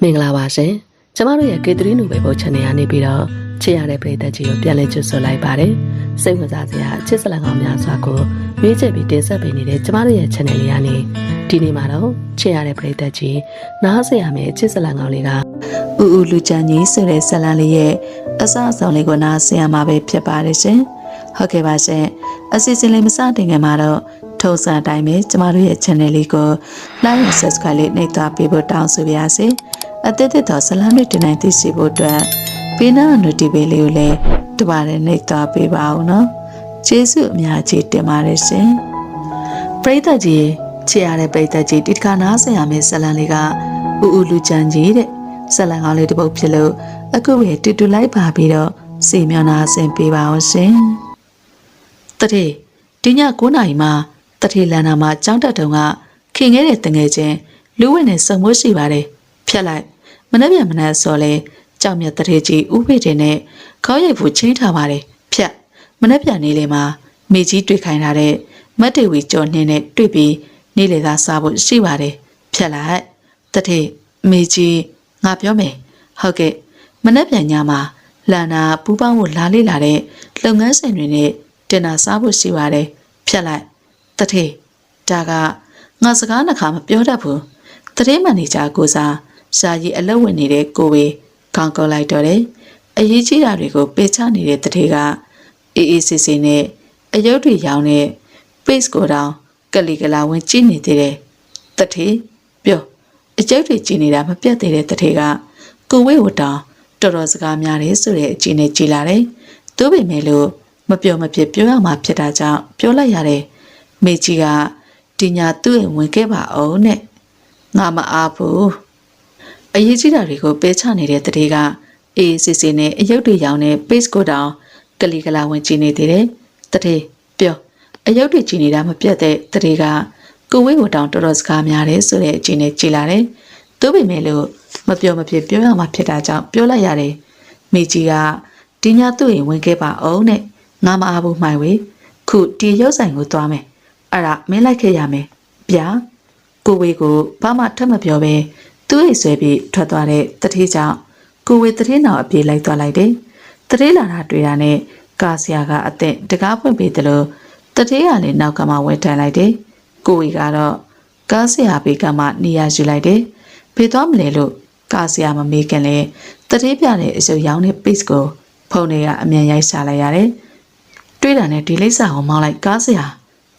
မင်္ဂလာပါရှင်ကျမတို့ရဲ့ K3 Novel Channel ကနေပြီးတော့ချစ်ရတဲ့ပရိသတ်ကြီးကိုပြန်လည်ကြိုဆိုလိုက်ပါတယ်စိတ်ဝင်စားစရာချစ်စလန်ကောင်းများစွာကိုရွေးချယ်ပြီးတင်ဆက်ပေးနေတဲ့ကျမတို့ရဲ့ Channel လေးကနေဒီနေ့မှာတော့ချစ်ရတဲ့ပရိသတ်ကြီးနားဆင်ရမယ့်ချစ်စလန်ကောင်းလေးကဥဥလူချန်ကြီးဆိုတဲ့ဇာတ်လမ်းလေးရဲ့အစအဆုံးလေးကိုနားဆင်ရမှာပဲဖြစ်ပါတယ်ရှင်ဟုတ်ကဲ့ပါရှင်အစီအစဉ်လေးမစတင်ခင်မှာတော့ထုံးစံအတိုင်းပဲကျမတို့ရဲ့ channel လေးကို like and subscribe လေးနှိပ်သွားပေးဖို့တောင်းဆိုပါရစေအသစ်တော်ဇလန်းတွေတင်နိုင်သိရှိဖို့အတွက်ပေးနာ notification လေးကိုလည်းတပါးနဲ့နှိပ်သွားပေးပါဦးနော်ကျေးဇူးအများကြီးတင်ပါတယ်ရှင်ပရိသတ်ကြီးချစ်ရတဲ့ပရိသတ်ကြီးဒီတစ်ခါနားဆင်ရမယ့်ဇလန်းလေးကဥဥလူချန်ကြီးတဲ့ဇလန်းကောင်းလေးတစ်ပုဒ်ဖြစ်လို့အခုပဲတူလိုက်ပါပြီးတော့စီမျောနာဆင်ပေးပါအောင်ရှင်တတိဒီည9 နာရီမှာတတိလန်နာမှာကြောင်းတက်တုံကခင်ခဲ့တဲ့တငယ်ချင်းလူဝင်နဲ့စုံမိုးရှိပါတယ်ဖြတ်လိုက်မနှက်ပြန်မနှက်စော်လဲကြောင်မြတ်တတိကြီးဥပိတင်နဲ့ခေါင်းရိုက်ဖို့ချင်းထားပါတယ်ဖြတ်မနှက်ပြန်နေလေမှာမိကြီးတွေ့ခိုင်းထားတဲ့မတ်တေဝီကျော်နှင်းနဲ့တွေ့ပြီးနေလေသာစားဖို့ရှိပါတယ်ဖြတ်လိုက်တတိမိကြီးငါပြောမယ်ဟုတ်ကဲ့မနှက်ပြန်ညမှာလန်နာပူပေါင်းဖို့လာလေလာတဲ့လုပ်ငန်းစဉ်တွေနဲ့တင်နာစားဖို့ရှိပါတယ်ဖြတ်လိုက်တတိဒါကငါစကားနှခါမပြောတတ်ဘူးတတိမန်နေဂျာကိုစားရှာကြီးအလုပ်ဝင်နေတဲ့ကိုဝေခေါင်းကောက်လိုက်တော့တယ်အရေးကြီးတာတွေကိုပေးချနေတဲ့တတိကအေးအေးဆေးဆေးနဲ့အယုတ်တွေရောင်းတဲ့ page ကိုတောင်ကလီကလာဝင်ကြည့်နေသေးတယ်တတိပြောအယုတ်တွေကြည့်နေတာမပြတ်သေးတဲ့တတိကကိုဝေကိုတောင်တော်တော်စကားများတယ်ဆိုတဲ့အကြည့်နဲ့ကြည်လာတယ်သို့ပေမဲ့လို့မပြောမဖြစ်ပြောရမှာဖြစ်တာကြောင့်ပြောလိုက်ရတယ်မေကြီးကဒီညာသူ့ရဲ့ဝင်ခဲ့ပါအောင်နဲ့ငါမအားဘူးအရေးကြီးတာတွေကိုပေးချနေတဲ့တတိကအေးစစ်စစ်နဲ့အယုတ်တွေရောင်းတဲ့ page ကိုတောင်ကလီကလာဝင်ကြည့်နေသေးတယ်တတိပြောအယုတ်တွေကြည့်နေတာမပြတ်တဲ့တတိကကိုဝေးကိုတောင်တော်တော်စကားများတယ်ဆိုတဲ့အကြည့်နဲ့ကြည်လာတယ်သို့ပေမဲ့လို့မပြောမဖြစ်ပြောရမှာဖြစ်တာကြောင့်ပြောလိုက်ရတယ်မေကြီးကဒီညာသူ့ရဲ့ဝင်ခဲ့ပါအောင်နဲ့ငါမအားဘူးမှိုင်ဝေခုဒီရုပ်ဆိုင်ကိုသွားမယ်အဲ့ဒါမင်းလိုက်ခဲ့ရမယ်ဗျာကိုဝေကိုဘာမှထပ်မပြောဘဲသူ့အိတ်ဆွဲပြီးထွက်သွားတဲ့တတိကြောင့်ကိုဝေတတိနောက်အပြေးလိုက်သွားလိုက်တယ်တတိလာတာတွေ့တာနဲ့ကာဆရာကအသက်တကားဖွင့်ပေးတယ်လို့တတိကလည်းနောက်ကမှဝဲထိုင်လိုက်တယ်ကိုဝေကတော့ကာဆရာဘေးကမှနေရာယူလိုက်တယ်ဖေးသွားမလဲလို့ကာဆရာမမေးခင်လဲတတိပြတဲ့အစုပ်ရောင်းတဲ့ page ကိုဖုန်းထဲကအမြန်ရိုက်ရှာလိုက်ရတယ်တွေ့တာနဲ့ဒီလိပ်စာကိုမောင်းလိုက်ကားဆရာ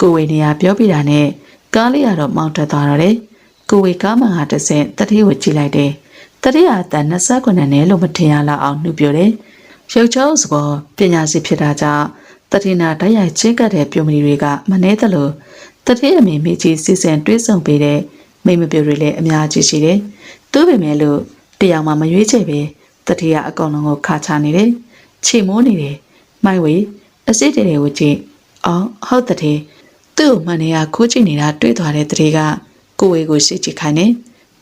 ကိုဝေနေရပြောပြတာနဲ့ကားလေးကတော့မောင်းတက်သွားတော့တယ်ကိုဝေကားမှန်ကတဆင့်တတိကိုကြည့်လိုက်တယ်တတိကအတန်29နဲ့လို့မထင်ရလောက်အောင်နှုတ်ပြတယ်ရုပ်ချောစပေါ်ပညာရှိဖြစ်တာကြောင့်တတိနာတိုက်ရိုက်ချင်းကပ်တဲ့ပြုံးမီတွေကမနှဲသလိုတတိအမေမိကြီးစီစဉ်တွေးဆုံပေးတဲ့မိမပြိုတွေလည်းအများကြီးရှိတယ်သို့ပေမဲ့လို့တရားမှမရွေးချယ်ပဲတတိကအကောင်လုံးကိုခါချနေတယ်ချေမိုးနေတယ်မိုက်ဝေအစစ်တဲတွေကိုကြည့်အော်ဟုတ်တဲ့သူ့မှန်နေရခိုးကြည့်နေတာတွေ့သွားတဲ့တရေကကိုဝေကိုရှေ့ကြည့်ခိုင်းနေ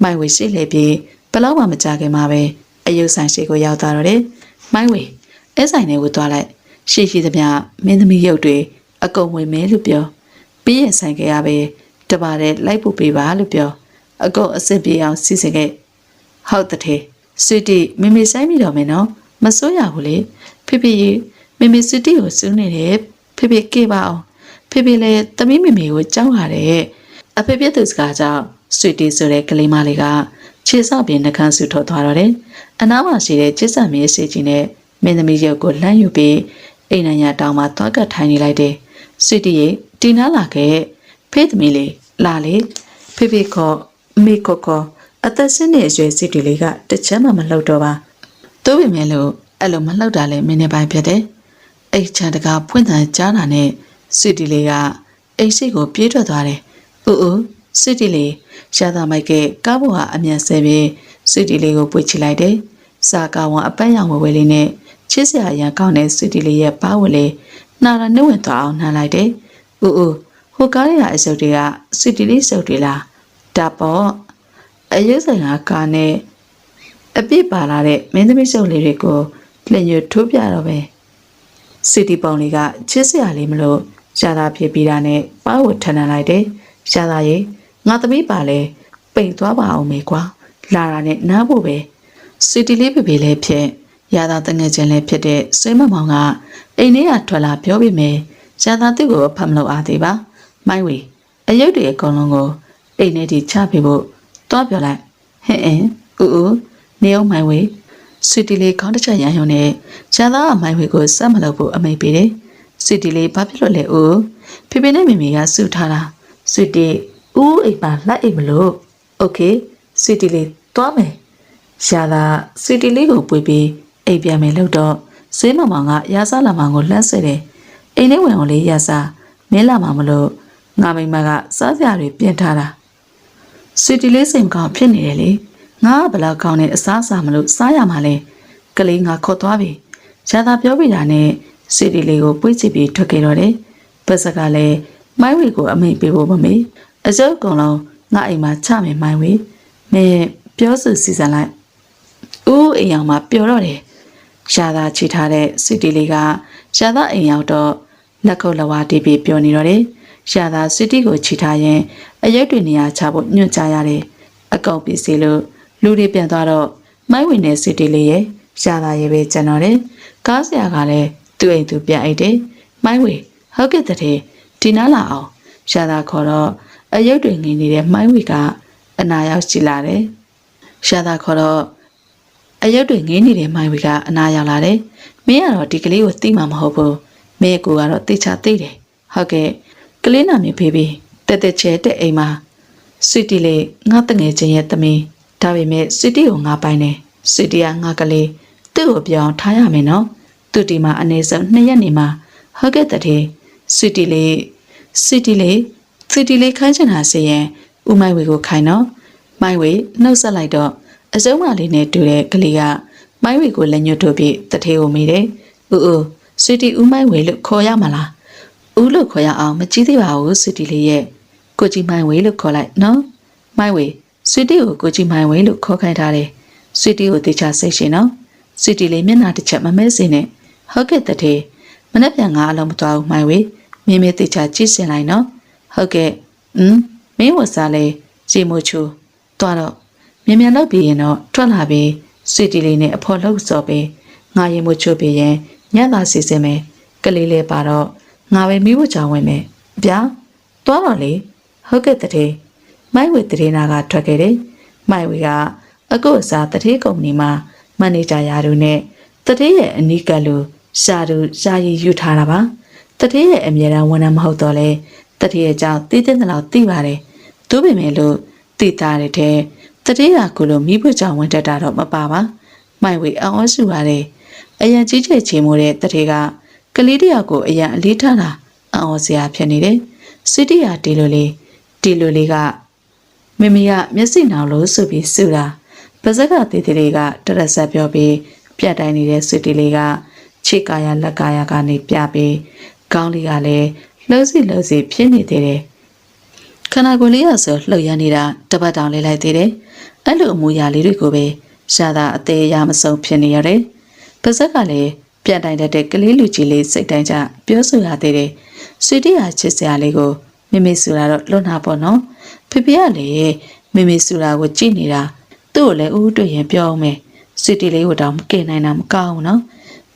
မိုက်ဝေရှေ့လေပြီးဘလောက်မှမကြခင်မှာပဲအယုတ်ဆိုင်ရှိကိုရောက်သွားတော့တယ်မိုက်ဝေအဲဆိုင်ထဲကိုသွားလိုက်ရှေ့ရှိသမျှမင်းသမီးရုပ်တွေအကုန်ဝင်မဲလို့ပြောပြီးရင်ဆိုင်ခဲ့ရပဲတပါတဲ့လိုက်ဖို့ပေးပါလို့ပြောအကုန်အစစ်ပြေအောင်စီစဉ်ခဲ့ဟုတ်တဲ့ဆွေတီမေမေဆိုင်မိတော့မယ်နော်မစိုးရဘူးလေဖေဖေမေမေဆွေတီကိုစူးနေတယ်ဖေဖေကေပါအောင်ဖေဖေလည်းသမီးမေမေကိုကြောက်ရတယ်အဖေပြသူစကားကြောင့်ဆွေတီဆိုတဲ့ကလေးမလေးကခြေဆောက်ပြီးနှကန်းဆူထွက်သွားတော့တယ်အနားမှာရှိတဲ့ကျစ်ဆန်မင်းစေကြီးနဲ့မင်းသမီးရုပ်ကိုလှမ်းယူပြီးအိမ်နိုင်ရတောင်မှသွားကတ်ထိုင်နေလိုက်တယ်ဆွေတီရဲ့တီနာလာခဲ့ဖေးသမီးလေးလာလေဖေဖေခေါ်မေခေါ်အသက်ရှင်နေရွယ်စစ်တီလေးကတချမ်းမှမလှုပ်တော့ပါသို့ပေမဲ့လို့အဲ့လိုမလှုပ်တာလည်းမင်းနဲ့ပိုင်းဖြစ်တယ်အိတ်ချန်တကာဖွင့်တန်ကြားတာနဲ့စစ်တီလေးကအိတ်ရှိကိုပြေးထွက်သွားတယ်။ဦးစစ်တီလေးရှားသားမိုက်ကကားပေါ်ကအမြန်ဆဲပြီးစစ်တီလေးကိုပွေချလိုက်တယ်။စာကာဝန်အပန်းရောင်ဝဲလေးနဲ့ချစ်စရာရန်ကောင်းတဲ့စစ်တီလေးရဲ့ပါဝဲလေးနာရနှုတ်ဝင်သွားအောင်နှမ်းလိုက်တယ်။ဦးဟိုကားရအစုပ်တွေကစစ်တီလေးစုပ်တွေလား။ဒါပေါ့အယုဆိုင်ကကားနဲ့အပြစ်ပါလာတဲ့မင်းသမီးစုပ်လေးတွေကိုလျှညွထိုးပြတော့ပဲ။စီတီပုံလေးကချစ်စရာလေးမလို့ရှားသားဖြစ်ပြီးတာနဲ့ပါဝတ်ထန်ထန်လိုက်တယ်ရှားသားရေငါသမီးပါလဲပိတ်သွားပါအောင်မေကွာ လာတာနဲ့နားဖို့ပဲစီတီလေးပေလေးဖြစ်ရာသာတငယ်ချင်းလေးဖြစ်တဲ့ဆွေးမမောင်ကအိမ်ထဲကထွက်လာပြောပြီးမယ်ရာသာသူ့ကိုဖတ်မလို့အားသေးပါမိုင်းဝေအယုတ်တွေအကုန်လုံးကိုအိမ်ထဲထိချပေးဖို့တွားပြောလိုက်ဟင်ဦးနေအောင်မိုင်းဝေစီတီလေးခေါင်းတစ်ချက်ရန်ရုံနဲ့ရာသာကမိုင်းဝေကိုစက်မလုပ်ဖို့အမိန့်ပေးတယ်စီတီလေးဘာဖြစ်လို့လဲဦးဖေဖေနဲ့မေမေကစုထားတာစီတီဦးအိမ်ပါလိုက်အိမ်မလို့โอเคစီတီလေးတွားမယ်ရာသာစီတီလေးကိုပွေပြီးအိမ်ပြန်မယ်လို့တော့ဆွေးမမောင်ကရာစားလာမောင်ကိုလှမ်းဆဲတယ်အိမ်ထဲဝင်အောင်လေးရာစားမင်းလာမှာမလို့ငါမိမကစားစရာတွေပြင်ထားတာစီတီလေးစိတ်မကောင်းဖြစ်နေတယ်လေငါဘလောက်ကောင်းတဲ့အစားအစာမလို့စားရမှာလဲကလေးငါခေါ်သွားပြီရာသာပြောပြတာနဲ့စီတီလေးကိုပွေ့ချပြီးထွက်ခဲ့တော့တယ်ပတ်စကလည်းမိုင်းဝေကိုအမိန့်ပေးဖို့မမေ့အစုပ်ကောင်လုံးငါအိမ်မှာချမယ်မိုင်းဝေမင်းပြောစုစီစဉ်လိုက်ဦးအိမ်အောင်မှာပျော်တော့တယ်ရာသာချီထားတဲ့စီတီလေးကရာသာအိမ်ရောက်တော့လက်ခုပ်လက်ဝါးတီးပြီးပျော်နေတော့တယ်ရာသာစီတီကိုချီထားရင်အရက်တွေနေရာချဖို့ညွှန်ကြားရတယ်အကောင်ပစ္စည်းလို့လူတွေပြန်သွားတော့မိုင်းဝင်တဲ့စီတီလေးရဲ့ရာသာရဲ့ပဲကျန်တော့တယ်ကားဆရာကလည်းသူ့အိမ်သူပြန်အိတ်တယ်မိုင်းဝင်ဟုတ်ကဲ့တဲ့ဒီနားလာအောင်ရာသာခေါ်တော့အရက်တွေငင်နေတဲ့မိုင်းဝေကအနာရောက်ကြည့်လာတယ်ရာသာခေါ်တော့အရက်တွေငင်းနေတဲ့မိုင်းဝေကအနာရောက်လာတယ်မင်းကတော့ဒီကလေးကိုသိမှာမဟုတ်ဘူးမင်းကိုကတော့သိချသိတယ်ဟုတ်ကဲ့ကလေးနာမည်ဖေးပြီးတက်တက်ချဲတဲ့အိမ်မှာစီတီလေးငါတငယ်ချင်းရဲ့သမီးဒါပေမဲ့စီတီကိုငါပိုင်တယ်စီတီကငါကလေးသူ့ကိုပြောင်းထားရမယ်နော်သူဒီမှာအနေဆုံး2ရက်နေမှာဟုတ်ကဲ့တဲ့စီတီလေးခိုင်းချင်တာစီရင်ဦးမိုင်းဝေကိုခိုင်းနော်မိုင်းဝေနှုတ်ဆက်လိုက်တော့အစုံမလေးနဲ့တူတဲ့ကလေးကမိုင်းဝေကိုလက်ညှိုးထိုးပြီးတထေးကိုမိတယ်ဦးစီတီဦးမိုင်းဝေလို့ခေါ်ရမှာလားဦးလို့ခေါ်ရအောင်မကြည့်သေးပါဘူးစီတီလေးရဲ့ကိုကြီးမိုင်းဝေလို့ခေါ်လိုက်နော်မိုင်းဝေစီတီကိုကိုကြီးမိုင်းဝေလို့ခေါ်ခိုင်းထားတယ်စီတီကိုတေချာစိတ်ရှင်နော်စီတီလေးမျက်နှာတစ်ချက်မမဲစင်းနဲ့ဟုတ်ကဲ့တထေးမနေ့ပြန်ငါအလုံးမသွားဘူးမိုင်းဝေမင်းမေတေချာကြည့်စင်လိုက်နော်ဟုတ်ကဲ့မင်းဝစားလေစီမိုချူသွားတော့မြန်လောက်ပြီးရင်တော့ထွက်လာပြီးစီတီလေးနဲ့အဖော်လှုပ်စော်ပြီးငါရင်မိုချူပြီးရင်ညသာစီစင်မယ်ကလေးလေးပါတော့ငါပဲမိဖို့ကြောင်းဝင်မယ်ဗျာသွားတော့လေဟုတ်ကဲ့တထေးမိုင်းဝေတထေးနာကထွက်ခဲ့တယ်မိုင်းဝေကအကုအစားတထေးကုမ္ပဏီမှာမန်နေဂျာယာတို့နဲ့တထေးရဲ့အနီးကပ်လို့ရှာရည်ယူထားတာပါတထေးရဲ့အမြဲတမ်းဝန်ထမ်းမဟုတ်တော့လေတထေးရဲ့ကြောင့်တည်တဲ့လောက်သိပါတယ်သူ့ပေမဲ့လို့တည်တာတဲ့တထေးကကိုလိုမိဖို့ကြောင့်ဝန်တက်တာတော့မပါပါမိုင်ဝေအောင်အစုရတယ်အရန်ကြီးကျယ်ချေမိုးတဲ့တထေးကကလေးတယောက်ကိုအရန်အလေးထားတာအောင်စရာဖြစ်နေတယ်စစ်တီယာတီလိုလေးကမမေကမျက်စိနောင်လို့ဆိုပြီးစုတာပါဇက်ကတေးသေးလေးကတရဆက်ပြောပြီးပြတ်တိုင်းနေတဲ့စစ်တီလေးကခြေကာယလက်ကာယကနေပြပြီးကောင်းလေးကလည်းလှုပ်စီဖြစ်နေသေးတယ်ခန္ဓာကိုယ်လေးရဆိုလှုပ်ရနေတာတပတ်တောင်လေးလိုက်သေးတယ်အဲ့လိုအမူအရာလေးတွေကိုပဲရှာတာအသေးအရမဆုံးဖြစ်နေရတယ်ပါဇက်ကလည်းပြတ်တိုင်းတဲ့ကလေးလူကြီးလေးစိတ်တိုင်းကြပြောဆိုရသေးတယ်ဆွေတီယာချစ်စရာလေးကိုမိမိဆိုတာတော့လွတ်နာပေါ့နော်ဖေဖေကလည်းမိမိဆိုတာကိုကြည့်နေတာသူ့ကိုလည်းဦးတွေ့ရင်ပြောအောင်မယ်ဆွေတီလေးကိုတောင်မကင်နိုင်တာမကောင်းဘူးနော်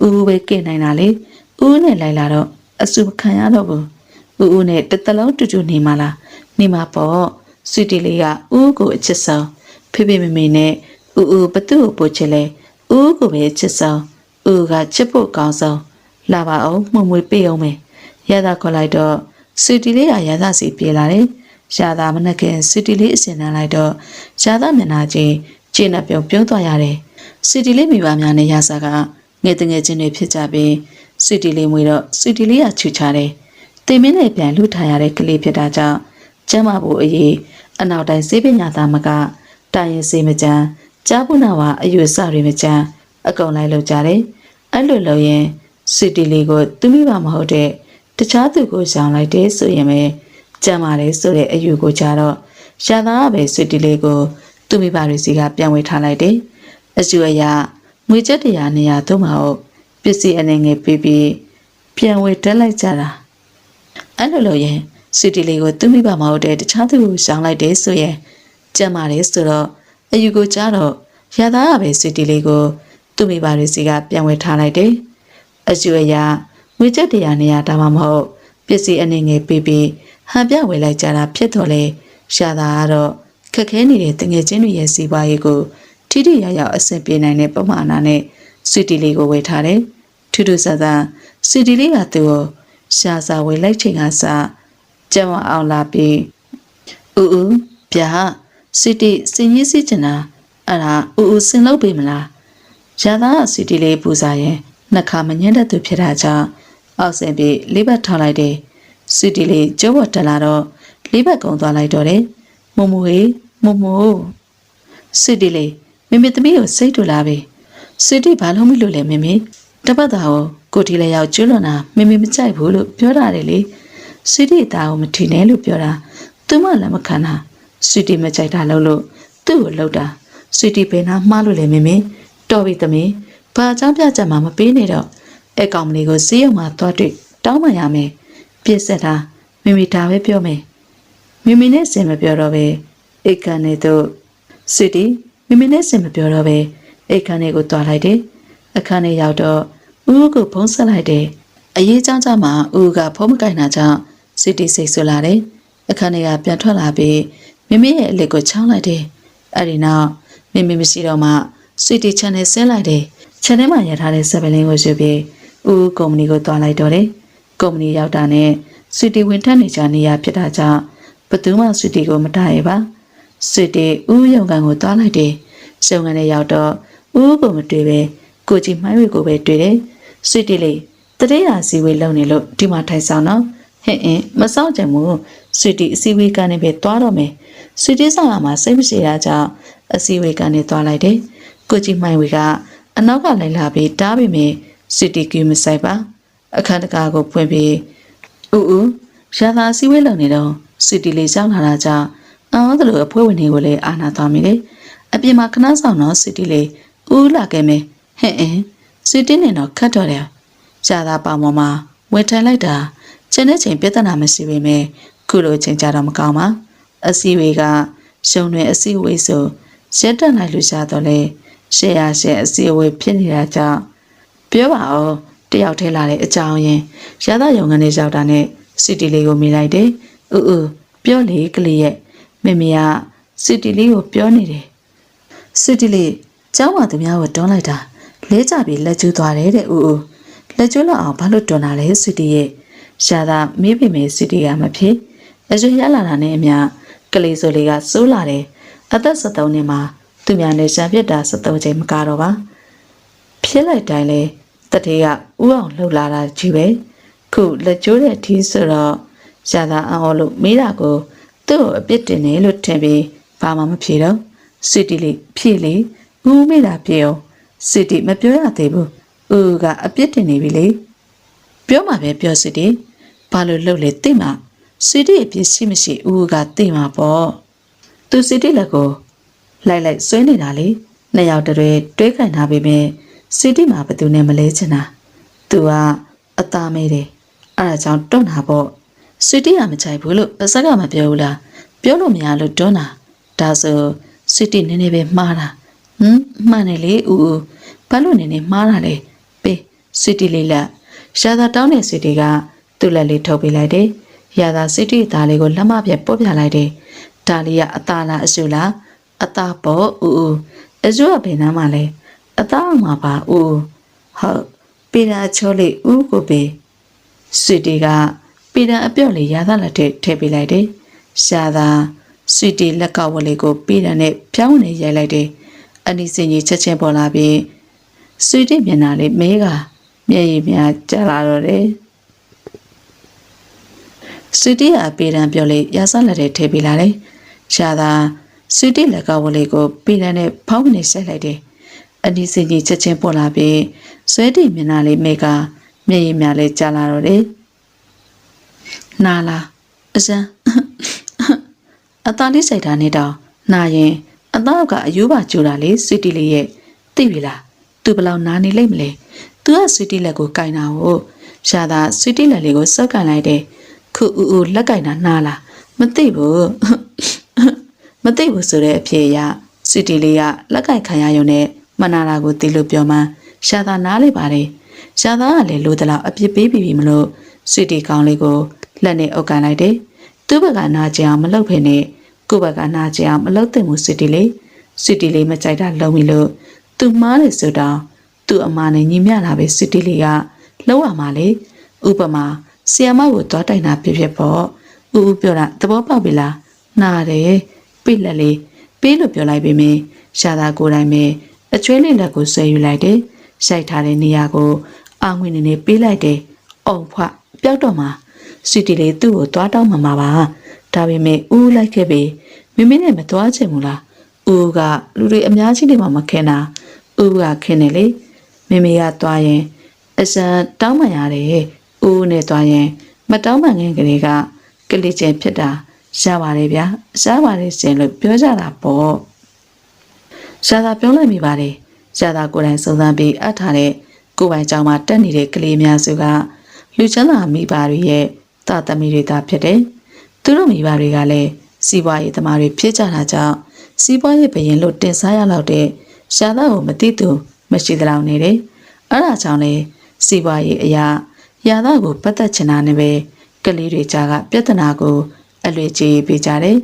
ဦးပဲကင်နိုင်တာလေဦးနဲ့လိုက်လာတော့အဆူခံရတော့ဘူးဦးနဲ့တတလုံးတူနေမှလားနေမှာပေါ့ဆွေတီလေးကဦးကိုအချစ်ဆုံးဖေဖေမေနဲ့ဦးဘသူ့ကိုပို့ချစ်လဲဦးကိုပဲချစ်ဆုံးဦးကချစ်ဖို့ကောင်းဆုံးလာပါအောင်မှုံမွေပေးအောင်မယ်ရတာခေါ်လိုက်တော့ဆွေတီလေးကရတာစီပြေးလာတယ်ရတာမနဲ့ခင်ဆွေတီလေးအစင်တန်းလိုက်တော့ရတာမျက်နှာချင်းကျင်းနဲ့ပြုံးသွားရတယ်ဆွေတီလေးမိဘများနဲ့ရစာကငယ်တငယ်ချင်းတွေဖြစ်ကြပြီးဆွေတီလေးမွေတော့ဆွေတီလေးကချူချတယ်တင်မင်းနဲ့ပြန်လူထားရတဲ့ကလေးဖြစ်တာကြောင့်ကျမ်းမာဖို့အရေးအနောက်တိုင်းစေပညာသားမကတိုင်ရင်စေမကြမ်းကြားပုနာဝအယူအဆတွေမကြမ်းအကုန်လိုက်လုပ်ကြတယ်အဲ့လိုလုပ်ရင်ဆွေတီလေးကိုသူမိဘမဟုတ်တဲ့တခြားသူကိုရှောင်လိုက်တယ်ဆိုရင်ပဲကြမ်းပါတယ်ဆိုတဲ့အယူကိုကြတော့ရှာသာကပဲဆွေတီလေးကိုသူမိဘတွေစီကပြန်ဝေထားလိုက်တယ်အကျူအရာငွေကျပ်100 200သို့မဟုတ်ပစ္စည်းအနေငယ်ပေးပြီးပြန်ဝေတက်လိုက်ကြတာအဲ့လိုလို့ရင်ဆွေတီလေးကိုသူမိဘမဟုတ်တဲ့တခြားသူကိုရှောင်လိုက်တယ်ဆိုရင်ကြမ်းပါတယ်ဆိုတော့ အယူကိုကြားတော့ရသားကပဲဆွေတီလေးကိုသူ့မိဘတွေစီကပြန်ဝယ်ထားလိုက်တယ်အကျိုးအရာငွေကျပ်100 200ဒါမှမဟုတ်ပစ္စည်းအနေငယ်ပေးပြီးဟန်ပြဝယ်လိုက်ကြတာဖြစ်တော့လေရှာသာကတော့ခက်ခဲနေတဲ့တငယ်ချင်းတွေရဲ့စီးပွားရေးကိုထိထိရောက်ရောက်အဆင်ပြေနိုင်တဲ့ပမာဏနဲ့ဆွီတီလေးကိုဝယ်ထားတယ်ထူးထူးဆန်းဆန်းဆွီတီလေးကသူ့ကိုရှာစာဝယ်လိုက်ချိန်ကစကြံအောင်လာပြီးဦးဗျာဆွီတီစင်ကြီးစီချင်တာအဲ့ဒါဦးစင်လုပ်ပေးမလားရာသာဆွီတီလေးပူစားရင်နှခါမငင်းတဲ့သူဖြစ်တာကြောင့်အောက်ဆင်ပြီးလေးဘက်ထောက်လိုက်တယ်ဆွီတီလေးကျိုးပေါ်တက်လာတော့လေးဘက်ကုံသွားလိုက်တော့တယ်မမဟေးမမဆွီတီလေးမမေသမီးကိုစိတ်တူလာပြီဆွီတီဘာလို့မလို့လဲမမေတပတ်သားကိုတီလည်းရောက်ကျွလွန်တာမမေမကြိုက်ဘူးလို့ပြောတာလေဆွီတီသားကိုမထီနဲ့လို့ပြောတာသူမလည်းမခံတာဆွီတီမကြိုက်တာလို့သူ့ကိုလှုပ်တာဆွီတီဘယ်နာမှားလို့လဲမမေတော်ပြီသမီးဘာအကြောင်းပြချက်မှမပေးနေတော့အဲ့ကောင်မလေးကိုစီးရုံမှာသွားတွေ့တောင်းပန်ရမယ်ပြစ်ဆက်တာမမေဒါပဲပြောမယ်မမေနဲ့စင်မပြောတော့ပဲအိတ်ခမ်းနေတော့ဆွီတီမမေနဲ့စင်မပြောတော့ပဲအိတ်ခမ်းနေကိုတွားလိုက်တယ်အခန်းထဲရောက်တော့ဦးကိုဖုံးဆက်လိုက်တယ်အရေးကြောင်းကြမှာဦးကဖုံးမကင်တာကြောင့်ဆွီတီစိတ်ဆူလာတယ်အခန်းထဲကပြန်ထွက်လာပြီးမမေရဲ့အလက်ကိုချောင်းလိုက်တယ်အဲ့ဒီနောက်မမေမရှိတော့မှဆွီတီချန်နယ်ဆင်းလိုက်တယ်ခြံထဲမှာရထားတဲ့ဆက်ပလင်းကိုယူပြီးဦးကုမ္ပဏီကိုတွားလိုက်တော့တယ်ကုမ္ပဏီရောက်တာနဲ့ဆွီတီဝင်ထက်နေကြနေရဖြစ်တာကြောင့်ဘသူမှဆွီတီကိုမတားရပါဆွီတီဦးရုံကန်ကိုတွားလိုက်တယ်ရုံကန်နဲ့ရောက်တော့ဦးကိုမတွေ့ပဲကိုကြီးမိုင်းဝေကိုပဲတွေ့တယ်ဆွီတီလေးတတိယစီဝေးလုံနေလို့ဒီမှာထိုင်ဆောင်တော့ဟင်းမစောင့်ကြဘူးဆွီတီအစီဝေးကနေပဲတွားတော့မယ်ဆွီတီဆောင်လာမှာစိတ်မရှိတာကြောင့်အစီဝေးကနေတွားလိုက်တယ်ကိုကြီးမိုင်းဝေကအနောက်ကလိုက်လာပြီးတားပြီးမြင်ဆွီတီကမဆိုင်ပါအခန်းတကာကိုဖွင့်ပြီးဦးရာသာစီဝေးလုံနေတော့ဆွီတီလေးရောက်လာတာကြောင့်အော်ဒါလိုအဖွဲဝင်တွေကိုလည်းအာနာသွားမိတယ်အပြင်မှာခဏဆောင်တော့ဆွီတီလေးဦးလာခဲ့မယ်ဟင်းဆွီတီနဲ့တော့ခတ်တော့တယ်ရာသာပေါင်ပေါ်မှာဝင်ထိုင်လိုက်တာကျန်တဲ့ချိန်ပြဿနာမရှိပေမဲ့ခုလိုချိန်ကြတော့မကောင်းပါအစီဝေးကရှုံတွင်အစီဝေးဆိုရက်တက်နိုင်လို့ရှာတော့လေရှေ့ရရှေ့အစီအဝေးဖြစ်နေတာကြောင့်ပြောပါဦးတယောက်ထဲလာတဲ့အကြောင်းရင်းရသရုံကနေရောက်တာနဲ့စီတီလေးကိုမိလိုက်တယ်ဦးပြောလေကလေးရဲ့မမေကစီတီလေးကိုပြောနေတယ်စီတီလေးကျောင်းမှာသူများကိုတွန်းလိုက်တာလဲကြပြီးလက်ကျူးသွားတယ်တဲ့ဦးလက်ကျူးလောက်အောင်ဘာလို့တွန်းတာလဲစီတီရဲ့ရှာသာမေးပေမဲ့စီတီကမဖြစ်အရွယ်ရလာတာနဲ့အမျှကလေးဆိုလေးကစိုးလာတယ်အသက်73နှစ်မှာသူများနဲ့ရှာပြစ်တာ73ချိန်မကတော့ပါဖြစ်လိုက်တိုင်းလဲတတိယဥအောင်လှုပ်လာတာကြီးပဲခုလက်ကျိုးတဲ့ထီးဆိုတော့ရှာသာအောင်လို့မေးတာကိုသူ့ကိုအပြစ်တင်တယ်လို့ထင်ပြီးဘာမှမဖြေတော့စီတီလေးဖြေလေဦးမေးတာပြေအောင်စီတီမပြောရသေးဘူးဦးကအပြစ်တင်နေပြီလေပြောမှာပဲပြောစီတီဘာလို့လှုပ်လဲသိမှာစီတီအပြစ်ရှိမရှိဦးကသိမှာပေါ့သူစီတီလက်ကိုလိုက်ဆွဲနေတာလေနှစ်ယောက်တည်းတွဲခိုင်ထားပေမဲ့စီတီမှာဘယ်သူနဲ့မလဲချင်တာသူကအသားမဲတယ်အဲ့ဒါကြောင့်တွန်းတာပေါ့စီတီကမချိုက်ဘူးလို့ပါစက်ကမပြောဘူးလားပြောလို့မရလို့တွန်းတာဒါဆိုစီတီနည်းနည်းပဲမှားတာမှန်တယ်လေဦးဘာလို့နည်းနည်းမှားတာလဲပေးစီတီလေးလက်ရာသာတောင်းတဲ့စီတီကသူ့လက်လေးထုတ်ပေးလိုက်တယ်ရာသာစီတီသားလေးကိုလက်မပြတ်ပုတ်ပြလိုက်တယ်ဒါလေးကအသားလားအဆူလားအသားပေါ့ဦးအဆူကဘယ်နားမှာလဲအသားမှာပါဦးဟုတ်ပီရာချိုးလေးဦးကိုပေးစီတီကပီရာအပြော့လေးရာသာလက်ထည့်ပေးလိုက်တယ်ရှာသာစီတီလက်ကဝလေးကိုပီရာနဲ့ဖြောင်းနေရိုက်လိုက်တယ်အနီစင်ကြီးချက်ချင်းပေါ်လာပြီးစီတီမျက်နှာလေးမဲကမျက်ရည်များကျလာတော့တယ်စီတီကပီရာပြောလေးရာသာလက်ထည့်ပေးလာတယ်ရှာသာစီတီလက်ကဝလေးကိုပီရာနဲ့ဖောင်းနေဆက်လိုက်တယ်အနီစင်ကြီးချက်ချင်းပေါ်လာပြီးဆွဲတီမျက်နှာလေးမဲကမျက်ရည်များလေးကျလာတော့တယ်နာလာအစမ်းအသားလေးစိတ်ထားနေတော့နာရင်အသားကအယူပါကျူတာလေဆွီတီလေးရဲ့သိပြီလားသူဘလောက်နာနေလိမ့်မလဲသူကဆွီတီလက်ကိုကင်တာဟုတ်ရှာသာဆွီတီလက်လေးကိုစောက်ကင်လိုက်တယ်ခုဦးလက်ကင်တာနာလားမသိဘူးဆိုတဲ့အဖြေရ စီတီလေးကလက်ကင်ခံရရုံနဲ့မနာတာကိုတီးလို့ပြောမှရှာသာနားလေပါတယ်ရှာသာကလည်းလိုတလောက်အပြစ်ပေးပြီးမလို့စီတီကောင်းလေးကိုလက်နဲ့အုပ်ကန်လိုက်တယ်သူ့ဘက်ကနာကျင်အောင်မလုပ်ဖ ೇನೆ ကိုယ့်ဘက်ကနာကျင်အောင်မလုပ်သင့်ဘူးစီတီလေးမကြိုက်တာလုံးပြီလို့သူမှားတယ်ဆိုတော့သူ့အမားနဲ့ညီမျှတာပဲစီတီလေးကလုံးဝမှာလေဥပမာဆီယမကိုတွားတိုင်တာဖြစ်ပေါ့ဦးပြောတာသဘောပေါက်ပြီလားနားတယ်ပြိလက်လေးပေးလို့ပြောလိုက်ပြီမင်းရှာသာကိုယ်တိုင်ပဲအချွေးလေးလက်ကိုဆွဲယူလိုက်တယ်ရှိုက်ထားတဲ့နေရာကိုအာငွေနေနေပေးလိုက်တယ်အောင်ဖွပျောက်တော့မှာစီတီလေးသူ့ကိုတွားတောင်းမှာပါဒါပေမဲ့ဦးလိုက်ခဲ့ပြီမင်းနဲ့မတွားချင်ဘူးလားဦးကလူတွေအများကြီးနေမှမခင်တာဦးကခင်တယ်လေမိမိကတွားရင်အစံတောင်းမှန်ရတယ်ဦးနဲ့တွားရင်မတောင်းမှန်ခင်ကလေးကကလေးချင်းဖြစ်တာရှားပါတယ်ဗျာရှားပါတယ်စင်လို့ပြောကြတာပေါ့ရှားသာပြောလိုက်မိပါတယ်ရှားသာကိုယ်တိုင်စုံစမ်းပြီးအပ်ထားတဲ့ကိုယ်ပိုင်ကြောင့်မှတက်နေတဲ့ကလေးများစုကလူချမ်းသာမိဘတွေရဲ့တာသမီတွေသာဖြစ်တယ်သူတို့မိဘတွေကလည်းစီးပွားရေးသမားတွေဖြစ်ကြတာကြောင့်စီးပွားရေးဘရင်လို့တင်စားရလောက်တဲ့ရှားသာကိုမသိသူမရှိသလောက်နေတယ်အဲ့ဒါကြောင့်လေစီးပွားရေးအရာရာသာကိုပတ်သက်ချင်တာနဲ့ပဲကလေးတွေကြားကပြဿနာကိုအလွေကြီးပေးကြတယ်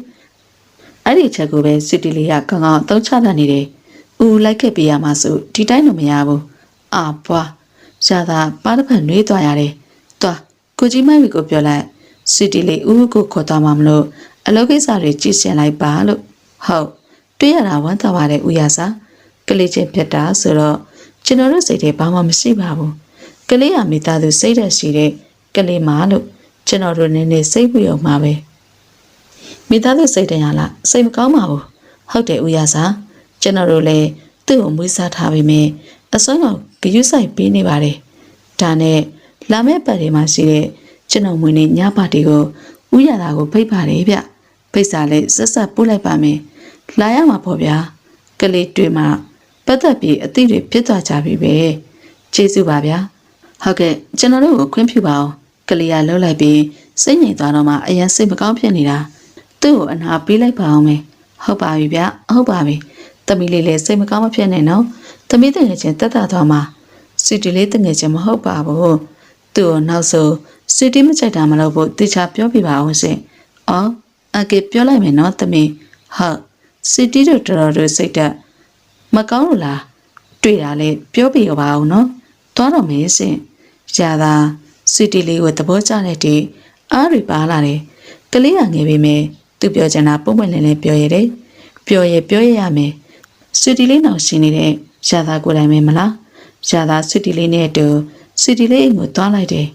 ။အဲ့ဒီချက်ကိုပဲစီတီလီကကောင်းကောင်းအသုံးချတတ်နေတယ်။ဦးလိုက်ခဲ့ပြရမှာဆိုဒီတိုင်းတော့မရဘူး။အာဘွားရှာသာပါတစ်ဖက်နှွေးသွားရတယ်။သွားကိုကြီးမိုက်ဝီကိုပြောလိုက်စီတီလီဦးကိုခေါ်သွားမှမလို့အလုပ်ကိစ္စတွေကြည့်စင်လိုက်ပါလို့ဟုတ်တွေ့ရတာဝမ်းသာပါတယ်ဦးရစာကလေးချင်းဖြစ်တာဆိုတော့ကျွန်တော်တို့စိတ်ထဲဘာမှမရှိပါဘူး။ကလေးကမိသားစုစိတ်ဓာတ်ရှိတဲ့ကလေးမလို့ကျွန်တော်တို့နည်းနည်းစိတ်ပူရုံမှာပဲမိသားစုစိတ်တရားလားစိတ်မကောင်းပါဘူးဟုတ်တယ်ဦးရစာကျွန်တော်တို့လည်းသူ့ကိုမွေးစားထားပေမဲ့အစွမ်းတော့ဂရုစိုက်ပေးနေပါတယ်ဒါနဲ့လာမယ့်ပတ်တွေမှာရှိတဲ့ကျွန်တော်မွေးနေညပါတီကိုဦးရတာကိုဖိတ်ပါတယ်ဗျဖိတ်စာလေးဆက်ဆက်ပို့လိုက်ပါမယ်လာရမှာပေါ့ဗျာကလေးတွေ့မှပတ်သက်ပြီးအသည့်တွေပြစ်သွားကြပြီပဲကျေးဇူးပါဗျာဟုတ်ကဲ့ကျွန်တော်တို့ကိုခွင့်ပြုပါအောင်ကလေးကလှုပ်လိုက်ပြီးစိတ်ငြိမ်သွားတော့မှအရင်စိတ်မကောင်းဖြစ်နေတာသူ့ကိုအနာပေးလိုက်ပါအောင်မယ်ဟုတ်ပါပြီဗျဟုတ်ပါပြီသမီးလေးလည်းစိတ်မကောင်းမဖြစ်နဲ့နော်သမီးတငယ်ချင်းတက်တာသွားမှာစီတီလေးတငယ်ချင်းမဟုတ်ပါဘူးသူ့ကိုနောက်ဆုံးစီတီမကြိုက်တာမလို့ဖို့တေချာပြောပြပါအောင်ရှင်အော်အကေပြောလိုက်မယ်နော်သမီးဟုတ်စီတီတို့တော်တော်စိတ်တက်မကောင်းလို့လားတွေ့တာလေပြောပြရပါအောင်နော်သွားတော့မယ်ရှင်ရှာသာစီတီလေးကိုသဘောကျတဲ့တီအားရပါလာတယ်ကလေးကငယ်ပေမဲ့သူပြောချင်တာပုံမှန်လည်းပြောရတယ်ပြောရမယ်စီတီလေးနောက်ရှင်နေတဲ့ရှာသာကိုယ်တိုင်ပဲမလားရှာသာစီတီလေးနဲ့အတူစီတီလေးအိမ်ကိုသွားလိုက်တယ်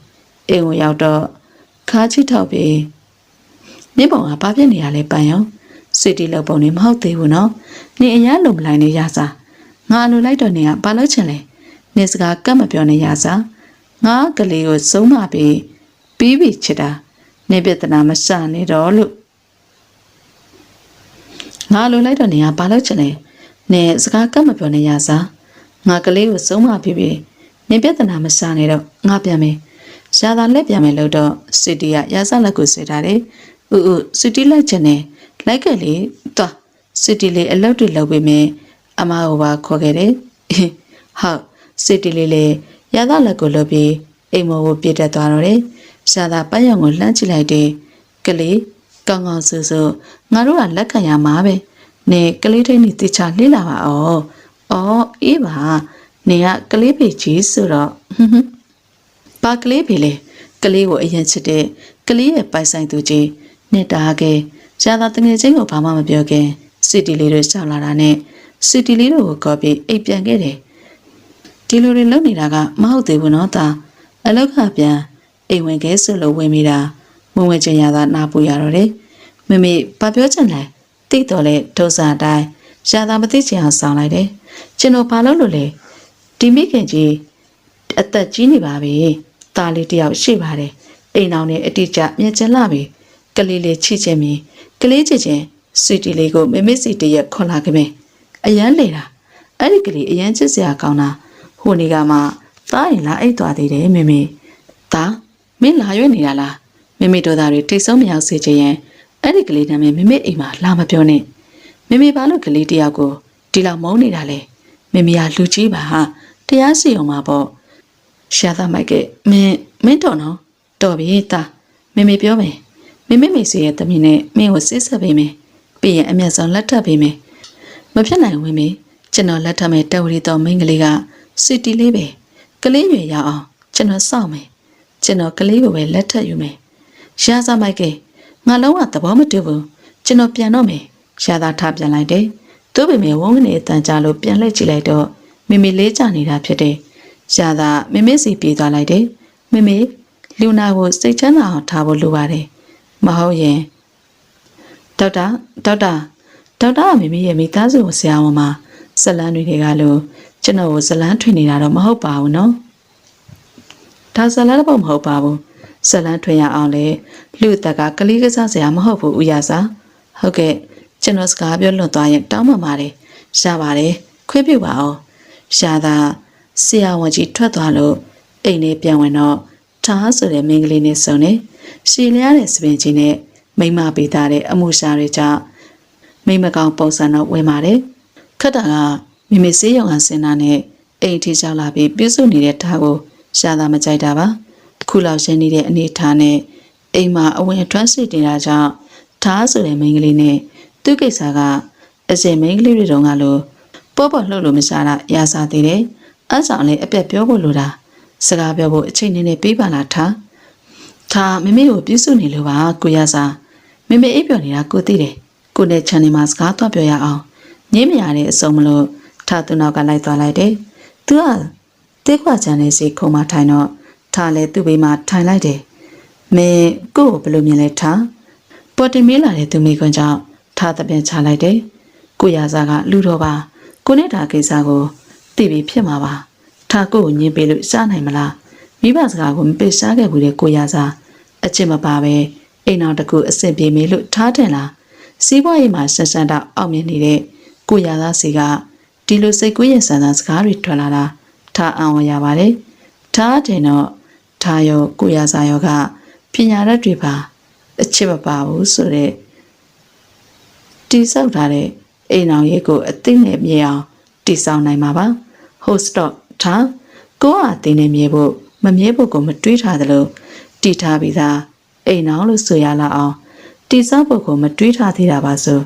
အိမ်ကိုရောက်တော့ခါချစ်ထောက်ပြီးနေပုံကဘာဖြစ်နေရလဲပန်ရောစီတီလောက်ပုံနေမဟုတ်သေးဘူးနော်နေအရင်လုံမလိုက်နေရစားငါလိုလိုက်တော့နေကဘာလို့ချင်လဲနေစကားကတ်မပြောနေရစားငါကလေးကိုစုံးမပြီးပြီးချစ်တာနေပြဿနာမစနေတော့လို့ငါလိုလိုက်တော့နေကဘာလို့ချင်လဲနေစကားကတ်မပြောနေရစားငါကလေးကိုစုံးမပြီးနေပြဿနာမစနေတော့ငါပြန်မယ်ရှားသာလက်ပြန်မယ်လို့တော့စီတီကရာဇလက်ကိုဆွဲထားတယ်ဦးစီတီလိုက်ချင်တယ်လိုက်ကလေးသွားစီတီလေးအလုပ်တွေလုပ်ပေးမယ်အမကိုပါခေါ်ခဲ့တယ်ဟုတ်စီတီလေးလေရာဇလက်ကိုလုပ်ပြီးအိမ်မောကိုပြစ်တက်သွားတော့တယ်ရှားသာပန်းရောင်ကိုလှမ်းကြည့်လိုက်တယ်ကလေးကောင်းကောင်းဆူဆူငါတို့ကလက်ခံရမှာပဲနေကလေးထိန်နေတေချာလှိလာပါအော်အေးပါနေကကလေးဖေကြီးဆိုတော့ပါကလေးဖေလေကလေးကိုအရင်ချစ်တဲ့ကလေးရဲ့ပိုင်ဆိုင်သူကြီးနှစ်တာခဲ့ရှားသာတငယ်ချင်းကိုဘာမှမပြောခင်စီတီလေးတို့ရှောက်လာတာနဲ့စီတီလေးတို့ကိုခေါ်ပြီးအိပ်ပြန်ခဲ့တယ်ဒီလိုတွေလုပ်နေတာကမဟုတ်သေးဘူးနော်သားအလောက်ကပြန်အိမ်ဝင်ခဲ့ဆိုလို့ဝင်မိတာမဝင်ချင်ရတာနာပူရတော့တယ်မမေဘာပြောချင်လဲတိတ်တော်လဲဒုစာတိုင်းရှားသာမသိချင်အောင်ဆောင်လိုက်တယ်ကျွန်တော်ဘာလုပ်လို့လဲဒီမိခင်ကြီးအသက်ကြီးနေပါပြီသားလေးတယောက်ရှိပါတယ်အိမ်အောင်နဲ့အတိအကျမြင်ချင်လာပြီကလေးလေးချစ်ချင်ပြီကလေးချစ်ချင်းစီတီလေးကိုမမေစီတရက်ခေါ်လာခဲ့မယ်အရန်လေတာအဲ့ဒီကလေးအရန်ချစ်စရာကောင်းတာဟိုနေကမှသားရင်လာအိတ်သွားသေးတယ်မေမေသားမင်းလာရွေးနေတာလားမေမေတို့သားတွေထိတ်ဆုံးမရောက်စေချင်ရင်အဲ့ဒီကလေးနာမည်မေမေအိမ်မှာလာမပြောနဲ့မေမေဘာလို့ကလေးတယောက်ကို ဒီလောက်မုန်းနေတာလေမမေကလူကြီးပါဟာတရားစီအောင်မှာပေါ့ရှာသားမိုက်ကမင်းတော်နော်တော်ပြီသားမမေပြောမယ်မမေစီရဲ့တမီးနဲ့မင်းကိုစစ်ဆက်ပေးမယ်ပြီးရင်အမျက်ဆုံးလက်ထပ်ပေးမယ်မဖြစ်နိုင်ဝင်မေကျွန်တော်လက်ထပ်မဲ့တဝရီတော်မိန်းကလေးကစီတီလေးပဲကလေးရွယ်ရအောင်ကျွန်တော်စောင့်မယ်ကျွန်တော်ကလေးကိုပဲလက်ထပ်ယူမယ်ရှာသားမိုက်ကငါလုံးဝသဘောမတူဘူးကျွန်တော်ပြန်တော့မယ်ရှာသားထားပြန်လိုက်တယ်သူ့ပေမဲ့ဝုန်းကနေအတန်ကြာလို့ပြန်လှည့်ကြည့်လိုက်တော့မမေလေးကြနေတာဖြစ်တယ်ရှာသားမမေစီပြေးသွားလိုက်တယ်မမေလူနာကိုစိတ်ချမ်းသာအောင်ထားဖို့လိုပါတယ်မဟုတ်ရင်ဒေါက်တာမမေရဲ့မိသားစုကိုဆရာဝန်မှာဇလန်းတွေကလို့ကျွန်တော်ကိုဇလန်းထွင်နေတာတော့မဟုတ်ပါဘူးနော်ဒါဇလန်းတော့မဟုတ်ပါဘူးဇလန်းထွင်ရအောင်လေလူတက်ကကလေးကစားစရာမဟုတ်ဘူးဦးရစာဟုတ်ကဲ့ကျွန်တော်စကားပြောလွန်သွားရင်တောင်းပန်ပါတယ်ရှားပါတယ်ခွင့်ပြုပါအောင်ရှားသာဆရာဝန်ကြီးထွက်သွားလို့အိမ်လေးပြန်ဝင်တော့ထားဆိုတဲ့မိန်းကလေးနဲ့ဆုံနေရှည်လျားတဲ့စပင်ကြီးနဲ့မိမပေးထားတဲ့အမှုရှာတွေကြောင့်မိမကောင်ပုံစံတော့ဝင်ပါတယ်ခက်တာကမိမိစေးရုံကစင်တာနဲ့အိမ်ထိရောက်လာပြီးပြုစုနေတဲ့ထားကိုရှားသာမကြိုက်တာပါခုလောက်ရှင်းနေတဲ့အနေထားနဲ့အိမ်မှာအဝင်အထွက်စိတ်တင်တာကြောင့်ထားဆိုတဲ့မိန်းကလေးနဲ့သူ့ကိစ္စကအစင်မိန်းကလေးတွေတုန်းကလို့ပေါ့လှုပ်လို့မစားတာရာစားသေးတယ်အဆောင်လေးအပြက်ပြောဖို့လိုတာစကားပြောဖို့အချိန်နဲ့ပေးပါလားထားမမေကိုပြုစုနေလို့ပါကိုရစာမမေအိပ်ပျော်နေတာကိုသိတယ်ကိုနဲ့ချန်နေမှာစကားတော့ပြောရအောင်ညင်းမရတဲ့အစုံမလို့ထားသူနောက်ကလိုက်သွားလိုက်တယ်သူကတေးခွာချန်နေစီခုံမထိုင်တော့ထားလဲသူ့ဘေးမှာထိုင်လိုက်တယ်မင်းကို့ကိုဘယ်လိုမြင်လဲထားပေါ်တင်မေးလာတဲ့သူမိကွန်းကြောင့်ထားတဲ့ပြန်ချလိုက်တယ်ကိုရစာကလူတော်ပါကိုနဲ့တာကိစ္စကိုသိပြီးဖြစ်မှာပါထားကိုညင်းပေးလို့စားနိုင်မလားမိဘစကားကိုမပစ်စားခဲ့ဘူးတဲ့ကိုရစာအချစ်မပါပဲအိမ်တော်တကူအစ်စ်ပြေမေးလို့ထားတယ်လားစီးပွားရေးမှာဆက်ဆန်းတော့အောင်မြင်နေတဲ့ကိုရစာစီကဒီလိုစိတ်ကူးရင်ဆန်းဆန်းစကားတွေထွက်လာတာထားအောင်ရပါတယ်ထားတယ်တော့ထားရောကိုရစာရောကပညာတတ်တွေပါအချစ်မပါဘူးဆိုတဲ့တိဆောက်ထားတဲ့အိမ်တော်ရဲ့ကိုအသိနဲ့မြေအောင်တိဆောက်နိုင်မှာပါဟုတ်စတော့ထားကိုကအသိနဲ့မြေဖို့မမြဲဖို့ကိုမတွေးထားသလိုတီထားပြီးသားအိမ်အောင်လို့ဆိုရလာအောင်တိဆောက်ဖို့ကိုမတွေးထားသေးတာပါဆို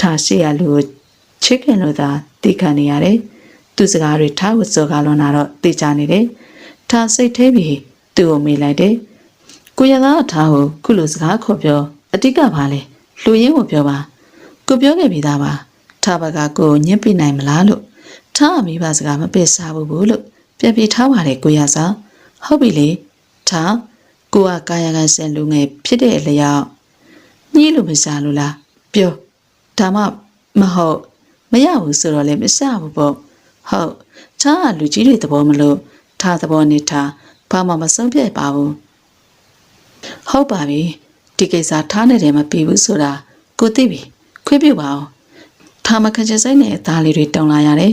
ထားရှိရလူကိုချစ်ခင်လို့သာသိခံနေရတယ်သူစကားတွေထားဝစောကားလွန်တာတော့သိကြနေတယ်ထားစိတ်သေးပြီးသူ့ကိုမေးလိုက်တယ်ကိုရသားထားကိုခုလိုစကားခေါ်ပြောအတိတ်ကပါလေလူရင်းကိုပြောပါကိုပြောခဲ့ပြီးသားပါထားဘကကိုညှစ်ပြနိုင်မလားလို့ထားအမိဘစကားမပစ်စားဘူးလို့ပြန်ပြေးထားပါတယ်ကိုရစာဟုတ်ပြီလေထားကိုကကာယကံစင်လူငယ်ဖြစ်တဲ့အလျောက်ညှိလို့မစားလို့လားပြောဒါမှမဟုတ်မရဘူးဆိုတော့လည်းမစားဘူးပေါ့ဟုတ်ထားကလူကြီးတွေသဘောမလို့ထားသဘောနဲ့ထားဘာမှမဆုံးဖြတ်ပါဘူးဟုတ်ပါပြီဒီကိစ္စထားနေတယ်မပြီးဘူးဆိုတာကိုသိပြီခွင့်ပြုပါအောင်ထားမခချင်စိတ်နဲ့သားလေးတွေတုံလာရတယ်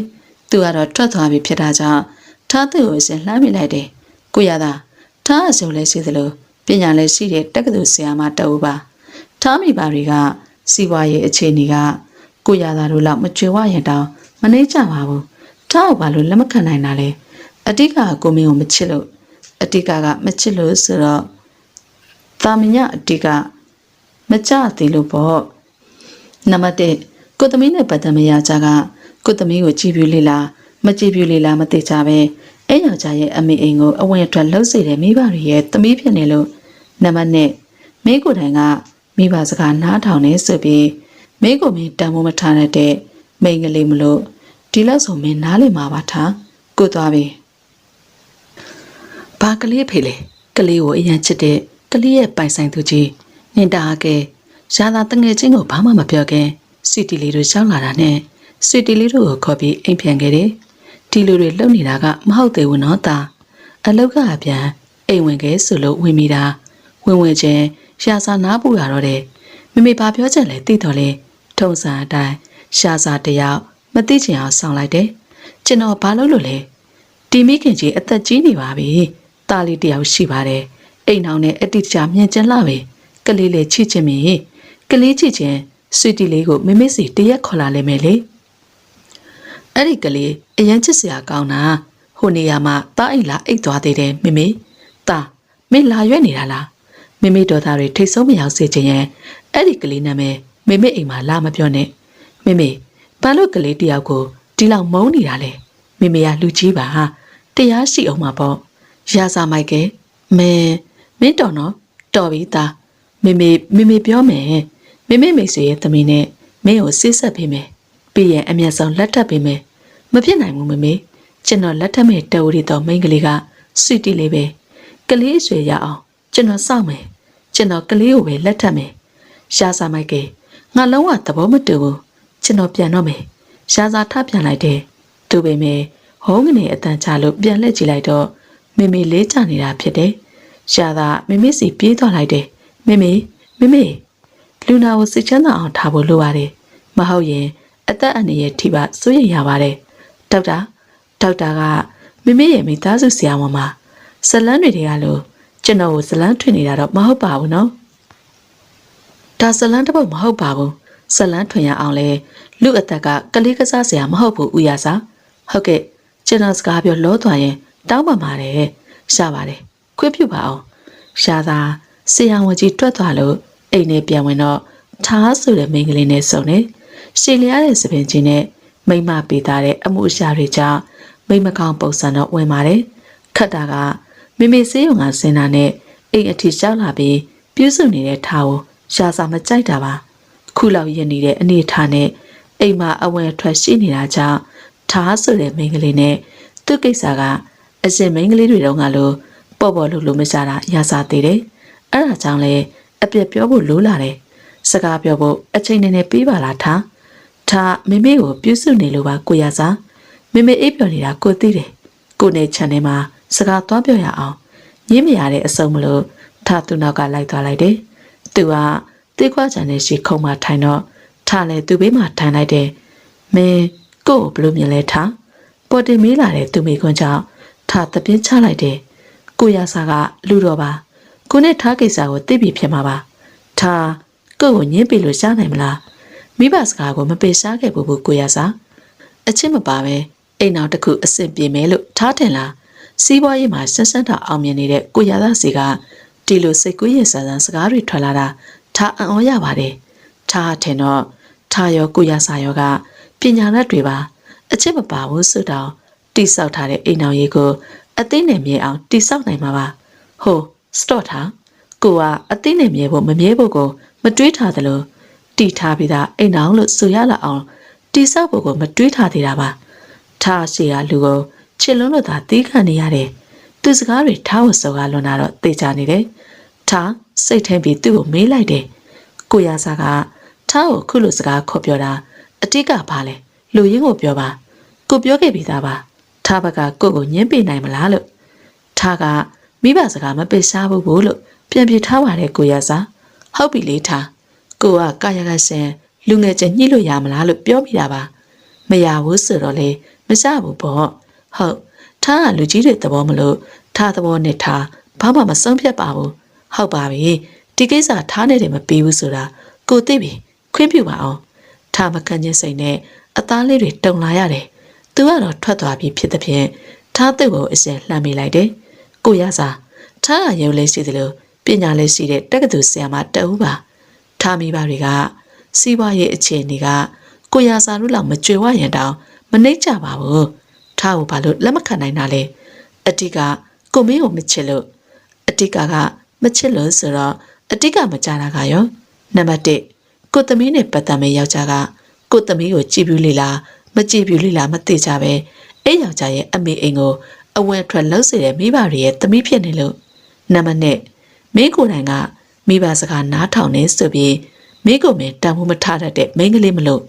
သူကတော့ထွက်သွားပြီဖြစ်တာကြောင့်ထားသူ့ကိုအစဉ်လှမ်းမိလိုက်တယ်ကိုရသားထားအစုံလေးရှိသလိုပညာလည်းရှိတဲ့တက္ကသိုလ်ဆရာမတအုပ်ပါထားမိပါတွေကစီးပွားရေးအခြေအနေကကိုရသားတို့လောက်မကြွယ်ဝရင်တောင်မနှိမ့်ကြပါဘူးထားကိုဘာလို့လက်မခံနိုင်တာလဲအတိတ်ကကိုမင်းကိုမချစ်လို့အတိတ်ကမချစ်လို့ဆိုတော့တာမညအတိတ်ကမကြသေးလို့ပေါ့နံပါတ်1ကိုသမီးနဲ့ပတ်သက်မရကြကကိုသမီးကိုကြည်ပြူလေလားမကြည်ပြူလေလားမသိကြပဲအဲ့ယောက်ျားရဲ့အမေအိမ်ကိုအဝင်အထွက်လှုပ်စေတဲ့မိဘတွေရဲ့သမီးဖြစ်နေလို့နံပါတ်2မိကိုတိုင်ကမိဘစကားနားထောင်နေဆိုပြီးမိကိုမင်းတန်မိုးမထားတဲ့မိန်းကလေးမလို့ဒီလောက်ဆိုမင်းနားလေမှာပါထားကိုသွားပြီဘာကလေးဖေးလေကလေးကိုအရင်ချစ်တဲ့ကလေးရဲ့ပိုင်ဆိုင်သူကြီးနင်တာကဲရာသာတငယ်ချင်းကိုဘာမှမပြောခင်စီတီလေးတို့ရှောင်းလာတာနဲ့စီတီလေးတို့ကိုခေါ်ပြီးအိမ်ပြန်ခဲ့တယ်ဒီလိုတွေလုပ်နေတာကမဟုတ်သေးဘူးနော်တာအလောက်ကပြန်အိမ်ဝင်ခဲ့ဆိုလို့ဝင်မိတာဝင်ချင်းရှာစာနားပူရတော့တယ်မမေဘာပြောချက်လဲသိတော်လဲထုံစံအတိုင်းရှာစာတယောက်မသိချင်အောင်ဆောင်လိုက်တယ်ကျွန်တော်ဘာလုပ်လို့လဲတီမိခင်ကြီးအသက်ကြီးနေပါပြီတာလေးတယောက်ရှိပါတယ်အိမ်အောင်နဲ့အတိတ်ကြမြင်ကျင်လာပဲကလေးလေးချစ်ချင်မီကလေးချစ်ချင်းဆွေတီလေးကိုမမေစီတရက်ခေါ်လာလိမ့်မယ်လေ အဲ့ဒီကလေးအရင်ချစ်စရာကောင်းတာဟိုနေရာမှာတားအိမ်လာအိတ်သွားသေးတယ်မိမိတာမင်းလာရွက်နေတာလားမိမိတော်သားတွေထိတ်ဆုံးမရောက်စေချင်ရင်အဲ့ဒီကလေးနာမည်မိမိအိမ်မှာလာမပြောနဲ့မိမိဘာလို့ကလေးတယောက်ကိုဒီလောက်မုန်းနေတာလဲမိမိကလူကြီးပါဟာတရားရှိအောင်မှာပေါ့ရာစာမိုက်ကဲမင်းတော်နော်တော်ပြီသားမိမိပြောမယ်မိမိဆွေရဲ့သမီးနဲ့မင်းကိုဆေးဆက်ပေးမယ်ပြီးရင်အမျက်ဆုံးလက်ထပ်ပေးမယ်မဖြစ်နိုင်ဘူးမိကျွန်တော်လက်ထပ်မဲ့တော်ရီတော်မိန်းကလေးကစွတီလေးပဲကလေးဆွေရအောင်ကျွန်တော်စောင့်မယ်ကျွန်တော်ကလေးကိုပဲလက်ထပ်မယ်ရှားစာမိုက်ကဲငါလုံးဝသဘောမတူဘူးကျွန်တော်ပြန်တော့မယ်ရှားစာထပြန်လိုက်တယ်သူပေမဲ့ဟုံးကနေအတန်ချလို့ပြန်လှည့်ကြည့်လိုက်တော့မိလေးချနေတာဖြစ်တယ်ရှားသာမိစီပြေးသွားလိုက်တယ်မိလူနာကိုစိတ်ချမ်းသာအောင်ထားဖို့လိုပါတယ်မဟုတ်ရင်အသက်အန္တရာယ်ထိပါစိုးရိမ်ရပါတယ်ဒေါက်တာကမိရဲ့မိသားစုဆရာဝန်မှာဇလန်းတွေကလို့ကျွန်တော်ကိုဇလန်းထွင်နေတာတော့မဟုတ်ပါဘူးနော်ဒါဇလန်းတစ်ပုတ်မဟုတ်ပါဘူးဇလန်းထွင်ရအောင်လဲလူအသက်ကကလေးကစားဆရာမဟုတ်ဘူးဦးရစာဟုတ်ကဲ့ကျွန်တော်စကားပြောလောသွားရင်တောင်းပန်ပါတယ်ရှားပါတယ်ခွင့်ပြုပါအောင်ရှားသာဆရာဝန်ကြီးတွက်သွားလို့အိမ်နဲ့ပြန်ဝင်တော့ထားဆိုတဲ့မိန်းကလေးနဲ့ဆုံနေရှည်လျားတဲ့စပင်ကြီးနဲ့မိမပေးသားတဲ့အမှုအရှာတွေကြောင့်မိမကောင်းပုံစံတော့ဝင်ပါတယ်ခတ်တာကမိစေးရုံကစင်တာနဲ့အိမ်အထိရှောက်လာပြီးပြုစုနေတဲ့ထားကိုရှားစာမကြိုက်တာပါခုလောက်ရနေတဲ့အနေထားနဲ့အိမ်မှာအဝင်ထွက်ရှိနေတာကြောင့်ထားဆိုတဲ့မိန်းကလေးနဲ့သူ့ကိစ္စကအရှင်မိန်းကလေးတွေတုန်းကလို့ပေါ့လို့မစားတာရစားသေးတယ်အဲ့ဒါကြောင့်လေအပြက်ပြောဖို့လိုလာတယ်စကားပြောဖို့အချိန်နဲ့ပေးပါလားထားမိကိုပြုစုနေလို့ပါကိုရစားမိအိပ်ပျော်နေတာကိုသိတယ်ကိုနဲ့ခြံထဲမှာစကားသွားပြောရအောင်ညင်းမရတဲ့အစုံမလို့ထားသူ့နောက်ကလိုက်သွားလိုက်တယ်သူကတေးခွားချန်နဲ့ရှိခုံမှထိုင်တော့ထားလဲသူ့ဘေးမှာထိုင်လိုက်တယ်မင်းကို့ဘလို့မြင်လဲထားပေါ်တင်မေးလာတဲ့သူမိကွန်းကြောင့်ထားတပြင်းချလိုက်တယ်ကိုရစားကလူတော်ပါကိုနဲ့ထားကိစ္စကိုသိပြီဖြစ်မှာပါထားကို့ကိုညင်းပြီလို့ရှားနိုင်မလားမိဘစကားကိုမပေရှားခဲ့ဘူးကိုရစားအချစ်မပါပဲအိမ်နောက်တစ်ခုအဆင်ပြေမယ်လို့ထားတယ်လားစီးပွားရေးမှာဆက်ဆက်တာအောင်မြင်နေတဲ့ကိုရသားစီကဒီလိုစိတ်ကူးရင်ဆန်းဆန်းစကားတွေထွက်လာတာထားအံ့ဩရပါတယ်ထားထင်တော့ထားရောကိုရစားရောကပညာတတ်တွေပါအချစ်မပါဘူးဆိုတော့တိဆောက်ထားတဲ့အိမ်နောက်ရေးကိုအသိနဲ့မြဲအောင်တိဆောက်နိုင်မှာပါဟိုစတော့ထားကိုကအသိနဲ့မြဲဖို့မမြဲဖို့ကိုမတွေးထားသလိုတီထားပြီးသားအိမ်နောက်လို့ဆိုရလာအောင်တိဆောက်ဖို့ကိုမတွေးထားသေးတာပါထားရှိရလူကိုချစ်လုံးလို့သာတီးခံနေရတယ်သူစကားတွေထားဝစောကလွန်တာတော့သိကြနေတယ်ထားစိတ်ထဲပြီးသူ့ကိုမေးလိုက်တယ်ကိုရစားကထားကိုခုလိုစကားခေါ်ပြောတာအတိကဘာလဲလူရင်းကိုပြောပါကိုပြောခဲ့ပြီးသားပါထားဘက်ကကိုညင်းပေးနိုင်မလားလို့ထားကမိဘစကားမပေးစားဘူးလို့ပြန်ပြထားပါတယ်ကိုရစားဟုတ်ပြီလေထားကိုကကာယကရှင်လူငယ်ချင်းညှိလို့ရမလားလို့ပြောမိတာပါမရဘူးဆိုတော့လေမစဘူးပေါ့ဟုတ်ထားကလူကြီးတွေသဘောမလို့ထားသဘောနဲ့ထားဘာမှမဆုံးဖြတ်ပါဘူးဟုတ်ပါပြီဒီကိစ္စထားနေတယ်မပြီးဘူးဆိုတာကိုသိပြီခွင့်ပြုပါအောင်ထားမခံချင်းစိတ်နဲ့အသားလေးတွေတုံလာရတယ်သူကတော့ထွက်သွားပြီဖြစ်တဲ့ဖြင့်ထားသူ့ကိုအစဉ်လှမ်းမိလိုက်တယ်ကိုရစားထားကရုပ်လေးရှိသလိုပညာလေးရှိတဲ့တက္ကသိုလ်ဆရာမတအူးပါထားမိဘတွေကစီးပွားရေးအခြေအနေကကိုရစားတို့လောက်မကြွယ်ဝရင်တောင်မနှိမ့်ကြပါဘူးထားကိုဘာလို့လက်မခံနိုင်တာလဲအတိကကိုမင်းကိုမချစ်လို့အတိကမချစ်လို့ဆိုတော့အတိကမကြတာကရောနံပါတ်1ကိုသမီးနဲ့ပတ်သက်မဲ့ယောက်ျားကကိုသမီးကိုကြည်ပြူလေလားမကြည်ပြူလေလားမသိကြပဲအဲ့ယောက်ျားရဲ့အမေအိမ်ကိုအဝယ်ထွက်လှုပ်စေတဲ့မိဘတွေရဲ့သမီးဖြစ်နေလို့နံပါတ်2မင်းကိုယ်တိုင်ကမိဘစကားနားထောင်နေဆိုပြီးမင်းကိုမင်းတန်ဖိုးမထားတတ်တဲ့မိန်းကလေးမလို့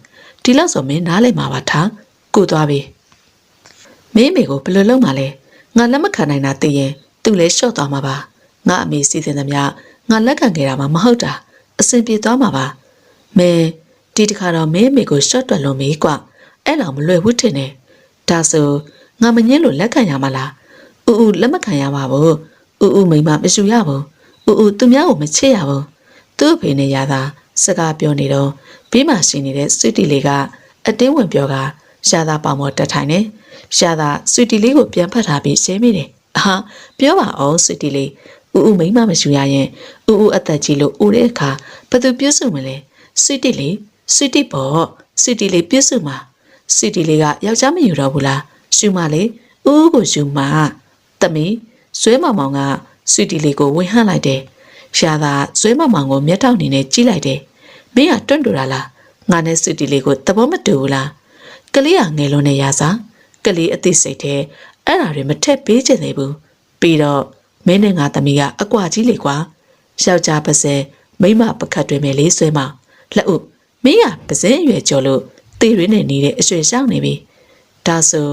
ဒီလောက်ဆိုမင်းနားလည်မှာပါထားကိုသွားပြီမင်းမေကိုဘယ်လိုလုပ်မှလဲငါလက်မခံနိုင်တာသိရင်သူလည်းရှော့သွားမှာပါငါအမေစီစဉ်သမျှငါလက်ခံခဲ့တာမှမဟုတ်တာအဆင်ပြေသွားမှာပါမင်းဒီတခါတော့မင်းမေကိုရှော့တွက်လို့မေးကွအဲ့လောက်မလွယ်ဘူးထင်တယ်ဒါဆိုငါမငင်းလို့လက်ခံရမှာလားဦးလက်မခံရပါဘူးဦးမိမမရှိရဘူးဦးသူများကိုမချစ်ရဘူးသူ့အဖေနဲ့ရတာစကားပြောနေတော့ဘေးမှာရှိနေတဲ့စွတီလေးကအတင်းဝင်ပြောက ရှာသာပေါင်ပေါ်တက်ထိုင်နေရှာသာဆွီတီလေးကိုပြန်ဖတ်ထားပြီးရှင်းမိတယ်ဟာပြောပါအောင်ဆွီတီလေးဦးမိမမရှိရရင်ဦးအသက်ကြီးလို့ဦးတဲ့အခါဘယ်သူပြုစုမလဲဆွီတီလေးဆွီတီပေါ့ဆွီတီလေးပြုစုမှာဆွီတီလေးကယောက်ျားမယူတော့ဘူးလားရှူမလေးဦးကိုရှူမှာသမီးဇွဲမောင်မောင်ကဆွီတီလေးကိုဝင်ဟန့်လိုက်တယ်ရှာသာဇွဲမောင်မောင်ကိုမျက်တောက်နေနဲ့ကြည့်လိုက်တယ်မင်းကတွန့်တူတာလားငါနဲ့ဆွီတီလေးကိုသဘောမတူဘူးလားကလေးကငယ်လွန်းနေရစားကလေးအသိစိတ်တဲ့အဲ့ဒါတွေမထက်ပေးချင်သေးဘူးပြီးတော့မင်းနဲ့ငါသမီးကအကွာကြီးလေကွာယောက်ျားပါစဲမိမပကတ်တွေမဲ့လေးဆွဲမလက်ဥမင်းကပါစဲရွယ်ကျော်လို့တေရင်းနဲ့နေတဲ့အရွှေရှောင်းနေပြီဒါဆို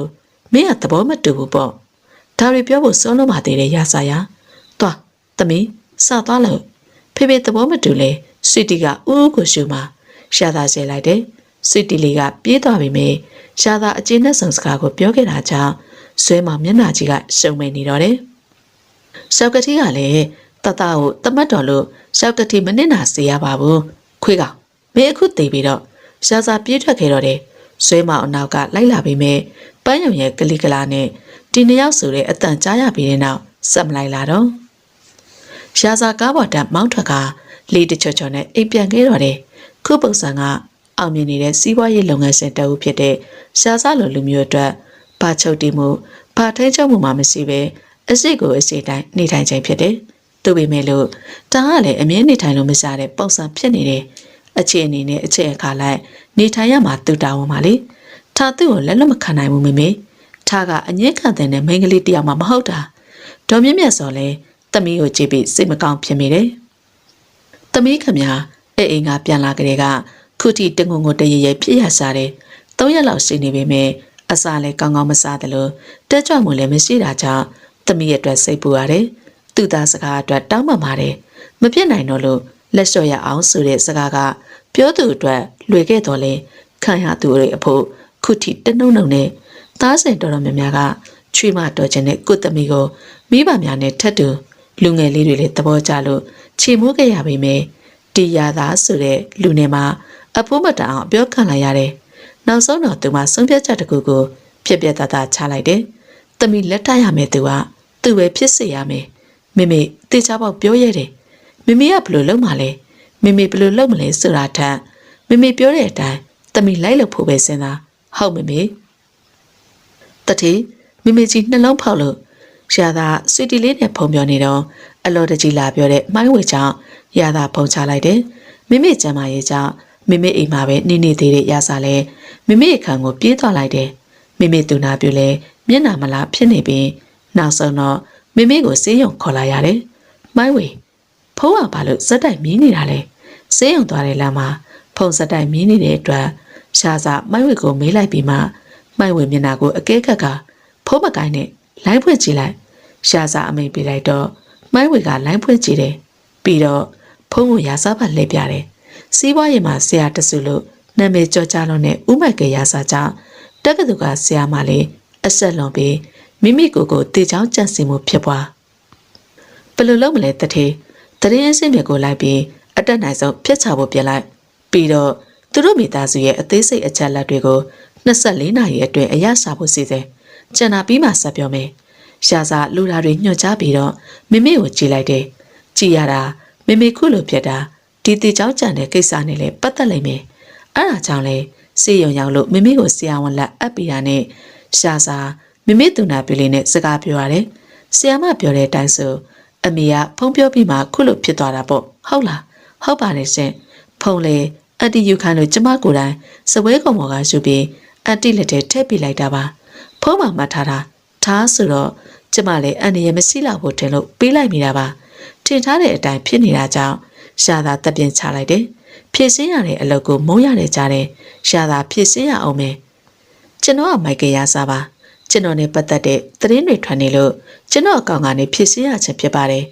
မင်းကသဘောမတူဘူးပေါ့ဒါတွေပြောဖို့စွန့်လို့မသေးတဲ့ရစာရသွားသမီးစသွားလို့ဖေဖေသဘောမတူလေဆွီတီကဦးကိုရှူမှာရှာသာကျဲလိုက်တယ်ဆွီတီလေးကပြေးသွားပြီမေရှာသာအကျဉ်းနဲ့ဆောင်စကားကိုပြောခဲ့တာကြောင့်ဆွဲမမျက်နှာကြီးကရှုံမိန်နေတော့တယ်ရှောက်ကတိကလည်းတတကိုတမတ်တော်လို့ရှောက်ကတိမနစ်နာစေရပါဘူးခွေးကောင်မင်းအခုသိပြီးတော့ရှာသာပြေးထွက်ခဲ့တော့တယ်ဆွဲမအနောက်ကလိုက်လာပြီးမေပန်းယုံရဲ့ကလိကလာနဲ့ဒီနှစ်ယောက်ဆိုတဲ့အတန်ကြားရပြီးတဲ့နောက်ဆက်မလိုက်လာတော့ရှာသာကားပေါ်တက်မောင်းထွက်ကလေးတချောချောနဲ့အိမ်ပြန်ခဲ့တော့တယ်ခုပုံစံကအောင်မြင်နေတဲ့စီးပွားရေးလုပ်ငန်းရှင်တအုပ်ဖြစ်တဲ့ရှားစားလိုလူမျိုးအတွက်ဘာချုပ်တီမှုဘာထိန်ချုပ်မှုမှမရှိပဲအစိတ်ကိုအစိတ်တိုင်းနေထိုင်ခြင်းဖြစ်တယ်။သူ့ပေမဲ့လို့ဒါကလည်းအမြဲနေထိုင်လို့မစားတဲ့ပုံစံဖြစ်နေတယ်။အခြေအနေနဲ့အခြေအခါလိုက်နေထိုင်ရမှာသူတာဝန်ပါလေ။ထားသူ့ကိုလက်လွတ်မခံနိုင်ဘူးမေမေ။ထားကအငြင်းခံတဲ့မိန်းကလေးတယောက်မှမဟုတ်တာ။ဒေါ်မြင့်မြတ်စော်လဲသမီးကိုကြည့်ပြီးစိတ်မကောင်းဖြစ်မိတယ်။သမီးခမအိမ်ကပြန်လာကြတဲ့ကခုထိတငုံငုံတရရဖြစ်ရစားတယ်။3 ရက်လောက်ရှိနေပေမဲ့အစာလည်းကောင်းကောင်းမစားသလိုတက်ကြွမှုလည်းမရှိတာကြောင့်သမီးရဲ့အတွက်စိတ်ပူရတယ်။သူ့သားစကားအတွက်တောင်းပန်ပါတယ်။မပြစ်နိုင်တော့လို့လက်လျှော့ရအောင်ဆိုတဲ့စကားကပြောသူအတွက်လွေခဲ့တော်လဲခံရသူတွေအဖို့ခုထိတနှုံနှုံနဲ့သားစင်တော်များများကချွေးမတော်ခြင်းနဲ့ကိုသမီးကိုမိဘများနဲ့ထက်တူလူငယ်လေးတွေလည်းသဘောကျလို့ချေမိုးခဲ့ရပေမဲ့တီရသာဆိုတဲ့လူနေမှာအဖိုးမတအောင်အပြောခံလိုက်ရတယ်။နောက်ဆုံးတော့သူမဆုံးဖြတ်ချက်တစ်ခုကိုပြက်ပြက်သားသားချလိုက်တယ်။သမီးလက်ထပ်ရမယ်သူကသူ့ပဲဖြစ်စေရမယ်။မေတေချာပေါက်ပြောရတယ်။မေကဘယ်လိုလုပ်မှလဲ။မေဘယ်လိုလုပ်မလဲဆိုတာထက်မေပြောတဲ့အတိုင်းသမီးလိုက်လို့ဖို့ပဲစဉ်းစား။ဟုတ်မေ။တတိမေကြီးနှလုံးဖောက်လို့ရှာသာဆွီတီလေးနဲ့ဖုံပြောနေတော့အလော်တကြီးလာပြောတဲ့မိုင်းဝေကြောင့်ရသာဖုံချလိုက်တယ်။မိကျမ်းမာရေးကြောင့်မိအိမ်မှာပဲနေနေသေးတဲ့ရစာလဲမိအခန်းကိုပြေးသွားလိုက်တယ်။မိသူနာပြလဲမျက်နှာမလားဖြစ်နေပြီးနောက်ဆုံးတော့မိကိုဆေးရုံခေါ်လာရတယ်။မိုင်းဝေဖုံးကဘာလို့စက်တိုက်မြင်းနေတာလဲ။ဆေးရုံသွားတဲ့လမ်းမှာဖုံးစက်တိုက်မြင်းနေတဲ့အတွက်ရှာစာမိုင်းဝေကိုမေးလိုက်ပြီးမှမိုင်းဝေမျက်နှာကိုအကဲခတ်ကဖုံးမကိုင်းနဲ့လိုင်းဖွင့်ကြည့်လိုက်ရှာစာအမိန်ပေးလိုက်တော့မိုင်းဝေကလိုင်းဖွင့်ကြည့်တယ်ပြီးတော့ဖုံးကိုရာစားပါလှည့်ပြတယ်စီးပွားရေးမှာဆရာတစုလို့နာမည်ကျော်ကြားလို့နဲ့ဥမိုက်ကရာစာကြောင့်တက္ကသိုလ်ကဆရာမလေးအဆက်လွန်ပြီးမိကိုတေချောင်းကြံ့စင်မှုဖြစ်ပွားဘယ်လိုလုပ်မလဲတထေတရင်အစင်းတွေကိုလိုက်ပြီးအတက်နိုင်ဆုံးဖျက်ချဖို့ပြင်လိုက်ပြီးတော့သူတို့မိသားစုရဲ့အသေးစိတ်အချက်လက်တွေကို24နာရီအတွင်းအရရှာဖို့စီစဉ်ကျန်တာပြီးမှဆက်ပြောမယ်ရှာစာလူဓာတွေညှို့ချပြီးတော့မိကိုကြည်လိုက်တယ်ကြည်ရတာမိခုလိုဖြစ်တာဒီတေချောင်းကြံတဲ့ကိစ္စနဲ့လည်းပတ်သက်လိမ့်မယ်အဲ့ဒါကြောင့်လဲစေယုံရောက်လို့မိကိုဆရာဝန်လက်အပ်ပြီးတာနဲ့ရှာစာမိသူနာပြလေးနဲ့စကားပြောရတယ်ဆရာမပြောတဲ့အတိုင်းဆိုအမေကဖုံးပြောပြီးမှခုလိုဖြစ်သွားတာပေါ့ဟုတ်လားဟုတ်ပါတယ်ရှင်ဖုံးလေအန်တီယူခိုင်းလို့ကျမကိုယ်တိုင်စပွဲကုံပေါ်ကယူပြီးအန်တီလက်ထဲထည့်ပေးလိုက်တာပါဖုံးမှာမှတ်ထားတာထားဆိုတော့ကျမလည်းအန်တီရဲ့မရှိလောက်ဖို့ထင်လို့ပေးလိုက်မိတာပါထင်ထားတဲ့အတိုင်းဖြစ်နေတာကြောင့်ရှာသာတက်ပြင်းချလိုက်တယ်ဖြည့်စင်းရတဲ့အလုပ်ကိုမုန်းရတယ်ကြားတယ်ရှာသာဖြည့်စင်းရအောင်မယ်ကျွန်တော်ကမိုက်ကရစားပါကျွန်တော်နဲ့ပတ်သက်တဲ့သတင်းတွေထွက်နေလို့ကျွန်တော်အကောင့်ကနေဖြည့်စင်းရခြင်းဖြစ်ပါတယ်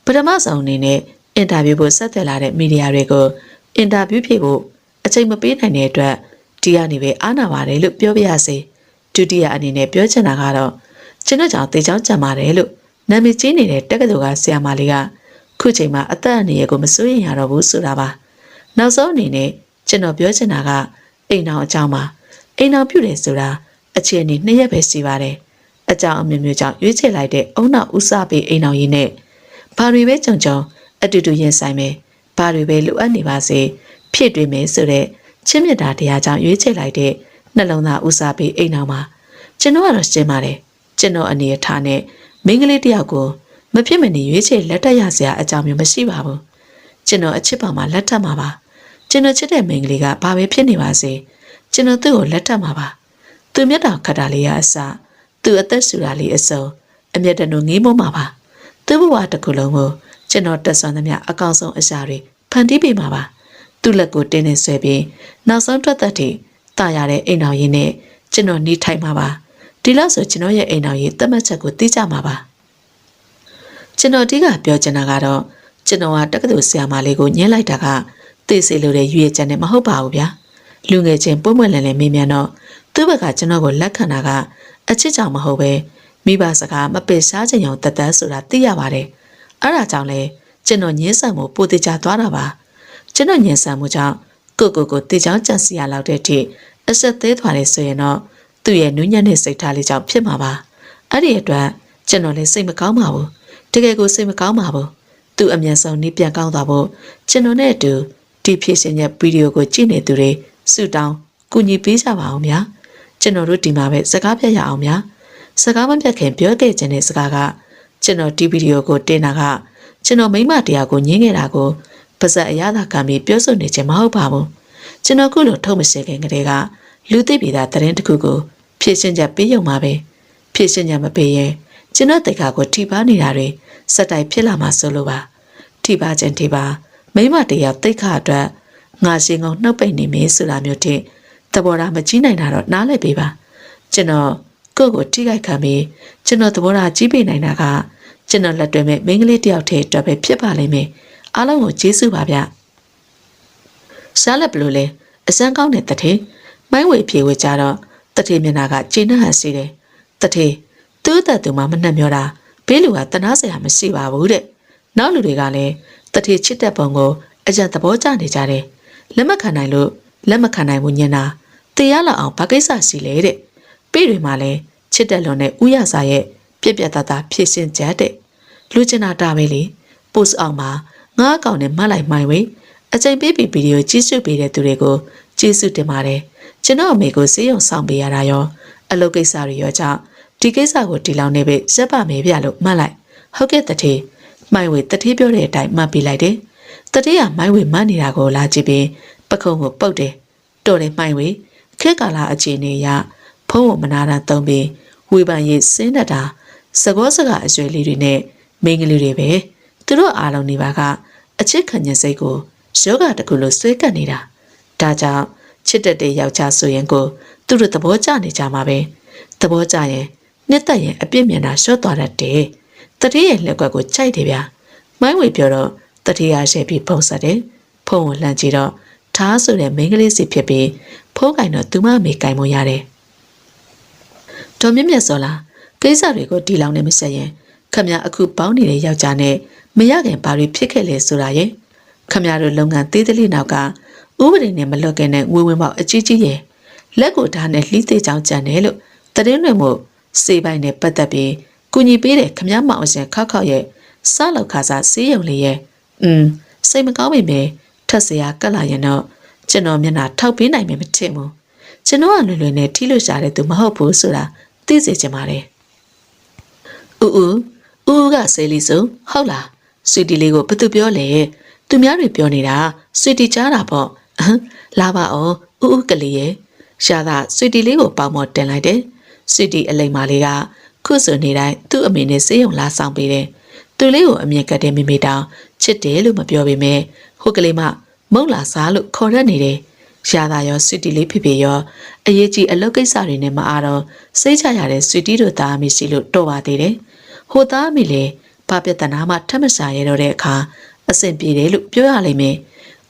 ပထမဆုံးအနေနဲ့အင်တာဗျူးဖို့ဆက်သွယ်လာတဲ့မီဒီယာတွေကိုအင်တာဗျူးဖြည့်ဖို့အချိန်မပေးနိုင်တဲ့အတွက်ဒီကနေပဲအားနာပါတယ်လို့ပြောပြရစေဒုတိယအနေနဲ့ပြောချင်တာကတော့ကျွန်တော်ကြောင့်တေချောင်းကြံပါတယ်လို့နာမည်ကြီးနေတဲ့တက္ကသိုလ်ကဆရာမလေးကခုချိန်မှာအသက်အန္တရာယ်ကိုမစိုးရိမ်ရတော့ဘူးဆိုတာပါနောက်ဆုံးအနေနဲ့ကျွန်တော်ပြောချင်တာကအိမ်တော်အကြောင်းပါ အိမ်အောင်ပြုတယ်ဆိုတာအခြေအနေ2ရက်ပဲရှိပါတယ်အကြောင်းအမျိုးမျိုးကြောင့်ရွေးချယ်လိုက်တဲ့အုံနောက်ဥစားပေးအိမ်အောင်ရင်းနဲ့ဘာတွေပဲကြုံကြုံအတူတူရင်ဆိုင်မယ်ဘာတွေပဲလိုအပ်နေပါစေဖြည့်တွေ့မယ်ဆိုတဲ့ချစ်မြတ်တာတရားကြောင့်ရွေးချယ်လိုက်တဲ့နှလုံးသားဥစားပေးအိမ်အောင်မှာကျွန်တော်ကတော့ရှင်းပါတယ်ကျွန်တော်အနေအထားနဲ့မိန်းကလေးတယောက်ကိုမဖြစ်မနေရွေးချယ်လက်ထပ်ရစရာအကြောင်းမျိုးမရှိပါဘူးကျွန်တော်အချစ်ပါမှာလက်ထပ်မှာပါကျွန်တော်ချစ်တဲ့မိန်းကလေးကဘာပဲဖြစ်နေပါစေကျွန်တော်သူ့ကိုလက်ထပ်မှာပါသူမျက်တောင်ခတ်တာလေးရအစသူအသက်ဆူတာလေးအစုံအမျက်တနုံငေးမမှာပါသူ့ဘဝတစ်ခုလုံးကိုကျွန်တော်တက်ဆွမ်းသမျှအကောင်းဆုံးအရာတွေဖန်တီးပေးမှာပါသူ့လက်ကိုတင်းနေဆွဲပြီးနောက်ဆုံးထွက်သက်ထိတာရတဲ့အိမ်တော်ရင်းနဲ့ကျွန်တော်နေထိုင်မှာပါဒီလောက်ဆိုကျွန်တော်ရဲ့အိမ်တော်ရင်းတတ်မှတ်ချက်ကိုသိကြမှာပါကျွန်တော်ဒီကပြောချင်တာကတော့ကျွန်တော်ကတက္ကသိုလ်ဆရာမလေးကိုညှင်းလိုက်တာကသိစေလို့တဲ့ရွေးချက်နဲ့မဟုတ်ပါဘူးဗျာလူငယ်ချင်းပွင့်ပွင့်လင်းလင်းမေးမြန်းတော့သူ့ဘက်ကကျွန်တော်ကိုလက်ခံတာကအချစ်ကြောင့်မဟုတ်ပဲမိဘစကားမပယ်ရှားခြင်းကြောင့်တသက်ဆိုတာသိရပါတယ်အဲ့ဒါကြောင့်လဲကျွန်တော်ညှင်းဆန်မှုပိုတိကျသွားတာပါကျွန်တော်ညှင်းဆန်မှုကြောင့်ကိုတေချောင်းကြံစီရလောက်တဲ့အထိအဆက်သေးသွားတယ်ဆိုရင်တော့သူ့ရဲ့နူးညံ့တဲ့စိတ်ထားလေးကြောင့်ဖြစ်မှာပါအဲ့ဒီအတွက်ကျွန်တော်လည်းစိတ်မကောင်းပါဘူးတကယ်ကိုစိတ်မကောင်းပါဘူးသူ့အမြန်ဆုံးနေပြန်ကောင်းသွားဖို့ကျွန်တော်နဲ့အတူဒီဖြစ်စဉ်ရဲ့ဗီဒီယိုကိုကြည့်နေသူတွေစုတောင်းကူညီပေးကြပါအောင်ဗျာကျွန်တော်တို့ဒီမှာပဲစကားပြရအောင်ဗျာစကားမပြတ်ခင်ပြောခဲ့ခြင်းတဲ့စကားကကျွန်တော်ဒီဗီဒီယိုကိုတင်တာကကျွန်တော်မိမတရားကိုညင်းခဲ့တာကိုပါဇက်အရသာခံပြီးပြောဆိုနေခြင်းမဟုတ်ပါဘူးကျွန်တော်ခုလိုထုတ်မစင်ခင်ကတည်းကလူသိပြည်သားသတင်းတစ်ခုကိုဖြည့်ရှင်းချက်ပေးရုံပါပဲဖြည့်ရှင်းချက်မပေးရင်ကျွန်တော်တိတ်ခါကိုထိပါနေတာတွေစက်တိုက်ဖြစ်လာမှာဆိုလိုပါထိပါခြင်းထိပါမိမတရားတိတ်ခါအတွက်ငါရှင်ကောင်နှုတ်ပိတ်နေမင်းဆိုတာမျိုးတင်တဘောထားမကြီးနိုင်တာတော့နားလည်ပေးပါကျွန်တော်ကိုယ့်ကိုထိခိုက်ခံပြီးကျွန်တော်တဘောထားကြီးပေးနိုင်တာကကျွန်တော်လက်တွဲမဲ့မိန်းကလေးတယောက်တည်းအတွက်ပဲဖြစ်ပါလိမ့်မယ်အားလုံးကိုကျေးဇူးပါဗျရှားလက်ဘလို့လဲအစမ်းကောင်းတဲ့တထေမိုင်းဝေဖြေဝေကြတော့တထေမျက်နှာကကျေနပ်ဟန်စီတယ်တထေသူ့အသက်သူမှမနှက်မျောတာဘေးလူကတနာစရာမရှိပါဘူးတဲ့နောက်လူတွေကလည်းတထေချစ်တဲ့ပုံကိုအကြံသဘောကျနေကြတယ်လက်မခံနိုင်လို့လက်မခံနိုင်ဘူးညင်တာတရားလောက်အောင်ဘာကိစ္စရှိလဲတဲ့ပြေတွေမှာလည်းချစ်တဲ့လွန်နဲ့ဥရစာရဲ့ပြက်ပြက်သားသားဖြစ်စင်ကြတဲ့လူချင်တာတာပဲလေပို့အောင်မှာငါးကောင်နဲ့မှတ်လိုက်မှိုင်ဝေးအချိန်ပေးပြီးဗီဒီယိုကြည့်ရှုပေးတဲ့သူတွေကိုကျေးဇူးတင်ပါတယ်ကျွန်တော်အမေကိုစေးရုံဆောင်ပေးရတာရောအလုပ်ကိစ္စတွေရောကြောင့်ဒီကိစ္စကိုဒီလောင်နေပဲရပ်ပါမယ်ဗျလို့မှတ်လိုက်ဟုတ်ကဲ့တထေမှိုင်ဝေတထေပြောတဲ့အတိုင်းမှတ်ပေးလိုက်တယ်တထေကမှိုင်ဝေမှတ်နေတာကိုလာကြည့်ပြီးပခုံးကိုပုတ်တယ်တော်တယ်မှိုင်ဝေခက်ကာလာအခြေအနေအရဖုံးကိုမနာတာသုံးပြီးဝေပန်ရေးစင်းတတာစကောစကအရွယ်လေးတွေနဲ့မိန်းကလေးတွေပဲသူတို့အားလုံးနေပါကအချစ်ခံညစိတ်ကိုယောဂတကူလို့ဆွဲကပ်နေတာဒါကြောင့်ချစ်တဲ့ယောက်ျားဆိုရင်ကိုသူတို့သဘောကျနေကြမှာပဲသဘောကျရင်နှစ်သက်ရင်အပြစ်မြင်တာရှော့သွားတတ်တယ်တတိယလက်ကွက်ကိုခြိုက်တယ်ဗျာမိုင်းဝေပြောတော့တတိယရှယ်ပြီးဖုံးဆက်တယ်ဖုံးကိုလှမ်းကြည့်တော့ထားဆိုတဲ့မိန်းကလေးစီဖြစ်ပြီးဖုံးကင်တော့သူမအမေကင်မရတယ်တော်မြင့်မြတ်စောလားကိစ္စတွေကိုဒီလောင်နေမဆက်ရင်ခမရအခုပေါင်းနေတဲ့ယောက်ျားနဲ့မရခင်ဘာတွေဖြစ်ခဲ့လဲဆိုတာရဲ့ခမရတို့လုပ်ငန်းသေးသေးလေးနောက်ကဥပဒေနဲ့မလွတ်ခင်နဲ့ငွေဝင်ပေါက်အကြီးကြီးရဲ့လက်ကိုဓာတ်နဲ့လှီးသေးချောင်းကြံတယ်လို့တရင်လွင်မှုစေပိုင်းနဲ့ပတ်သက်ပြီးကုညီပေးတဲ့ခမရမောင်အရှင်ခောက်ခောက်ရဲ့စလောက်ခါစားစေးရုံလေးရဲ့စိတ်မကောင်းမိမယ်ထက်စရာကတ်လာရင်တော့ကျွန်တော်မျက်နှာထောက်ပေးနိုင်မယ်မထင်ဘူးကျွန်တော်ကလွယ်လွယ်နဲ့ထိလို့ရှာတဲ့သူမဟုတ်ဘူးဆိုတာသိစေချင်ပါတယ်ဦးကဆေးလီစုဟုတ်လားဆွေတီလေးကိုဘယ်သူပြောလဲသူများတွေပြောနေတာဆွေတီကြားတာပေါ့လာပါအောင်ဦးကလေးရဲ့ရှာသာဆွေတီလေးကိုပေါင်မော်တင်လိုက်တယ်ဆွေတီအလိမ်မာလေးကခုဆိုနေတိုင်းသူ့အမေနဲ့စေးရုံလာဆောင်ပေးတယ်သူလေးကိုအမြင်ကတ်တဲ့မိမိတောင်ချစ်တယ်လို့မပြောပေမဲ့ဟိုကလေးမမုံလာစားလို့ခေါ်ရနေတယ်ရှာသာရောဆွေတီလေးဖြစ်ဖြစ်ရောအရေးကြီးအလုပ်ကိစ္စတွေနဲ့မအားတော့စိတ်ချရတဲ့ဆွေတီတို့သားအမိရှိလို့တော့ပါသေးတယ်ဟိုသားအမိလေဘာပြဿနာမှထပ်မရှာရတော့တဲ့အခါအဆင်ပြေတယ်လို့ပြောရလိမ့်မယ်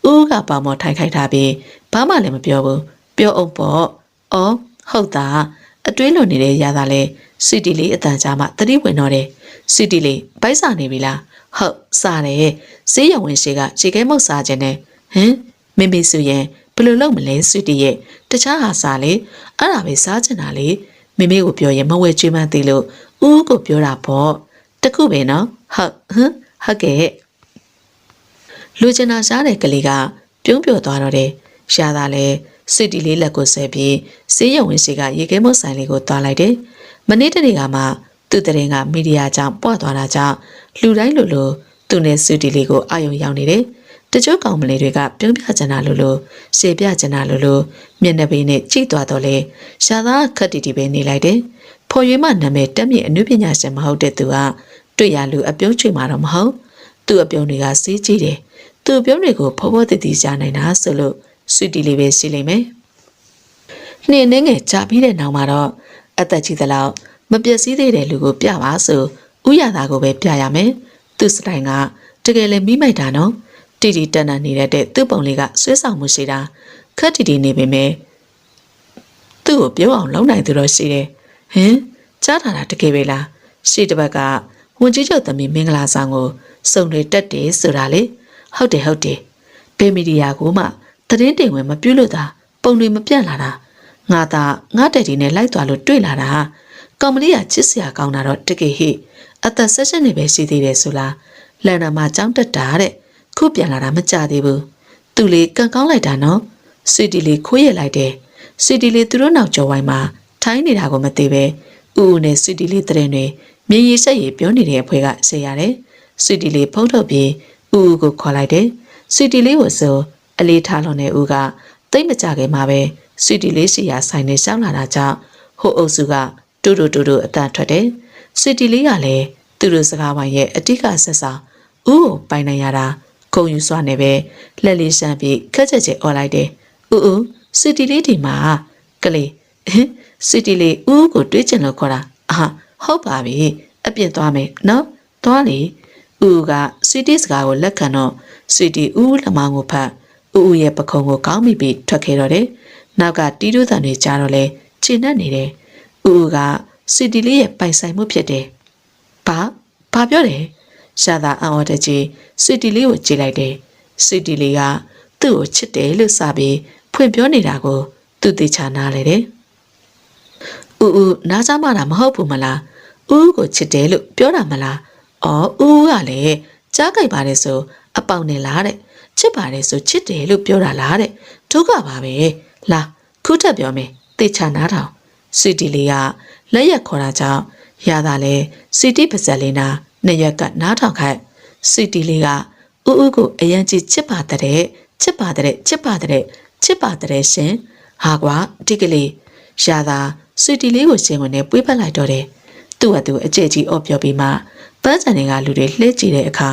ဦးကပေါမော်ထိုင်ခိုက်ထားပြီးဘာမှလည်းမပြောဘူးပြောအောင်ပေါ့အော်ဟုတ်တာအတွင်းလွန်နေတဲ့ရတာလဲစီတီလေးအတန်ကြားမှသတိဝင်တော့တယ်စီတီလေးဗိုက်စာနေပြီလားဟုတ်စားတယ်ဈေးရုံဝင်ရှိကခြေခဲမုတ်စားခြင်းနဲ့ဟင်မေမေဆိုရင် ဘယ်လိုလုပ်မလဲဆွေတီရဲ့တခြားဟာစားလေအဲ့ဒါပဲစားချင်တာလေမိမိကိုပြောရင်မဝဲကျွေးမှန်းသိလို့ဦးကိုပြောတာပေါ့တခုပဲနော်ဟုတ်ကဲ့လူချင်တာရှားတဲ့ကလေးကပြုံးပြော်သွားတော့တယ်ရှားသားလဲဆွေတီလေးလက်ကိုဆဲပြီးစေးရုံဝင်စီကရေခဲမုတ်ဆိုင်လေးကိုသွားလိုက်တယ်မနေ့တနေ့ကမှသူ့တရင်ကမီဒီယာကြောင့်ပွားသွားတာကြောင့်လူတိုင်းလိုလိုသူနဲ့ဆွေတီလေးကိုအာရုံရောက်နေတယ်တချို့ကောင်မလေးတွေကပြုံးပြချင်တာလိုရှေပြချင်တာလိုမျက်နှာပေးနဲ့ကြည့်သွားတော့လေရှာသားခက်တီတီပဲနေလိုက်တယ်ဖော်ရွေးမှနာမည်တက်မြင့်အနုပညာရှင်မဟုတ်တဲ့သူကတွေ့ရလူအပြုံးချွေမှာတော့မဟုတ်သူ့အပြုံးတွေကစေးကြည့်တယ်သူ့အပြုံးတွေကိုဖော်ဖော်တည်တည်ရှားနိုင်တာဆိုလို့ဆွေတီလေးပဲရှိလိမ့်မယ်နှင်းနှင်းငယ်ကြာပြီးတဲ့နောက်မှာတော့အသက်ကြီးသလောက်မပျက်စီးသေးတဲ့လူကိုပြပါဆိုဥရသာကိုပဲပြရမယ်သူ့စတိုင်ကတကယ်လည်းမိမိုက်တာနော်တီတီတန်တန်နေတဲ့သူ့ပုံလေးကဆွဲဆောင်မှုရှိတာခက်တီတီနေပေမဲ့သူ့ကိုပြောအောင်လုံးနိုင်သူတော့ရှိတယ်ဟင်ကြားထားတာတကယ်ပဲလားရှေ့တစ်ဘက်ကဝန်ကြီးချုပ်သမီးမင်္ဂလာဆောင်ကိုစုံတွေတက်တယ်ဆိုတာလေဟုတ်တယ်ဘေမီဒီယာကိုမှသတင်းတင်ဝင်မပြုလို့သာပုံတွေမပြတ်လာတာငါတဲ့ဒီနဲ့လိုက်သွားလို့တွေ့လာတာကောင်မလေးကချစ်စရာကောင်းတာတော့တကယ်ဟိအသက်ဆက်နေပဲရှိသေးတယ်ဆိုလားလန်နာမှာကြောင်းတက်တာတဲ့ခုပြန်လာတာမကြသေးဘူးသူလေးကန်ကောင်းလိုက်တာနော်ဆွေတီလေးခိုးရလိုက်တယ်ဆွေတီလေးသူတို့နောက်ကျော်ဝိုင်းမှာထိုင်းနေတာကိုမသိပဲဦးနဲ့ဆွေတီလေးတရင်တွေမြည်ရည်ဆက်ရည်ပြောနေတဲ့အဖွဲကဆေးရတယ်ဆွေတီလေးဖုံးထုတ်ပြီးဦးကိုခေါ်လိုက်တယ်ဆွေတီလေးကိုဆိုအလေးထားလွန်တဲ့ဦးကတိတ်မကြခင်မှာပဲဆွေတီလေးစီယာဆိုင်နဲ့ရှောင်းလာတာကြောင့်ဟိုအုပ်စုကတူအတန်ထွက်တယ်ဆွေတီလေးကလည်းသူတို့စကားဝိုင်းရဲ့အတိကဆက်စာဦးကိုပိုင်နိုင်ရတာခုံယူစွာနဲ့ပဲလက်လေးရှမ်းပြီးခက်ချက်ချက်អော်လိုက်တယ်ဦးဆွေတီလေးဒီမှာကလေးဆွေတီလေးဦးကိုတွေးချင်လို့ခေါ်တာဟုတ်ပါပြီအပြစ်သွားမယ်နော်သွားလေဦးကဆွေတီစကားကိုလက်ခံတော့ဆွေတီဦးလမောင်ကိုဖတ်ဦးရဲ့ပခုံးကိုကောင်းမိပြီးထွက်ခဲ့တော့တယ်နောက်ကတီးတူးတန်တွေကြားတော့လဲခြေနှက်နေတယ်ဦးကဆွေတီလေးရဲ့ပိုင်ဆိုင်မှုဖြစ်တယ်ဘာပြောတယ်ရှာသာအံ့ဩတဲ့ကြီးဆွေတီလေးကိုကြည့်လိုက်တယ်ဆွေတီလေးကသူ့ကိုချစ်တယ်လို့စပြီးဖွင့်ပြောနေတာကိုသူသိချာနားလေတယ်ဦးနားကြမှာမဟုတ်ဘူးမလားဦးကိုချစ်တယ်လို့ပြောတာမလားဦးကလည်းကြားကြိုက်ပါတယ်ဆိုအပေါင်နေလားတဲ့ချစ်ပါတယ်ဆိုချစ်တယ်လို့ပြောတာလားတဲ့ဒုက္ခပါပဲလာခုထပ်ပြောမယ်သိချာနားထောင်ဆွေတီလေးကလက်ရက်ခေါ်တာကြောင့်ရတာလဲဆွေတီပါဇက်လေးနာနှစ်ရက်ကနားထောင်ခိုက်ဆွေတီလေးကဦးကိုအရန်ကြီးချစ်ပါတဲ့ရှင်ဟာကွာဒီကလေးရတာဆွေတီလေးကိုရှင်ဝင်နဲ့ပွေးပတ်လိုက်တော့တယ်သူ့အတူအကျဲကြီးအော်ပြောပြီးမှပန်းစံတွေကလူတွေလှဲကြည့်တဲ့အခါ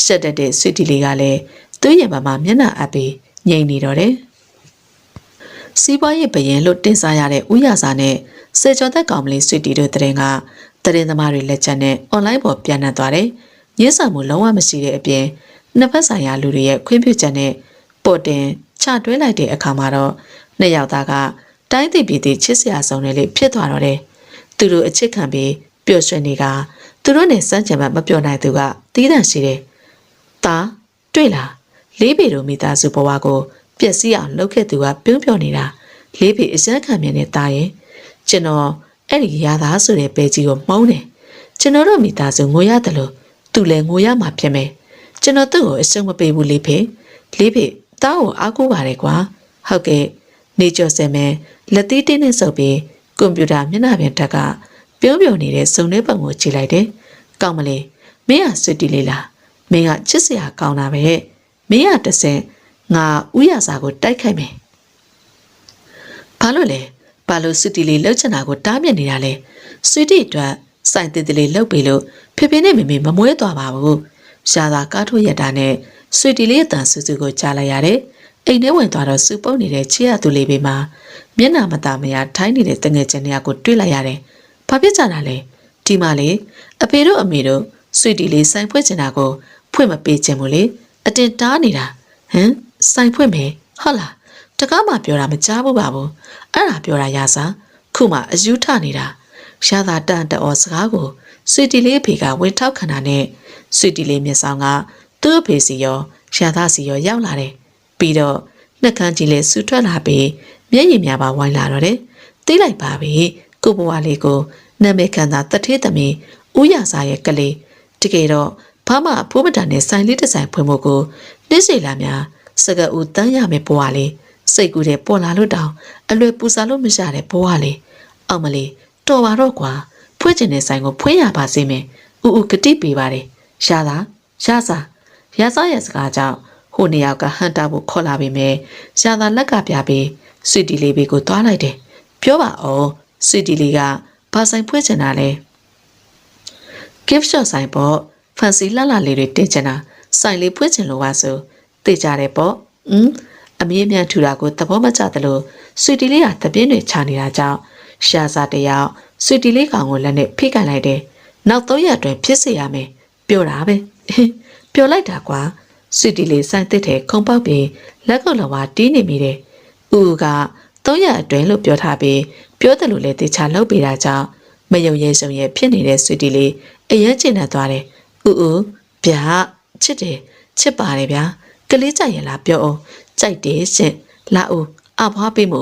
ရှက်တတ်တဲ့ဆွေတီလေးကလည်းသူ့ရဲ့ဘာမှမျက်နှာအပ်ပြီးငြိမ်နေတော့တယ်စီးပွားရေးဘရင်လို့တင်စားရတဲ့ဥရစာနဲ့စေကျော်သက်ကောင်မလေးဆွေတီတို့တရင်ကတရင်သမားတွေလက်ချက်နဲ့အွန်လိုင်းပေါ်ပြန်နှံ့သွားတယ်ညှင်းဆန်မှုလုံးဝမရှိတဲ့အပြင်နှစ်ဖက်ဆိုင်ရာလူတွေရဲ့ခွင့်ပြုချက်နဲ့ပေါ်တင်ချတွဲလိုက်တဲ့အခါမှာတော့နှစ်ယောက်သားကတိုင်းသိပြည်သိချစ်စရာဆုံးတွေလေးဖြစ်သွားတော့တယ်သူတို့အချစ်ခံပြီးပျော်ရွှင်နေကသူတို့နဲ့စမ်းချင်မှမပြောနိုင်သူကတီးတန့်ရှိတယ်တွေ့လားလေးပေတို့မိသားစုဘဝကိုပျက်စီးအောင်လုပ်ခဲ့သူကပြုံးပြော်နေတာလေးပေအစမ်းခံမြင်နေတာရင်ကျွန်တော်အဲ့ဒီရာသားဆိုတဲ့ပဲကြီးကိုမှုံးတယ်ကျွန်တော်တို့မိသားစုငိုရတယ်လို့သူလည်းငိုရမှာဖြစ်မယ်ကျွန်တော်သူ့ကိုအရှုံးမပေးဘူးလေးဖေတောင်းကိုအားကိုးပါတယ်ကွာဟုတ်ကဲ့နေကျော်စဲမဲလက်သေးတင်းနဲ့စုပ်ပြီးကွန်ပျူတာမျက်နှာပြင်တက်ကပြုံးပြုံနေတဲ့စုံတဲ့ပုံကိုကြည့်လိုက်တယ်ကောင်းမလေးမင်းကဆွတီလေးလားမင်းကချစ်စရာကောင်းတာပဲမင်းကတဆင်ငါဥရစာကိုတိုက်ခိုက်မယ်ဘာလို့လဲဘာလို့ဆွတီလေးလှုပ်ချင်တာကိုတားမြစ်နေတာလဲဆွတီအတွက်စိုင်တေးတေးလေးလှုပ်ပြီးလို့ဖေဖေနဲ့မေမေမမွဲသွားပါဘူးရှာသာကားထိုးရတာနဲ့ဆွတီလေးအတန်ဆူဆူကိုကြားလိုက်ရတယ်အိမ်ထဲဝင်သွားတော့စူပုတ်နေတဲ့ချီရသူလေးဘေးမှာမျက်နှာမသာမရထိုင်းနေတဲ့တငယ်ချင်းတွေကကိုတွေ့လိုက်ရတယ်ဘာဖြစ်ကြတာလဲဒီမှာလေအဖေတို့အမေတို့ဆွတီလေးဆိုင်ဖွင့်ချင်တာကိုဖွင့်မပေးချင်ဘူးလေအတင်တားနေတာဆိုင်ဖွင့်မယ်ဟုတ်လားတကားမှပြောတာမကြားဘူးပါဘူးအဲ့ဒါပြောတာရစားခုမှအယူထနေတာရှာသာတန်တော်စကားကိုဆွတီလေးအဖေကဝင်ထောက်ခံတာနဲ့ဆွတီလေးမျက်စောင်းကသူ့အဖေစီရောရှာသာစီရောရောက်လာတယ်ပြီးတော့ နှက်ခမ်းကြီးလည်းဆူထွက်လာပြီးမျက်ရည်များပါဝိုင်းလာတော့တယ်သိလိုက်ပါပြီကိုဘွားလေးကိုနာမည်ခံသာတထေးသမီးဦးရစာရဲ့ကလေးတကယ်တော့ဘာမှအဖိုးမတန်နဲ့ဆိုင်လေးတစ်ဆိုင်ဖွင့်ဖို့ကိုနှိစေလာများစကဦးတန်းရမယ်ဘွားလေးစိတ်ကူးတဲ့ပေါ်လာလို့တောင်အလွယ်ပူစားလို့မရတဲ့ဘွားလေးအောင်မလေးတော်ပါတော့ကွာဖွင့်ကျင်တဲ့ဆိုင်ကိုဖွင့်ရပါစေမယ်ဦးကတိပေးပါတယ်ရှာသာရဲ့စကားကြောင့်ဟိုနေရာကဟန်တာဖို့ခေါ်လာပြီမယ်ရှာသာလက်ကပြပြီးဆွီတီလေးဘေးကိုသွားလိုက်တယ်ပြောပါအောင်ဆွီတီလေးကဘာဆိုင်ဖွင့်ချင်တာလဲ gift shop ဆိုင်ပေါ့ဖန်စီလှလှလေးတွေတင်ချင်တာဆိုင်လေးဖွင့်ချင်လို့ပါဆိုသိကြတယ်ပေါ့အမြင့်အမြတ်ထူတာကိုသဘောမကျသလိုဆွီတီလေးကတပြင်းတွေချနေတာကြောင့်ရှာစာတယောက်ဆွီတီလေးကောင်ကိုလက်နဲ့ဖိကန်လိုက်တယ်နောက်3ရက်အတွင်းဖြစ်စေရမယ်ပြောတာပဲပြောလိုက်တာကွာဆွီတီလေးဆိုင်တစ်ထဲခုံပေါက်ပြီးလက်ကုပ်လောဝါတီးနေမိတယ်ဦးက3ရက်အတွင်းလို့ပြောထားပြီးပြောတယ်လို့လည်းတေချာလုပ်ပေးတာကြောင့်မယုံရဲစုံရဲဖြစ်နေတဲ့ဆွီတီလေးအရင်ကျင်နေသွားတယ်ဦးဗျာချစ်တယ်ချစ်ပါတယ်ဗျာကလေးကြိုက်ရလားပြောအောင်ကြိုက်တယ်ရှင်လာဦးအဖွားပေးမှု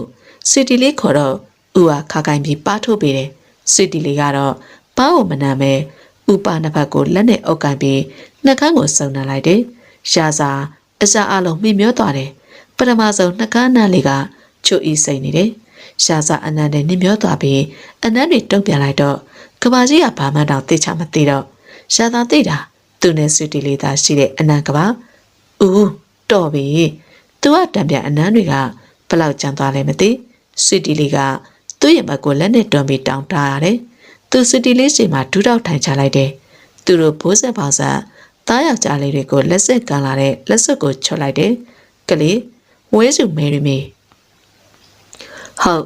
ဆွီတီလေးခေါ်တော့ဦးကခါကိုင်းပြီးပါထုတ်ပေးတယ်ဆွီတီလေးကတော့ပါးကိုမနာမဲဥပါနှစ်ဖက်ကိုလက်နဲ့အုပ်ကိုင်းပြီးနှက်ခမ်းကိုစုံနှံလိုက်တယ်ရှာစာအစာအလုံးမြင့်မျောသွားတယ်ပထမဆုံးနှက်ခမ်းနန်းလေးကချိုဤစိတ်နေတယ်ရှာစာအနန္တနဲ့မျောသွားပြီးအနန္တတွေတုံ့ပြန်လိုက်တော့ကဘာကြီးကဘာမှတောင်သိချမသိတော့ရှာသာသိတာသူနဲ့ဆွီတီလေးသာရှိတဲ့အနန္တကဘာဦးတော်ပြီသူကတံပြန်အနန္တတွေကဘလောက်ကြမ်းသွားလဲမသိဆွီတီလေးကသူ့ရဲ့ဘက်ကိုလက်နဲ့တွန်းပြီးတောင်းတရတယ်သူဆွီတီလေးစီမှာဒူးတောက်ထိုင်ချလိုက်တယ်သူတို့ဘိုးဆက်ပေါဆက်သားယောက်ျားလေးတွေကိုလက်ဆက်ကန်လာတဲ့လက်စွပ်ကိုချွတ်လိုက်တယ်ကလေးဝဲစုမဲရီမေဟုတ်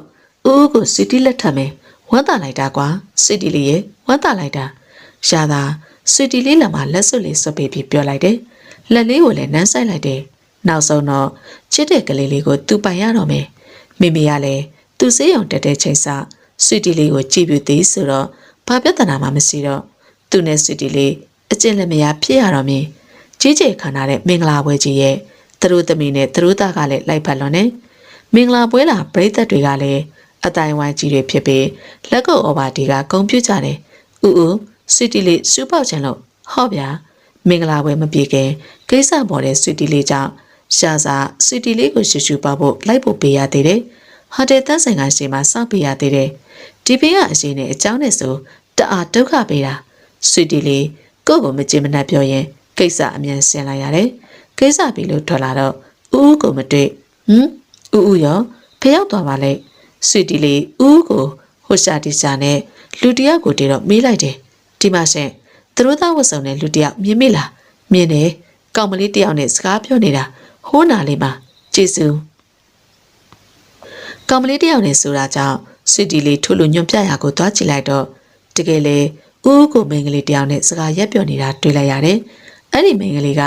ဦးကိုဆွီတီလက်ထပ်မယ်ဝမ်းသာလိုက်တာကွာဆွီတီလေးရဲ့ဝမ်းသာလိုက်တာရှာသာဆွီတီလေးလက်မှာလက်စွပ်လေးစွပ်ပေးပြီးပြောလိုက်တယ်လက်လေးကိုလည်းနမ်းဆိုင်လိုက်တယ်နောက်ဆုံးတော့ချစ်တဲ့ကလေးလေးကိုသူပိုင်ရတော့မယ်မိမိကလည်းသူစေးရုံတက်တဲ့ချိန်စဆွီတီလေးကိုကြည့်ပြသေးဆိုတော့ဘာပြဿနာမှမရှိတော့သူနဲ့ဆွီတီလေးအကျင့်လက်မယားဖြစ်ရတော့မြင်ကြီးကျယ်ခမ်းနားတဲ့မင်္ဂလာပွဲကြီးရဲ့သူတို့သမီးနဲ့သူတို့သားကလည်းလိုက်ဖက်လွန်နေမင်္ဂလာပွဲလာပရိသတ်တွေကလည်းအတိုင်းဝိုင်းကြီးတွေဖြစ်ပြီးလက်ကုပ်အော်ဘာတီကဂုံပြူကြတယ်ဦးဆွီတီလေးစူးပေါက်ချင်လို့ဟော့ဗျာမင်္ဂလာပွဲမပြေခင်ကိစ္စပေါ်တဲ့ဆွီတီလေးကြောင့်ရှာစာဆွီတီလေးကိုရှူရှူပေါက်ဖို့လိုက်ဖို့ပေးရသေးတယ်ဟိုတယ်တန်းဆိုင်ကရှေ့မှာစောင့်ပေးရသေးတယ်ဒီဘေးကအရှင်နဲ့အเจ้าနဲ့ဆိုတအားဒုက္ခပေးတာဆွီတီလေးကိုယ့်ကိုမကြင်မနှက်ပြောရင်ကိစ္စအမြန်ဆင်လိုက်ရတယ်ကိစ္စပြီလို့ထွက်လာတော့ဦးကိုမတွေ့ဦးရောဖျောက်သွားပါလေဆွီတီလေးဦးကိုဟိုရှာတီရှာနဲ့လူတယောက်ကိုတည်းတော့မေးလိုက်တယ်ဒီမှာရှင်သူတို့သားဝတ်စုံနဲ့လူတယောက်မြင်မိလားမြင်တယ်ကောင်မလေးတယောက်နဲ့စကားပြောနေတာဟိုးနာလေးမှာကျေးဇူးကောင်မလေးတယောက်နဲ့ဆိုတာကြောင့်ဆွီတီလေးထိုးလို့ညွန့်ပြရာကိုသွားကြည့်လိုက်တော့တကယ်လေဦးကိုမိန်းကလေးတယောက်နဲ့စကားရက်ပြောနေတာတွေ့လိုက်ရတယ်အဲ့ဒီမိန်းကလေးက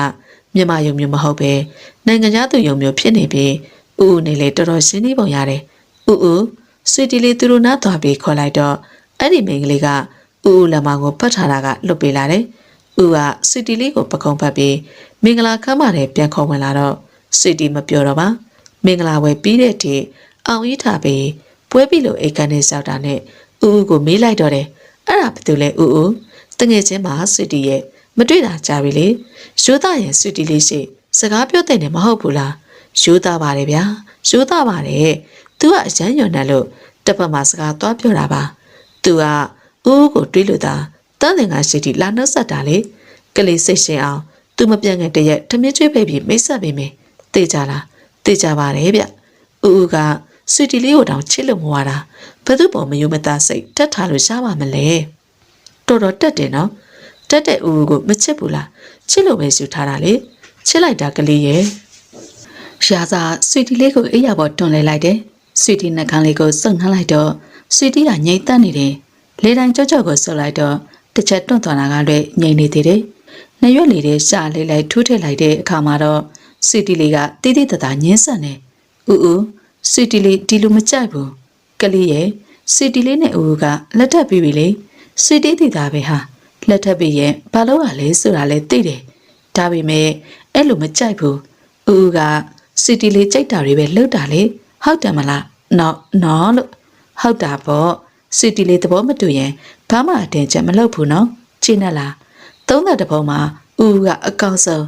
မြန်မာယုံမျိုးမဟုတ်ပဲနိုင်ငံသားသူယုံမျိုးဖြစ်နေပြီးဦးနဲ့လေတော်တော်ရှင်းနေပုံရတယ်ဦးဆွီတီလေးသူတို့နားသွားပြီးခေါ်လိုက်တော့အဲ့ဒီမိန်းကလေးကဦးလက်မောင်ကိုဖတ်ထားတာကလွတ်ပေးလာတယ်ဦးကဆွီတီလေးကိုပကုံးဖတ်ပြီးမင်္ဂလာခမ်းမထဲပြန်ခေါ်ဝင်လာတော့ဆွီတီမပြောတော့ပါမင်္ဂလာဝယ်ပြီးတဲ့ထိအောင်ကြီးထားပြီးပွဲပြီလို့အိတ်ကန်နဲ့စောက်တာနဲ့ဦးကိုမေးလိုက်တော့တယ်အဲ့ဒါဘာတူလဲဦးတငယ်ချင်းမှာဆွီတီရဲ့မတွေ့တာကြာပြီလေရိုးသားရဲ့ဆွီတီလေးရှိစကားပြောတဲ့နေမဟုတ်ဘူးလားရိုးသားပါတယ်ဗျာရိုးသားပါတယ်သူကအရန်ညွန်တယ်လို့တစ်ပတ်မှစကားသွားပြောတာပါသူကဦးကိုတွေးလို့သာတန်းတင်ကရှိတီလာနှုတ်ဆက်တာလေကလေးစိတ်ရှင်အောင်သူမပြန့်ငယ်တရက်ထမင်းကျွေးပေးပြီးမိတ်ဆက်ပေးမယ်သိကြလားသိကြပါတယ်ဗျဦးကဆွီတီလေးကိုတောင်ချစ်လို့မဝတာဘယ်သူပေါ်မယုံမသားစိတ်တက်ထားလို့ရှားပါမလဲတော်တော်တက်တယ်နော်တက်တဲ့ဦးကိုမချစ်ဘူးလားချစ်လို့ပဲယူထားတာလေချစ်လိုက်တာကလေးရဲ့ရှားစာဆွီတီလေးကိုအိယာပေါ်တွန်းလဲလိုက်တယ်ဆွီတီနှက်ခမ်းလေးကိုစုံနှမ်းလိုက်တော့ဆွီတီကငြိမ်သက်နေတယ်လေတိုင်ကြော့ကြော့ကိုဆုပ်လိုက်တော့တစ်ချက်တွန့်သွားတာကလည်းငြိမ်နေသေးတယ်နှရွက်လေးတဲ့ရှာလေးလိုက်ထိုးထည့်လိုက်တဲ့အခါမှာတော့ဆွီတီလေးကတိတိတသားညင်းဆန်နေဦးဆွီတီလေးဒီလိုမကြိုက်ဘူးကလေးရဲ့ဆွီတီလေးနဲ့ဦးကလက်ထပ်ပြီးပြီလေဆွီတီတီသားပဲဟာလက်ထပ်ပြီးရင်ဘာလို့ လဲဆိုတာလဲသိတယ်ဒါပေမဲ့အဲ့လိုမကြိုက်ဘူးဦးက စီတီလေးကြိုက်တာတွေပဲလှုပ်တာလေဟုတ်တယ်မလားနော်လို့ဟုတ်တာပေါ့စီတီလေးသဘောမတူရင်ဘာမှအတင်ချက်မလုပ်ဘူးနော်ကြည့်နေလား30တဘုံမှာဦးကအကောင့်ဆုံး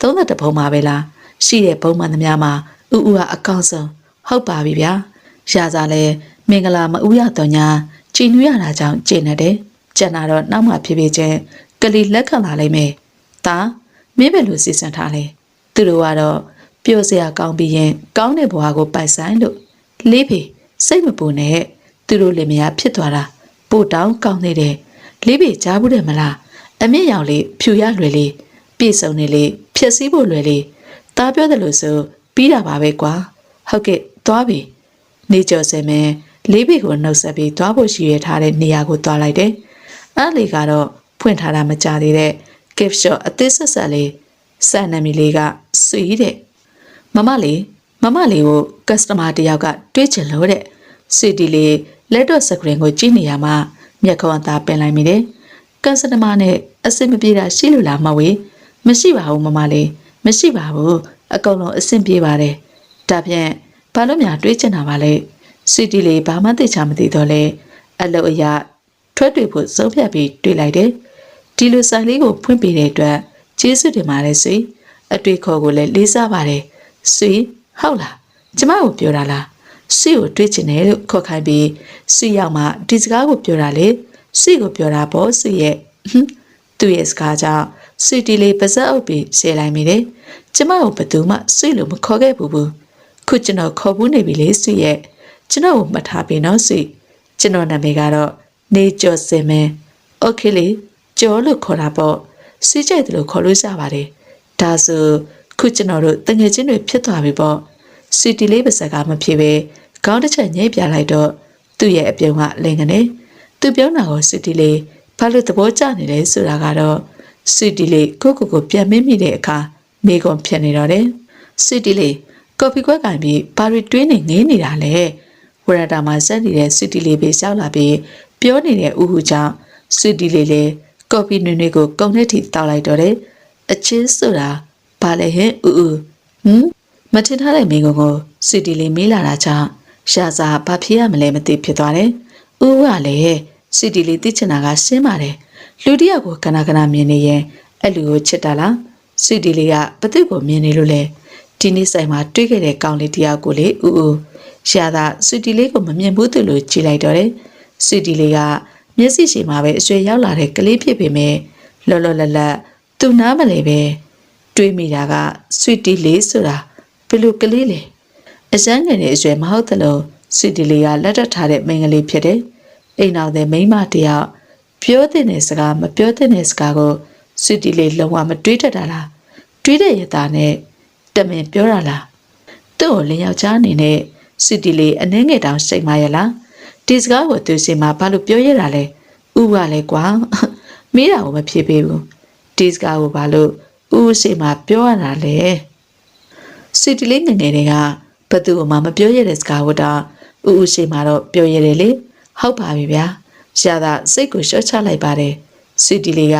30တဘုံမှာပဲလားရှိတဲ့ဘုံမှန်သမျှမှာဦးကအကောင့်ဆုံးဟုတ်ပါပြီဗျာရာစားလဲမင်္ဂလာမဦးရတော့ညာကြည်နူးရတာကြောင့်ကျင့်နေတယ်ကျန်တာတော့နောက်မှဖြည်းဖြည်းချင်းကလေးလက်ခံလာလိမ့်မယ်ဒါမင်းပဲလို့စီစဉ်ထားလေသူတို့ကတော့ပျော်စရာကောင်းပြီးရင်ကောင်းတဲ့ဘဝကိုပိုက်ဆိုင်လို့လေးဖေစိတ်မပူနဲ့သူတို့လည်းမရဖြစ်သွားတာပို့တောင်းကောင်းနေတယ်လေးဖေကြားဘူးတယ်မလားအမြင့်ရောင်လေးဖြူရလွယ်လေးပြည့်စုံနေလေးဖြည့်စည်းဖို့လွယ်လေးတားပြောတယ်လို့ဆိုပြီးတာပါပဲကွာဟုတ်ကဲ့သွားပြီနေကျော်စင်မဲလေးဖေကိုနှုတ်ဆက်ပြီးသွားဖို့ရှိရထားတဲ့နေရာကိုသွားလိုက်တယ်အဲ့လေကတော့ဖွင့်ထားတာမကြသေးတဲ့ gift shop အသစ်ဆက်ဆက်လေးစံနမီလေးကစွီးတဲ့မမလေးကို customer တယောက်ကတွေးချင်လို့တဲ့စီတီလေးလက်တော့စကရင်ကိုကြည့်နေရမှာမျက်ခုံးအသားပင်လိုက်မိတယ်customer နဲ့အဆင်မပြေတာရှိလို့လားမဝေမရှိပါဘူးမမလေးမရှိပါဘူးအကုန်လုံးအဆင်ပြေပါတယ်ဒါဖြင့်ဘာလို့များတွေးချင်တာပါလဲစီတီလေးဘာမှသိချာမသိတော့လဲအလုပ်အရာထွက်တွေ့ဖို့စုံဖြတ်ပြီးတွေးလိုက်တယ်ဒီလိုဆိုင်လေးကိုဖွင့်ပေးတဲ့အတွက်ကျေးဇူးတင်ပါတယ်ဆွေအတွေ့ခေါ်ကိုလည်းလေးစားပါတယ်ဆွေဟုတ်လားကျမကိုပြောတာလားဆွေကိုတွေးချင်တယ်လို့ခေါ်ခိုင်းပြီးဆွေရောက်မှဒီစကားကိုပြောတာလေဆွေကိုပြောတာပေါ့ဆွေရဲ့သူ့ရဲ့စကားကြောင့်ဆွေတီလေးပါဇက်အုပ်ပြီးရှယ်လိုက်မိတယ်ကျမကိုဘယ်သူမှဆွေလို့မခေါ်ခဲ့ဘူးခုကျွန်တော်ခေါ်ဘူးနေပြီလေဆွေရဲ့ကျွန်တော်ကိုမှတ်ထားပြီနော်ဆွေကျွန်တော်နာမည်ကတော့နေကျော်စင်မဲโอเคလေကျော်လို့ခေါ်တာပေါ့စီးကြိုက်တယ်လို့ခေါ်လို့ရပါတယ်ဒါဆိုခုကျွန်တော်တို့တငယ်ချင်းတွေဖြစ်သွားပြီပေါ့စီတီလေးပါစကားမဖြစ်ပဲခေါင်းတစ်ချက်ညှိပြလိုက်တော့သူ့ရဲ့အပြုံးကလင်ကနေသူပြောတာကိုစီတီလေးဘာလို့သဘောကျနေလဲဆိုတာကတော့စီတီလေးကိုပြန်မင်းမိတဲ့အခါမိကုန်ဖြစ်နေတော့တယ်စီတီလေးကော်ဖီခွက်ကင်ပြီးဘာတွေတွင်းနေငေးနေတာလဲဝရတာမှာစက်နေတဲ့စီတီလေးပဲရှောက်လာပြီးပြောနေတဲ့ဥဟုကြောင့်စီတီလေးလေကော်ဖီနွေနွေကိုကုံနဲ့ထိတောက်လိုက်တော့တယ်အချင်းဆိုတာဘာလဲဟင်မထင်ထားတဲ့မိကုံကိုစီတီလေးမေးလာတာကြောင့်ရှာစာဘာဖြစ်ရမလဲမသိဖြစ်သွားတယ်ဥကလည်းစီတီလေးသိချင်တာကရှင်းပါတယ်လူတယောက်ကိုခဏခဏမြင်နေရင်အဲ့လူကိုချစ်တာလားစီတီလေးကဘသူ့ကိုမြင်နေလို့လဲဒီနေ့ဆိုင်မှာတွေ့ခဲ့တဲ့ကောင်လေးတယောက်ကိုလေရှာသာစီတီလေးကိုမမြင်ဘူးသူလို့ကြည့်လိုက်တော့တယ်စီတီလေးကမျက်စိရှိမှာပဲအဆွေရောက်လာတဲ့ကလေးဖြစ်ပေမဲ့လော်လတ်သူနားမလဲပဲတွေးမိတာကဆွီတီလေးဆိုတာဘယ်လိုကလေးလဲအစမ်းငယ်တဲ့အဆွေမဟုတ်သလိုဆွီတီလေးကလက်ထပ်ထားတဲ့မိန်းကလေးဖြစ်တယ်အိမ်အောင်တဲ့မိန်းမတယောက်ပြောတဲ့စကားမပြောတဲ့စကားကိုဆွီတီလေးလုံးဝမတွေးတတ်တာလားတွေးတဲ့ရတာနဲ့တမင်ပြောတာလားသူ့ကိုလင်းယောက်ျားအနေနဲ့ဆွီတီလေးအနှဲငယ်တောင်စိတ်မရလားဒီစကားကိုသူစီမှာဘာလို့ပြောရတာလဲဥကလည်းကွာမေးတာကိုမဖြစ်ပေဘူးဒီစကားကိုဘာလို့ဥစီမှာပြောရတာလဲစီတီလေးငယ်ငယ်တွေကဘသူ့မှမပြောရတဲ့စကားကိုတော့ဥစီမှာတော့ပြောရတယ်လေဟုတ်ပါပြီဗျာရှာသာစိတ်ကိုရှော့ချလိုက်ပါတယ်စီတီလေးက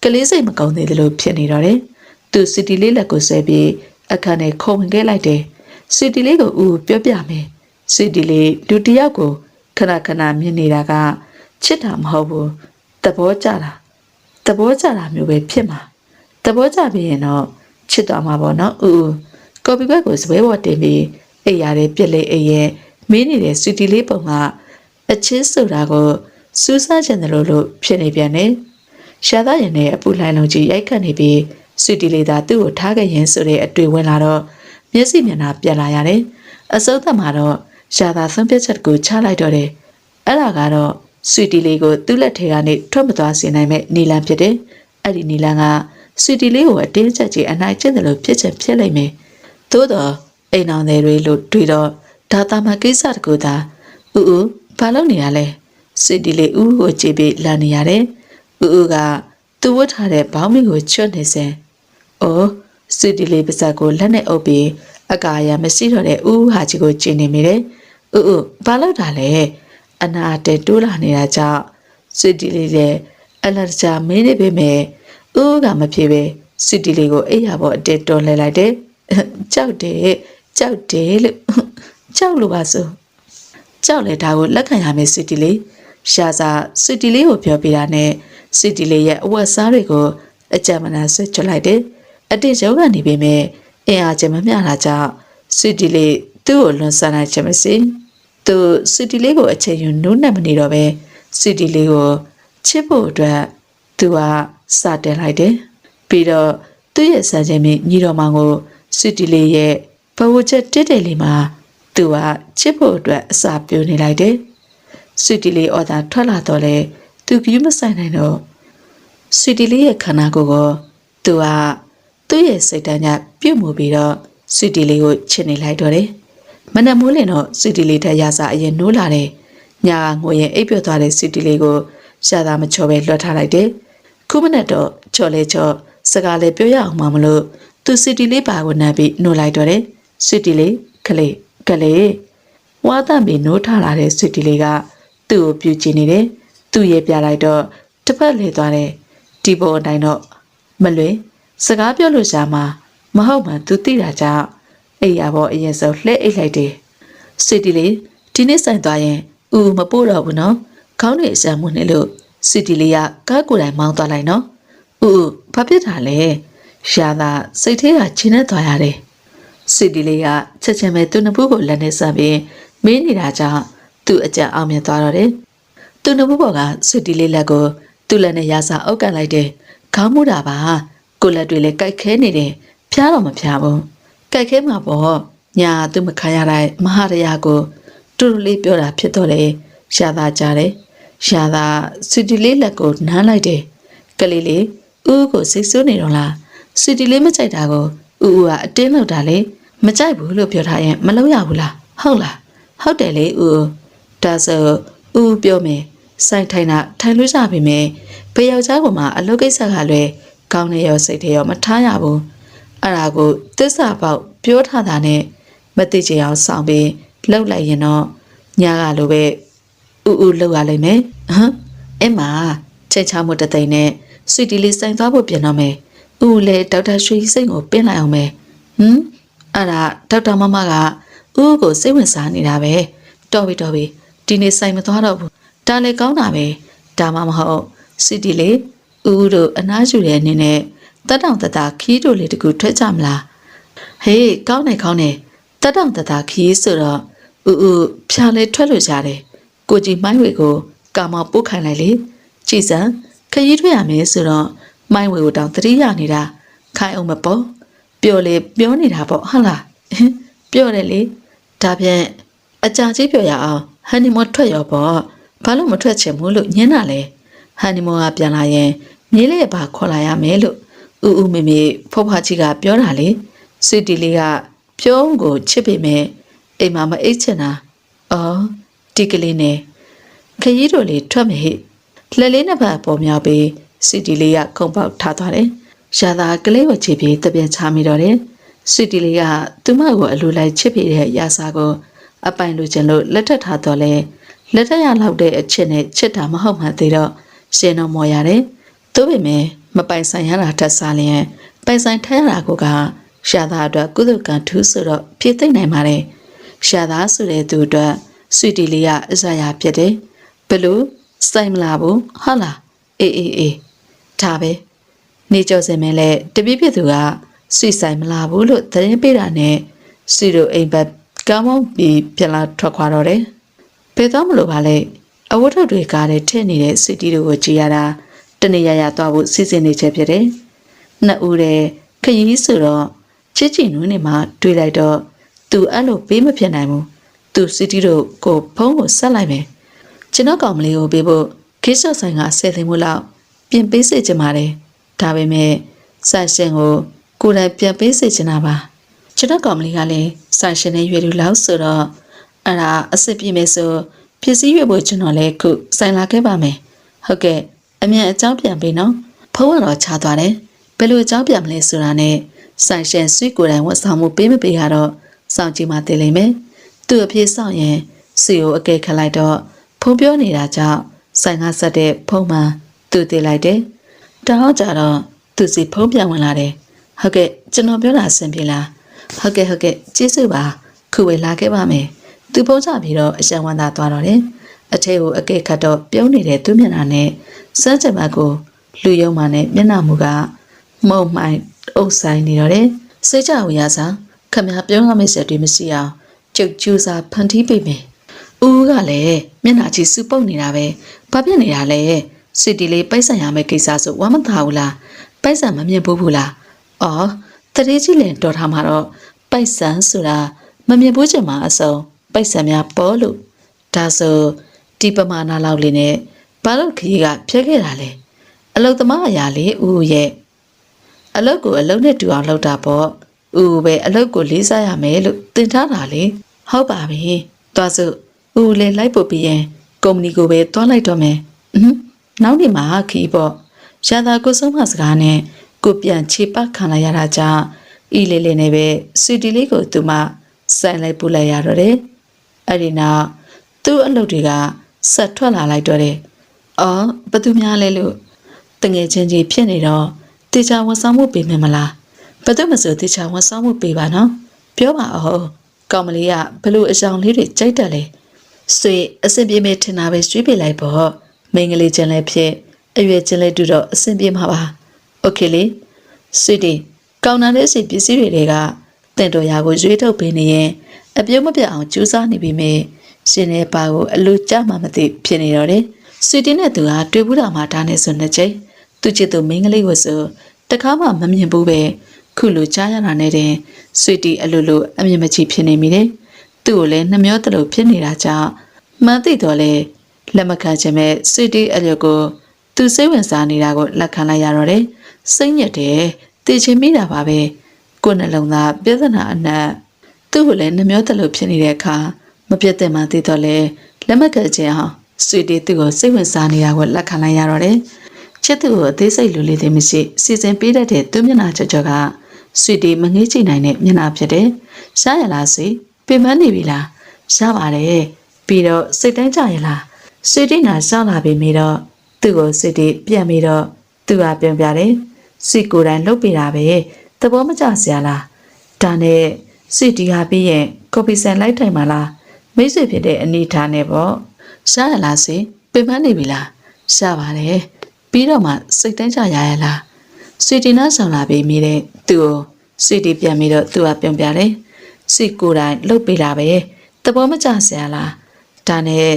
ကလေးစိတ်မကောင်းသေးတယ်လို့ဖြစ်နေတော့တယ်သူစီတီလေးလက်ကိုဆွဲပြီးအခန်းထဲခုံဝင်ခဲ့လိုက်တယ်စီတီလေးကိုပြောပြမယ်စီတီလေးလူတယောက်ကိုခဏခဏမြင်နေတာကချစ်တာမဟုတ်ဘူးသဘောကျတာမျိုးပဲဖြစ်မှာသဘောကျပြီးရင်တော့ချစ်သွားမှာပေါ့နော်ကော်ပီဘက်ကိုစပွဲပေါ်တင်ပြီးအိပ်ရတဲ့ပြက်လေးအိပ်ရဲ့မင်းနေတဲ့စီတီလေးပုံကအချင်းဆိုတာကိုစူးစမ်းချင်တယ်လို့ဖြစ်နေပြန်တယ်ရှာသားရင်နဲ့အပူလှိုင်းလုံးကြီးရိုက်ခတ်နေပြီးစီတီလေးသာသူ့ကိုထားခဲ့ရင်ဆိုတဲ့အတွေ့ဝင်လာတော့မျက်စိမျက်နှာပြက်လာရတယ်အစိုးသက်မှာတော့ရှာသာဆုံးဖြတ်ချက်ကိုချလိုက်တော့တယ်အဲ့ဒါကတော့ဆွီတီလေးကိုသူ့လက်ထဲကနေထွက်မသွားစေနိုင်မဲ့နီလန်ဖြစ်တယ်အဲ့ဒီနီလန်ကဆွီတီလေးကိုအတင်းချက်ကြီးအနိုင်ကျင့်တယ်လို့ဖြစ်ချင်ဖြစ်လိမ့်မယ်သို့တော့အိမ်အောင်တွေလို့တွေ့တော့ဒါတာမကိစ္စတကူသာဘာလုပ်နေရလဲဆွီတီလေးကိုကြည့်ပြီးလာနေရတယ်ကသူ့ဝတ်ထားတဲ့ဘောင်းမီကိုချွတ်နေစင်ဆွီတီလေးပါးစပ်ကိုလက်နဲ့အုပ်ပြီးအကာအရမရှိတော့တဲ့ဟာကြီးကိုကျင်းနေမိတယ်ဘာလုပ်တာလဲအနာတဲတိုးလာနေတာကြောင့်ဆွီတီလေးလည်းအလတ်ချာမင်းနေပေမဲ့ကမဖြစ်ပဲဆွီတီလေးကိုအိယာပေါ်အတဲတော်လဲလိုက်တယ်ကြောက်တယ် ကြောက်တယ်လို့ကြောက်လို့ပါဆိုကြောက်လေဒါကိုလက်ခံရမယ်ဆွီတီလေးရှာစာဆွီတီလေးကိုပြောပြတာနဲ့ဆွီတီလေးရဲ့အဝတ်စားတွေကိုအကြမ်းမနာဆွဲချလိုက်တယ်အတင်းရုံးကနေပေမဲ့အင်အားချင်မမျှတာကြောင့်ဆွီတီလေးသူ့ကိုလွန်ဆန်းနိုင်ချင်မစီသူဆွီတီလေးကိုအချိန်ယူနိုးနှက်မနေတော့ပဲဆွီတီလေးကိုချစ်ဖို့အတွက်သူကစတင်လိုက်တယ်ပြီးတော့သူ့ရဲ့စံချိန်မြင့်ညီတော်မောင်ကိုဆွီတီလေးရဲ့ဘဝချက်တစ်တယ်လေးမှာသူကချစ်ဖို့အတွက်အစာပြိုနေလိုက်တယ်ဆွီတီလေးအော်သာထွက်လာတော့လေသူကယူမဆိုင်နိုင်တော့ဆွီတီလေးရဲ့ခန္ဓာကိုယ်ကိုသူကသူ့ရဲ့စိတ်ဓာတ်ညပြုတ်မှုပြီးတော့ဆွီတီလေးကိုချစ်နေလိုက်တော့တယ်မနက်မိုးလင်းတော့ဆွီတီလေးထက်ရစာအရင်နိုးလာတယ်ညာငိုရင်အိပ်ပျော်သွားတဲ့ဆွီတီလေးကိုရှာသာမချော်ပဲလွှတ်ထားလိုက်တယ်ခုမနက်တော့ချော်လေချော်စကားလေးပြောရအောင်မမလို့သူဆွီတီလေးပါကိုနမ်းပြီးနိုးလိုက်တော့တယ်ဆွီတီလေးကလေးဝါသမီနိုးထားလာတဲ့ဆွီတီလေးကသူ့ကိုပြူချင်နေတယ်သူ့ရဲ့ပြလိုက်တော့တစ်ဖက်လေသွားတယ်ဒီပေါ်အတိုင်းတော့မလွင်စကားပြောလို့ရှာမှာမဟုတ်မှသူသိတာကြောင့်အိယာပေါ်အရင်ဆုံးလှဲအိတ်လိုက်တယ်ဆွီတီလေးဒီနေ့ဆိုင်သွားရင်ဦးမပို့တော့ဘူးနော်ခေါင်းတွေအစမ်းမှုနေလို့ဆွီတီလေးကကားကိုယ်တိုင်မောင်းသွားလိုက်နော်ဦးဘာဖြစ်တာလဲရှာသာစိတ်ထဲကချင်းနဲ့သွားရတယ်ဆွီတီလေးကချက်ချင်းပဲသူ့နှဖူးကိုလက်နဲ့ဆပ်ပြီးမင်းနေတာကြောင့်သူ့အကြံအောင်မြင်သွားတော့တယ်သူ့နှဖူးပေါ်ကဆွီတီလေးလက်ကိုသူ့လက်နဲ့ရစာအုပ်ကန်လိုက်တယ်ခေါင်းမူတာပါကိုလက်တွေလည်းကြိုက်ခဲနေတယ်ဖျားတော့မဖျားဘူးကြိုက်ခဲမှာပေါ့ညာသူမခံရတဲ့မဟာရယာကိုတူတူလေးပြောတာဖြစ်တော့လေရှာသာကြတယ်ရှာသာဆွီတီလေးလက်ကိုနမ်းလိုက်တယ်ကလေးလေးဦးကိုစိတ်ဆိုးနေတော့လားဆွီတီလေးမကြိုက်တာကိုဦးကအတင်းလောက်တာလေမကြိုက်ဘူးလို့ပြောထားရင်မလုပ်ရဘူးလားဟုတ်လားဟုတ်တယ်လေဦးဒါဆိုဦးပြောမယ်စိုက်ထိုင်တာထိုင်လို့ရပြီမယ်ဘယ်ယောက်ျားကမှအလုပ်ကိစ္စကလည်းကောင်းနေရောစိတ်ထဲရောမထားရဘူးအဲ့ဒါကိုသစ္စာပေါက်ပြောထားတာနဲ့မသိချင်အောင်ဆောင်ပြီးလှုပ်လိုက်ရင်တော့ညာကလိုပဲဦးလှုပ်ရလိမ့်မယ်ဟမ်အဲ့မှာချက်ချမှုတသိမ့်နဲ့ဆွီတီလေးစိုင်သွားဖို့ပြင်တော့မယ်ဦးလည်းဒေါက်တာရွှေစိတ်ကိုပင်းလိုက်အောင်မယ်အဲ့ဒါဒေါက်တာမမကဦးကိုစိတ်ဝင်စားနေတာပဲတော်ပြီဒီနေ့စိုင်မသွားတော့ဘူးဒါလည်းကောင်းတာပဲဒါမှမဟုတ်ဆွီတီလေးဦးတို့အနားယူတဲ့အနေနဲ့တက်တောင်တတာခီးတို့လေးတကူထွက်ကြမလားဟေးကောင်းနေတက်တောင်တတာခီးဆိုတော့ဦးဖြာလဲထွက်လို့ရတယ်ကိုကြီးမိုင်းဝေကိုကာမပို့ခိုင်းလိုက်လေကြည်စံခရီးထွက်ရမယ်ဆိုတော့မိုင်းဝေကိုတောင်သတိရနေတာခိုင်းအောင်မပေါ့ပြောလေပြောနေတာပေါ့ဟုတ်လားပြောတယ်လေဒါပြန်အကြာကြီးပြောရအောင်ဟန်နီမွန်ထွက်ရောပေါ့ဘာလို့မထွက်ချင်ဘူးလို့ညင်းတာလဲဟန်နီမွန်ကပြန်လာရင်မြေးလေးဘာခေါ်လာရမယ်လို့ဦးမေဖောဖွားကြီးကပြောတာလေဆွီတီလေးကပြောကိုချစ်ပေမဲ့အိမ်မှာမအိတ်ချင်တာအော်ဒီကလေးနဲ့ခရီးတို့လေးထွက်မယ်ဟိလက်လေးနှစ်ဖက်ပေါ်မြောက်ပြီးဆွီတီလေးကခုံပေါက်ထားသွားတယ်ရှာသာကလေးကိုချစ်ပြီးတပြန်ချမိတော့တယ်ဆွီတီလေးကသူမကိုအလိုလိုက်ချစ်ပြီးတဲ့ရာစာကိုအပိုင်လိုချင်လို့လက်ထပ်ထားတော့လေလက်ထက်ရလောက်တဲ့အချစ်နဲ့ချစ်တာမဟုတ်မှသေးတော့ရှင်တော်မော်ရတယ်သို့ပေမဲ့မပိုင်ဆိုင်ရတာထက်စားလျင်ပိုင်ဆိုင်ထက်ရတာကရှာသာအတွက်ကုသကံထူးဆိုတော့ဖြည့်သိမ့်နိုင်ပါတယ်ရှာသာဆိုတဲ့သူအတွက်ဆွီတီလေးကအစရာဖြစ်တယ်ဘလို့စိုက်မလားဘူးဟုတ်လားအေးဒါပဲနေကြောစင်မဲလဲတပြည့်ပြည့်သူကဆွီဆိုင်မလားဘူးလို့သတင်းပေးတာနဲ့ဆွီတို့အိမ်ဘက်ကောင်းမောင်းပြီးပြန်လာထွက်ခွာတော့တယ်ဘယ်တော့မလို့ပါလဲအဝတ်ထုပ်တွေကားတဲ့ထည့်နေတဲ့ဆွီတီတို့ကိုကြည်ရတာတနေ့ရသွားဖို့စီစဉ်နေချက်ဖြစ်တယ်နှစ်ဦးတည်းခရီးဆိုတော့ချစ်ချင်နွေးနေမှာတွေ့လိုက်တော့သူအဲ့လိုပေးမဖြစ်နိုင်ဘူးသူဆွီတီတို့ကိုဖုန်းကိုဆက်လိုက်မယ်ကျွန်တော်ကောင်မလေးကိုပေးဖို့ခေတ်ဆော့ဆိုင်က10သိန်းမို့လောက်ပြင်ပေးစေချင်ပါတယ်ဒါပေမဲ့ဆန်ရှင်ကိုကိုယ်တိုင်ပြန်ပေးစေချင်တာပါကျွန်တော်ကောင်မလေးကလည်းဆန်ရှင်နဲ့ရွေလူလောက်ဆိုတော့အဲ့ဒါအစ်စ်ပြည့်မယ်ဆိုဖြစ်စည်းရွေဖို့ကျွန်တော်လည်းခုဆိုင်လာခဲ့ပါမယ်ဟုတ်ကဲ့အမြန်အကြောင်းပြန်ပေးနော်ဖုန်းကတော့ချသွားတယ်ဘယ်လိုအကြောင်းပြန်မလဲဆိုတာနဲ့ဆန်ရှင်ဆွေကိုယ်တိုင်ဝန်ဆောင်မှုပေးမပေးရတော့စောင့်ကြည့်မှသိလိမ့်မယ်သူ့အဖြစ်ဆောင်ရင်စီကိုအကဲခတ်လိုက်တော့ဖုန်းပြောနေတာကြောင့်ဆိုင်ကဆက်တဲ့ဖုန်းမှသူသိလိုက်တယ်တောင်းကြတော့သူစီဖုန်းပြန်ဝင်လာတယ်ဟုတ်ကဲ့ကျွန်တော်ပြောတာအဆင်ပြေလား ဟုတ်ကဲ့ကျေးဇူးပါခုဝေလာခဲ့ပါမယ်သူပုံချပြီးတော့အရှံဝမ်းသာသွားတော့တယ်အထဲကိုအကဲခတ်တော့ပြုံးနေတဲ့သူမျက်နှာနဲ့စမ်းကြမတ်ကိုလူယုံမှနဲ့မျက်နှာမူကမုံမှိုင်အုပ်ဆိုင်နေတော့တယ်စိတ်ကြဝရစားခမပြောင်းရမယ့်စက်တွေမရှိအောင်ကျုပ်ကျူစာဖန်တီးပေးမယ်ဦးကလည်းမျက်နှာကြီးစူပုတ်နေတာပဲဘာဖြစ်နေတာလဲဆွေတီလေးပိုက်ဆံရမယ့်ကိစ္စဆိုဝမ်းမသာဘူးလားပိုက်ဆံမမြင်ဘူးလားအော်တရေကြီးလင်တော်ထားမှာတော့ပိုက်ဆံဆိုတာမမြင်ဘူးချင်မှာအစုံပိုက်ဆံများပေါ်လို့ဒါဆိုဒီပမာဏလောက်လေးနဲ့ဘာလို့ခကြီးကဖြတ်ခဲ့တာလဲအလုတ်သမားအရာလေးဦးရဲ့အလုတ်ကိုအလုတ်နဲ့တူအောင်လုပ်တာပေါ့ဦးပဲအလုတ်ကိုလေးစားရမယ်လို့တင်ထားတာလေဟုတ်ပါပြီသွားစို့ဦးလည်းလိုက်ပို့ပြီးရင်ကုမ္ပဏီကိုပဲတွားလိုက်တော့မယ်နောက်နေ့မှာခီးပေါ့ရတာကိုဆုံးမစကားနဲ့ကိုပြန်ခြေပတ်ခံလိုက်ရတာကြောင့်ဤလေးလေးနဲ့ပဲစီတီလေးကိုသူမဆိုင်လိုက်ပို့လိုက်ရတော့တယ်အဲ့ဒီနောက်သူ့အလုပ်တွေကဆက်ထွက်လာလိုက်တော့တယ်အော်ဘသူများလဲလို့တငယ်ချင်းကြီးဖြစ်နေတော့တေချာဝန်ဆောင်မှုပေးမယ်မလားဘသူမဆိုတေချာဝန်ဆောင်မှုပေးပါနော်ပြောပါအောင်ကောင်မလေးကဘလို့အကြောင်းလေးတွေကြိုက်တယ်လေဆွေအဆင်ပြေမယ်ထင်တာပဲရွှေ့ပြလိုက်ပေါ့မိန်းကလေးချင်းလည်းဖြစ်အရွယ်ချင်းလည်းတူတော့အဆင်ပြေမှာပါโอเคလေဆွေတီကောင်နာတဲ့စီပစ္စည်းတွေကတင့်တော်ရာကိုရွေးထုတ်ပေးနေရင်အပြုံးမပြတ်အောင်ကြိုးစားနေပြီမေရှင်နေပါကိုအလိုကြမှမသိဖြစ်နေတော့တယ်ဆွေတီနဲ့သူဟာတွေ့ဘူးတာမှဒါနဲ့ဆိုနှစ်ချိန်သူချစ်သူမိန်းကလေးကိုဆိုတခါမှမမြင်ဘူးပဲခုလိုကြားရတာနဲ့တင်ဆွေတီအလိုအမြင်မကြည့်ဖြစ်နေမိတယ်သူ့ကိုလည်းနှမျောတလို့ဖြစ်နေတာကြောင့်မှန်သိတော့လေလက်မခံချင်မဲ့ဆွေတီအလျော်ကိုသူစိတ်ဝင်စားနေတာကိုလက်ခံလိုက်ရတော့တယ်စိတ်ညစ်တယ်တည်ချင်မိတာပါပဲကိုယ်နှလုံးသားပြဿနာအနက်သူ့ကိုလည်းနှမျောတလို့ဖြစ်နေတဲ့အခါမပြတ်တဲ့မှသိတော့လေလက်မခံချင်အောင်ဆွေတီသူ့ကိုစိတ်ဝင်စားနေတာကိုလက်ခံလိုက်ရတော့တယ်ချစ်သူကိုအသေးစိတ်လူလေးသိမရှိစီစဉ်ပေးတတ်တဲ့သူမျက်နှာကြောကဆွေတီမငေးကြည့်နိုင်တဲ့မျက်နှာဖြစ်တယ်ရှားရလားဆွေပင်ပန်းနေပြီလားရှားပါတယ်ပြီးတော့စိတ်တိုင်းကြရလားဆွေတီနာရှားလာပြီမိတော့သူ့ကိုဆွေတီပြန်ပြီးတော့သူကပြန်ပြတယ်ဆွေကိုယ်တိုင်လှုပ်ပြတာပဲသဘောမကျစရာလားဒါနဲ့ဆွေတီဟာပြီးရင်ကော်ဖီဆိုင်လိုက်ထိုင်ပါလားမိတ်ဆွေဖြစ်တဲ့အနေထားနဲ့ပေါ့ရှားရလားဆွေပင်ပန်းနေပြီလားရှားပါတယ်ပြီးတော့မှစိတ်တိုင်းကြရရလားဆွေတီနာဆောင်လာပြီးမိတဲ့သူ့ကိုဆွေတီပြန်ပြီးတော့သူကပြန်ပြတယ်ဆွေကိုယ်တိုင်လှုပ်ပြတာပဲသဘောမကျစရာလားဒါနဲ့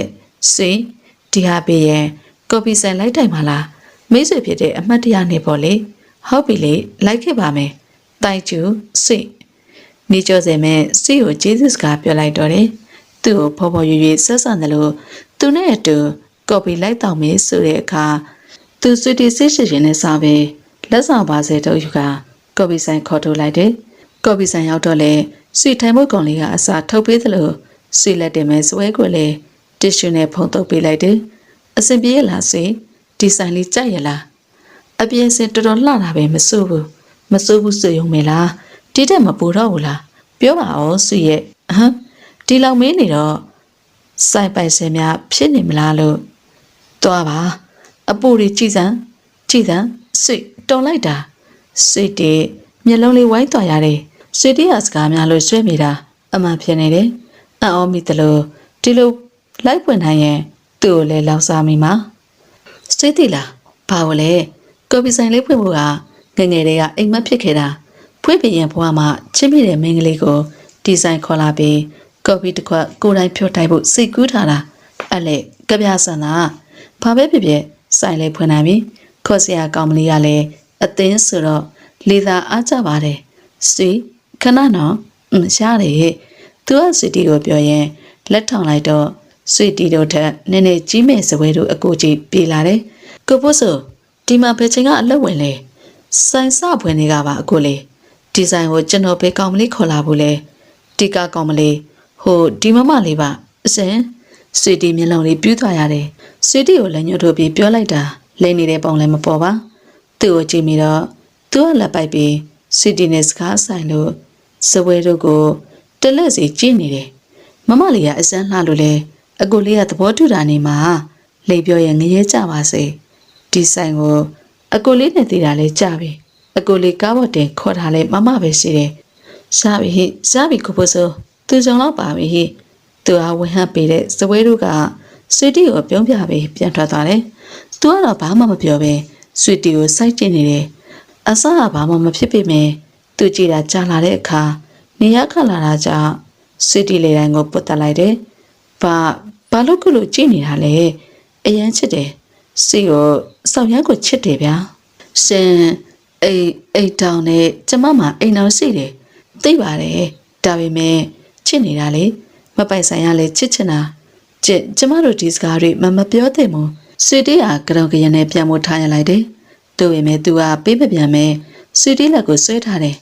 ဆွေဒီဟာပြီးရင်ကော်ဖီဆိုင်လိုက်တိုင်ပါလားမိတ်ဆွေဖြစ်တဲ့အမှတ်တရနေပေါ့လေဟုတ်ပြီလေလိုက်ခဲ့ပါမယ်တိုင်ကျူဆွေနေကြောစင်မဲ့ဆွေကိုကျေးဇူးစကားပြောလိုက်တော့တယ်သူ့ကိုဖော်ဖော်ရွရွဆက်ဆံတယ်လို့သူနဲ့အတူကော်ဖီလိုက်တောင်းမေးဆိုတဲ့အခါသူဆွေတီစိတ်ရှိရင်နဲ့စားပဲလက်ဆောင်ပါစေတော့ယူကကော်ဖီဆိုင်ခေါ်ထုတ်လိုက်တယ်ကော်ဖီဆိုင်ရောက်တော့လေဆွေထိုင်ဖို့ကောင်လေးကအစာထုတ်ပေးသလိုဆွေလက်တင်မဲ့စွဲကိုလေတစ်ရှူနဲ့ဖုံတုပ်ပေးလိုက်တယ်အဆင်ပြေလားဆွေဒီဆိုင်လေးကြိုက်ရလားအပြင်းစင်တော်တော်လှတာပဲမစိုးဘူးဆွေရုံမေလားတိတက်မပူတော့ဘူးလားပြောပါအောင်ဆွေရဲ့ဒီလောက်မင်းနေတော့စိုက်ပိုက်စဲများဖြစ်နေမလားလို့သွားပါအပူတွေကြည်စမ်းဆွေတော်လိုက်တာဆွေတီမျက်လုံးလေးဝိုင်းသွားရတယ်ဆွေတီရစကားများလို့ရွှဲမိတာအမှန်ဖြစ်နေတယ်အံ့ဩမိတယ်လို့ဒီလိုလိုက်ပွင့်နိုင်ရင်သူ့ကိုလည်းလောက်စားမိမှာဆွေတီလားဘာလို့လဲကော်ဖီဆိုင်လေးဖွင့်ဖို့ကငငယ်တွေကအိမ်မက်ဖြစ်ခဲ့တာဖွင့်ပြရင်ဘွားမှာချစ်မိတဲ့မိန်းကလေးကိုဒီဇိုင်းခေါ်လာပြီးကော်ဖီတစ်ခွက်ကိုယ်တိုင်ဖြောတိုက်ဖို့စိတ်ကူးထားတာအဲ့လေကြပြဆန်တာဘာပဲဖြစ်ဖြစ်ဆိုင်လေးဖွင့်နိုင်ပြီခေါ်စရာကောင်မလေးကလည်းအသင်းဆိုတော့လေသာအားကြပါတယ်ဆွေခဏနော်ရှားတယ်သူကဆွေတီကိုပြောရင်လက်ထောင်လိုက်တော့ဆွေတီတို့ထက်နည်းနည်းကြီးမဲ့စပွဲတို့အကိုကြီးပြေးလာတယ်ကိုဖို့ဆိုဒီမှာဘယ်ချိန်ကအလုပ်ဝင်လဲဆိုင်စဖွင့်နေကပါအကိုလေးဒီဆိုင်ကိုကျွန်တော်ဘယ်ကောင်မလေးခေါ်လာဘူးလဲဒီကကောင်မလေးဟိုဒီမမလေးပါအစင်ဆွေတီမျက်လုံးလေးပြူးသွားရတယ်ဆွေတီကိုလည်းညှို့ထုတ်ပြီးပြောလိုက်တာလိမ့်နေတဲ့ပုံလည်းမပေါ်ပါသူ့ကိုကြည့်မိတော့သူကလက်ပိုက်ပြီးဆွေတီနဲ့စကားဆိုင်လို့စပွဲတို့ကိုတလက်စီကြည့်နေတယ်မမလေးကအစမ်းလှလို့လေအကိုလေးကသဘောတူတာနေမှာလိပ်ပြောရင်ငရဲကြပါစေဒီဆိုင်ကိုအကိုလေးနဲ့တည်တာလဲကြပြီအကိုလေးကားပေါ်တင်ခေါ်ထားလဲမမပဲရှိတယ် ရှားပြီကိုဖို့ဆိုသူကြောင့်တော့ပါပြီသူအားဝင်ဟပ်ပေးတဲ့စပွဲတို့ကဆွေတီကိုပြုံးပြပေးပြန်ထွက်သွားတယ်သူကတော့ဘာမှမပြောပဲဆွေတီကိုစိုက်ကျင်နေတယ်အဆကဘာမှမဖြစ်ပေမဲ့သူကြည်တာကြာလာတဲ့အခါနေရခလာတာကြောင့်ဆွေတီလေတိုင်းကိုပုတ်တက်လိုက်တယ်ဘာလို့ခုလိုကြည်နေတာလဲအရန်ချစ်တယ်စီကိုစောက်ရမ်းကိုချစ်တယ်ဗျာရှင်အိတ်တောင်နဲ့ကျမမှအိမ်တော်ရှိတယ်သိပါတယ်ဒါပေမဲ့ချစ်နေတာလေမပိုက်ဆိုင်ရလေချစ်ချင်တာကျမတို့ဒီစကားတွေမပြောသင့်ဘူးဆွေတီးကကြောင်ကြရနဲ့ပြန်မထားရလိုက်တယ်တူပေမဲ့သူကပေးမပြန်မဲဆွေတီးလက်ကိုဆွဲထားတယ်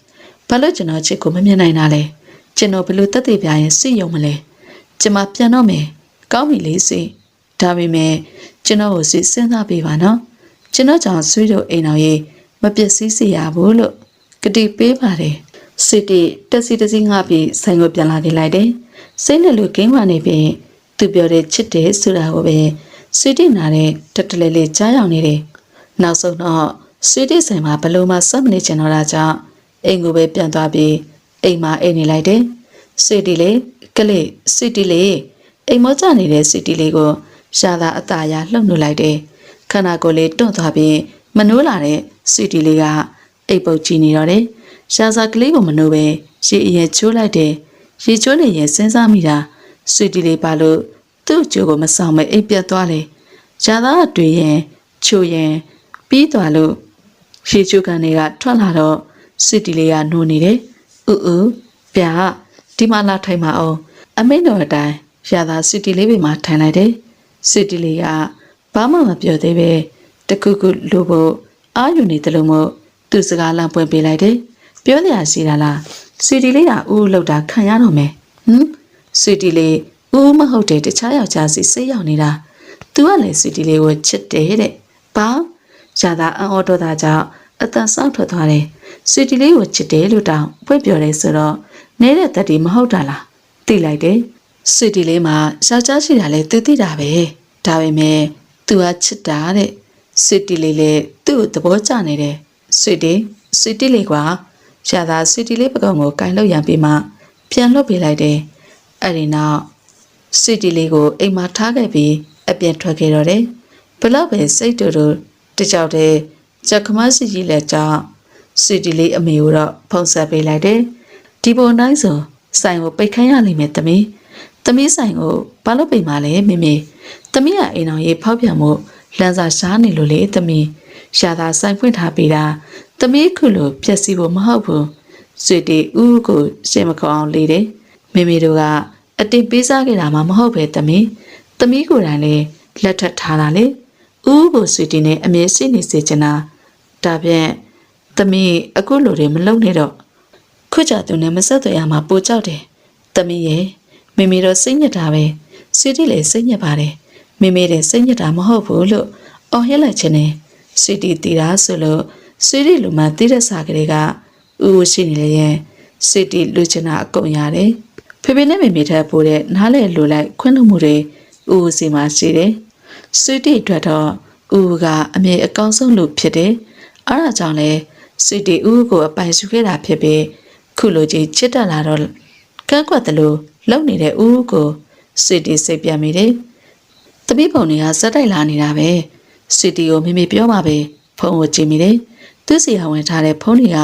ဘာလို့ကျွန်တော်ချစ်ကိုမမြင်နိုင်တာလဲကျွန်တော်ဘယ်လိုတက်သေးပြရင်စိတ်ယုံမလဲကျမပြန်တော့မယ်ကောင်းပြီလေစိဒါပေမဲ့ကျွန်တော်ကိုစဉ်းစားပေးပါနော်ကျွန်တော်ကြောင့်ဆွေးတို့အိမ်တော်ရေးမပျက်စီးစေရဘူးလို့ကတိပေးပါတယ်စစ်တီတက်စီတစီငှပြီးဆိုင်ကိုပြန်လာခဲ့လိုက်တယ်စိတ်နဲ့လူကင်းဝနေပြီးသူပြောတဲ့ချစ်တယ်ဆိုတာကိုပဲစစ်တီနာတဲ့တက်တလဲလေးကြားရောက်နေတယ်နောက်ဆုံးတော့စစ်တီဆိုင်မှာဘလို့မှစက်မနေချင်တော့တာကြောင့်အိမ်ကိုပဲပြန်သွားပြီးအိမ်မှာအိမ်နေလိုက်တယ်စစ်တီလေးကလေးစစ်တီလေးအိမ်မောကျနေတဲ့စစ်တီလေးကိုရှာသာအသာရလှုပ်နှုတ်လိုက်တယ်ခန္ဓာကိုယ်လေးတွန့်သွားပြီးမနိုးလာတဲ့စစ်တီလေးကအိပ်ပုတ်ကြည့်နေတော့တယ်ရှာသာကလေးကိုမနိုးပဲရေအရင်ချိုးလိုက်တယ်ရေချိုးနေရင်စဉ်းစားမိတာစစ်တီလေးပါလို့သူ့ကြိုးကိုမဆောင်မဲအိပ်ပြတ်သွားတယ်ရှာသာကတွေ့ရင်ချိုးရင်ပြီးသွားလို့ရေချိုးကန်တွေကထွက်လာတော့စစ်တီလေးကနိုးနေတယ်ဗျာဒီမှာလာထိုင်ပါအောင်အမိန့်တော်အတိုင်းရှာသာစစ်တီလေးပဲမှာထိုင်လိုက်တယ်စစ်တီလေးကဘာမှမပြောသေးပဲတခုခုလိုဖို့အာယူနေတယ်လို့မို့သူစကားလမ်းပွင့်ပေးလိုက်တယ်ပြောနေရစီတာလားစစ်တီလေးကဦးလောက်တာခံရတော့မယ်စစ်တီလေးဦးမဟုတ်တယ်တခြားယောက်ျားစီစိတ်ရောက်နေတာသူကလည်းစစ်တီလေးကိုချစ်တယ်တဲ့ဘာရှာသာအံ့ဩတော့တာကြောင့်အတန်ဆောက်ထွက်သွားတယ်စစ်တီလေးကိုချစ်တယ်လို့တောင်ဖွင့်ပြောတယ်ဆိုတော့နေတဲ့တက်တီမဟုတ်တာလားသိလိုက်တယ်စစ်တီလေးမှာယောက်ျားရှိတာလဲသူသိတာပဲဒါပေမဲ့သူကချစ်တာတဲ့စစ်တီလေးလေသူ့သဘောကျနေတယ်စစ်တီလေးကွာရှာသာစစ်တီလေးပကုံကိုကင်လို့ရံပြီးမှပြန်လွတ်ပေးလိုက်တယ်အဲ့ဒီနောက်စစ်တီလေးကိုအိမ်မှာထားခဲ့ပြီးအပြင်ထွက်ခဲ့တော့တယ်ဘလောက်ပဲစိတ်တူတူတကြောက်တဲ့ချက်ခမစီကြီးလက်ကြောင့်စစ်တီလေးအမေကိုတော့ဖုံးဆက်ပေးလိုက်တယ်ဒီပုံတိုင်းဆိုဆိုင်ကိုပိတ်ခိုင်းရလိမ့်မယ်သမီးဆိုင်ကိုဘာလို့ပိတ်မှလဲမေသမီးကအိမ်တော်ရေးဖောက်ပြန်မှုလမ်းစာရှားနေလို့လေသမီးရှာသာဆိုင်ဖွင့်ထားပေးတာသမီးခုလိုဖြက်စီဖို့မဟုတ်ဘူးဆွေတီဦးကိုရှင်းမခေါအောင်လေးတယ်မေတို့ကအတိပေးစားခဲ့တာမှမဟုတ်ပဲသမီးကိုယ်တိုင်လေလက်ထပ်ထားတာလေဦးကိုဆွေတီနဲ့အမြဲရှိနေစေချင်တာဒါပြန်သမီးအခုလိုတွေမလုပ်နဲ့တော့ခွကြသူနဲ့မဆက်သွယ်ရမှာပိုကြောက်တယ်သမီးရဲ့မေတော့စိတ်ညစ်တာပဲဆွေတီလည်းစိတ်ညစ်ပါတယ်မေတဲ့စိတ်ညစ်တာမဟုတ်ဘူးလို့အော်ဟစ်လိုက်ခြင်းနဲ့ဆွေတီတီတာဆိုလို့ဆွေတီလူမှတီးတဲ့စာကလေးကဦးရှိနေလေရဲ့ဆွေတီလူချင်တာအကုန်ရတယ်ဖေနဲ့မေထပ်ပို့တဲ့နားလေလိုလိုက်ခွင့်လို့မှုတွေဦးစီမှာရှိတယ်ဆွေတီအတွက်တော့ဦးကအမြဲအကောင်းဆုံးလူဖြစ်တယ်အားဒါကြောင့်လဲဆွေတီဦးကိုအပိုင်စုခဲ့တာဖြစ်ပြီးခုလိုကြီးချစ်တတ်လာတော့ကန့်ကွက်တယ်လို့လုံနေတဲ့ဦးကိုဆွေတီစိတ်ပြန်မိတယ်တပည့်ပုံတွေကစက်တိုက်လာနေတာပဲဆွေတီကိုမေပြောပါပဲဖုန်းကိုကြည့်မိတယ်သူ့စီဟာဝင်ထားတဲ့ဖုန်းတွေက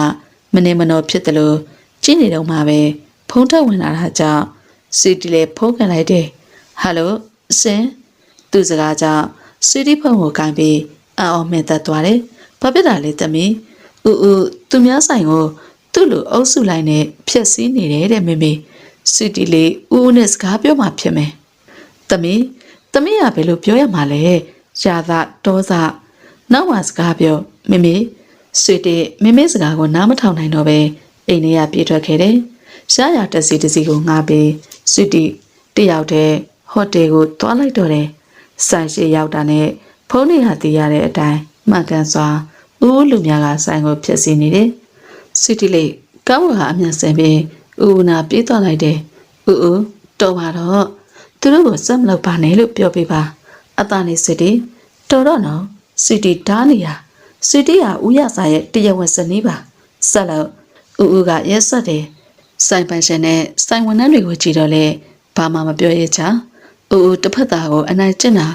မနေမနော်ဖြစ်တယ်လို့ကြည့်နေတော့မှပဲဖုန်းထက်ဝင်လာတာကြောင့်ဆွေတီလည်းဖုန်းကန်လိုက်တယ်ဟယ်လိုအစင်သူ့စကားကြောင့်ဆွေတီဖုန်းကိုကန်ပြီးအော်မင်သက်သွားတယ်ဘာဖြစ်တာလဲသမီးသူများဆိုင်ကိုသူ့လိုအုပ်စုလိုက်နဲ့ဖြက်စီးနေတယ်တဲ့မေဆွေတီလေးဦးနဲ့စကားပြောမှဖြစ်မယ်သမီးကဘယ်လိုပြောရမှာလဲရှာသာတောစာနောက်မှစကားပြောမေဆွေတီမေစကားကိုနားမထောင်နိုင်တော့ပဲအိမ်ထဲကပြေးထွက်ခဲ့တယ်ရှားရတက်စီကိုငှားပြီးဆွေတီတယောက်တည်းဟိုတယ်ကိုသွားလိုက်တော့တယ်ဆိုင်ရှိရောက်တာနဲ့ဖုန်းတွေဟာတည်ရတဲ့အတိုင်းမှန်ကန်စွာဦးလူများကဆိုင်ကိုဖျက်ဆီးနေတယ်ဆွေတီလေးကောင်းကအမြန်ဆန်ပြီးဦးနာပြေးသွားလိုက်တယ်တော်ပါတော့သူတို့ကိုစက်မလုပ်ပါနဲ့လို့ပြောပေးပါအသားနေဆွေတီတော်တော့နော်ဆွေတီဓားနေရဆွေတီကဦးရစာရဲ့တရားဝင်စနေပါဆက်လို့ဦးကရဲဆက်တယ် ဆိုင်ပိုင်ရှင်နဲ့ဆိုင်ဝန်ထမ်းတွေကိုကြည့်တော့လေဘာမှမပြောရချ။ဦးတစ်ဖက်သားကိုအနိုင်ကျင့်တာ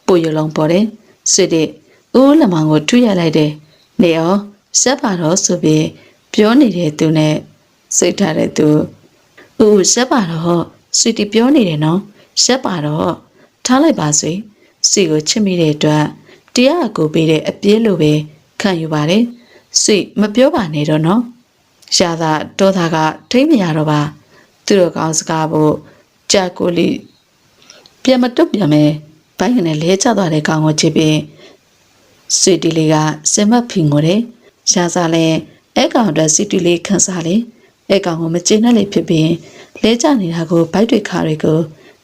ပိုရလုံးပေါ်တယ်။စစ်တဲ့ဦးလက်မောင်ကိုထုရလိုက်တယ်။နေအောင်ဆက်ပါတော့ဆိုပြီးပြောနေတဲ့သူနဲ့စိတ်ထားတဲ့သူဦးဆက်ပါတော့ဆွေတီပြောနေတယ်နော်။ဆက်ပါတော့ထားလိုက်ပါဆွေစီကိုချစ်မိတဲ့အတွက်တရားကိုပေးတဲ့အပြည့်လိုပဲခံယူပါတယ်။ဆွေမပြောပါနဲ့တော့နော်။ရှာသာတောသားကထိမ့်မရတော့ပါသူတို့ကောင်းစကားဖို့ကြာကိုလီပြန်မတုတ်ပြန်မယ်ဘိုင်းကနေလဲကျသွားတဲ့ကောင်ကိုချစ်ပြီးဆွေတီလေးကစင်မဖင်ကိုတယ်ရှာသာလည်းအဲကောင်အတွက်ဆွေတီလေးခန်းစားလေအဲကောင်ကိုမကျေနပ်လေဖြစ်ပြီးလဲကျနေတာကိုဘိုက်တွေခါတွေကို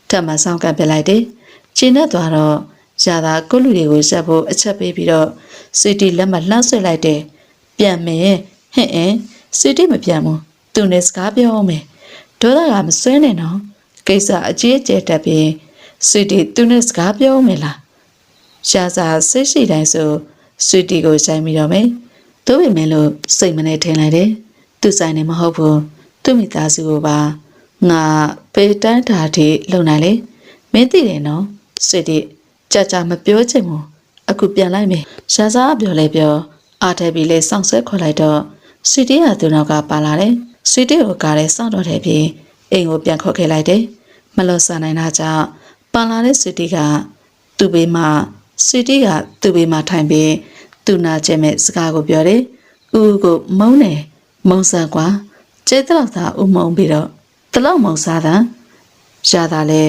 ထပ်မဆောင်ကပ်ပြလိုက်တယ်ကျေနပ်သွားတော့ရှာသာကိုလူတွေကိုဆက်ဖို့အချက်ပေးပြီးတော့ဆွေတီလက်မလှမ်းဆွဲလိုက်တယ်ပြန်မယ်ဟဲ့ဆွေတီမပြန်ဘူးသူနဲ့စကားပြောအောင်မယ်ဒေါသကမဆွဲနဲ့နော်ကိစ္စအကြီးအကျယ်တက်ပြီးဆွေတီသူနဲ့စကားပြောမယ်လားရှာစာစိတ်ရှိတိုင်းဆိုဆွေတီကိုဆိုင်ပြီးတော့မယ်သို့ပေမဲ့လို့စိတ်မနဲ့ထင်လိုက်တယ်သူဆိုင်နေမဟုတ်ဘူးသူမိသားစုကိုပါငါပေတန်းဓာတ်ထိလုံနိုင်လေမင်းသိတယ်နော်ဆွေတီကြာမပြောချင်ဘူးအခုပြန်လိုက်မယ်ရှာစာပြောလဲပြောအားထည့်ပြီးလဲစောင့်ဆွဲခေါ်လိုက်တော့ဆွေတီကသူနောက်ကပါလာတယ်ဆွေတီကိုကားလဲစောင့်တော့တယ်ပြီးအိမ်ကိုပြန်ခေါ်ခဲ့လိုက်တယ်မလွန်ဆန်နိုင်တာကြောင့်ပန်လာတဲ့ဆွေတီကသူ့ဘေးမှာဆွေတီကသူ့ဘေးမှာထိုင်ပြီးသူ့နာကျဲမဲ့စကားကိုပြောတယ်ဦးကိုမုန်းတယ်မုန်းဆန်ကွာကျဲတော့သာဦးမုန်းပြီးတော့တလောက်မုန်းစားတာရှားတာလဲ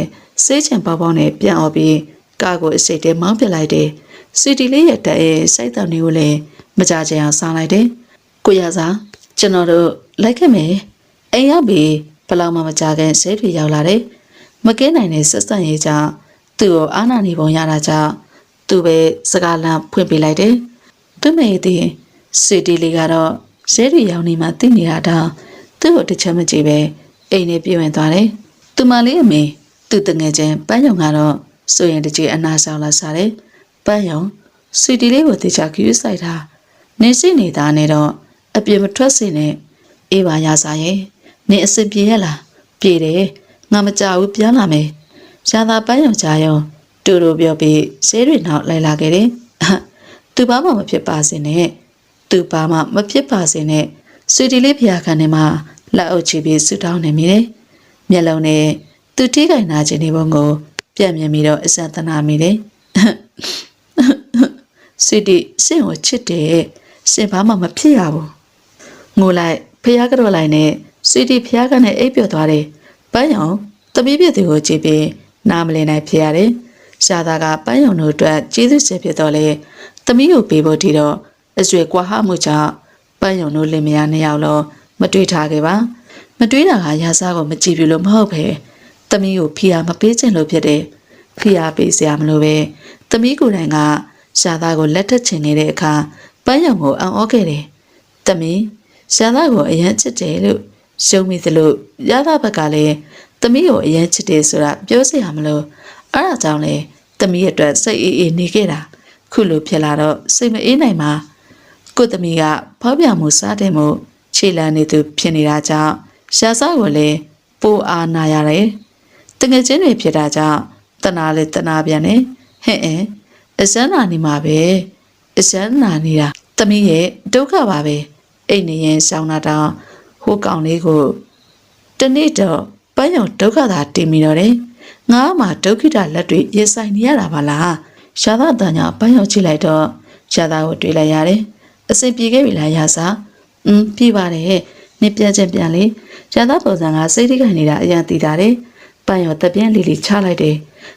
စေးချင်ပေါပေါနဲ့ပြန်អော်ပြီးကားကိုအစိတ်တဲမောင်းပြလိုက်တယ်ဆွေတီလေးရဲ့တက်ရဲ့စိုက်တော်နေကိုလည်းမကြကြအောင်စားလိုက်တယ်ကိုရစားကျွန်တော်တို့လိုက်ခဲ့မယ်အိမ်ရောက်ပြီးဘလောက်မှမကြခင်ဆေးတွေရောက်လာတယ်မကင်းနိုင်တဲ့ဆက်ဆံရေးကြောင့်သူ့ကိုအာနာနေပုံရတာကြောင့်သူပဲစကားလမ်းဖွင့်ပေးလိုက်တယ်သူမေးသည်ဆွေတီလေးကတော့ဆေးတွေရောက်နေမှသိနေတာတော့သူ့ကိုတစ်ချက်မကြည့်ပဲအိမ်နဲ့ပြေးဝင်သွားတယ်သူမလေးအမေသူ့တငယ်ချင်းပန်းယုံကတော့ဆိုရင်တကြီးအနာဆောင်လာစားတယ်ပန်းယုံဆွေတီလေးကိုတေချာကြည့်ဆိုင်တာနေစိနေတာနဲ့တော့အပြေမထွက်စေနဲ့အေးပါရစားရဲ့နေအစ်ပြေရလားပြေတယ်ငါမကြောက်ဘူးပြန်လာမယ်ရှာသာပန်းယုံချာယုံတူတူပြောပြီးဈေးတွေနောက်လိုက်လာခဲ့တယ်သူဘာမှမဖြစ်ပါစေနဲ့သူဘာမှမဖြစ်ပါစေနဲ့ဆွေတီလေးဖျားခံနေမှာလက်အုပ်ချပြီးဆူတောင်းနေမိတယ်မျက်လုံးနဲ့သူထိခိုင်နာခြင်းနေပုံကိုပြက်မြင်ပြီးတော့အစသနာမိတယ်ဆွေတီစင်ကိုချစ်တယ်စင်ဘာမှမဖြစ်ရဘူးငိုလိုက်ဖျားကတော့လိုက်နဲ့ဆွေတီဖျားကနဲ့အိပ်ပျော်သွားတယ်ပန်းယုံတပည့်ပြည့်သူကိုကြည့်ပြီးနားမလည်နိုင်ဖြစ်ရတယ်ရှာသာကပန်းယုံတို့အတွက်ကျေးဇူးဆက်ဖြစ်တော့လေသမီးကိုပေးဖို့ဒီတော့အဆွေကွာဟမှုကြောင့်ပန်းယုံတို့လင်မယားနှစ်ယောက်လုံးမတွေးထားခဲ့ပါမတွေးတာကရာစားကိုမကြည့်ပြလို့မဟုတ်ပဲသမီးကိုဖီယာမပေးချင်လို့ဖြစ်တယ်ဖီယာပေးစရာမလိုပဲသမီးကိုယ်တိုင်ကရှာသာကိုလက်ထပ်ချင်နေတဲ့အခါပန်းယုံကိုအံ့ဩခဲ့တယ်သမီးရှာသာကိုအရန်ချစ်တယ်လို့ရှုံးမိသလိုရသဘက်ကလည်းသမီးကိုအရန်ချစ်တယ်ဆိုတာပြောစရာမလိုအဲ့ဒါကြောင့်လေသမီးအတွက်စိတ်အေးနေခဲ့တာခုလိုဖြစ်လာတော့စိတ်မအေးနိုင်ပါကိုသမီးကဖောက်ပြန်မှုစားတယ်မို့ခြေလန်းနေသူဖြစ်နေတာကြောင့်ရှာစားကိုလည်းပိုအားနာရတယ်တငယ်ချင်းတွေဖြစ်တာကြောင့်တနာလေတနာပြန်နေဟဲ့အစမ်းနာနေမှာပဲအစမ်းနာနေတာသမီးရဲ့ဒုက္ခပါပဲအိတ်နေရင်ဆောင်းတာတောင်ဟိုကောင်လေးကိုတနေ့တော့ပန်းယုံဒုက္ခသာတင်မိတော့တယ်ငါမှဒုက္ခိတလက်တွေရင်ဆိုင်နေရတာပါလားရှာသာတန်ညာပန်းယုံကြည့်လိုက်တော့ရှာသာကိုတွေ့လိုက်ရတယ်အစိပ်ပြေခဲ့ပြီလားရစားပြေးပါတယ်နေပြန်ချင်းပြန်လေရှာသာပုံစံကစိတ်ထိခိုင်နေတာအရင်သိတာတယ်ပန်းယုံတပြင်းလီလီချလိုက်တယ်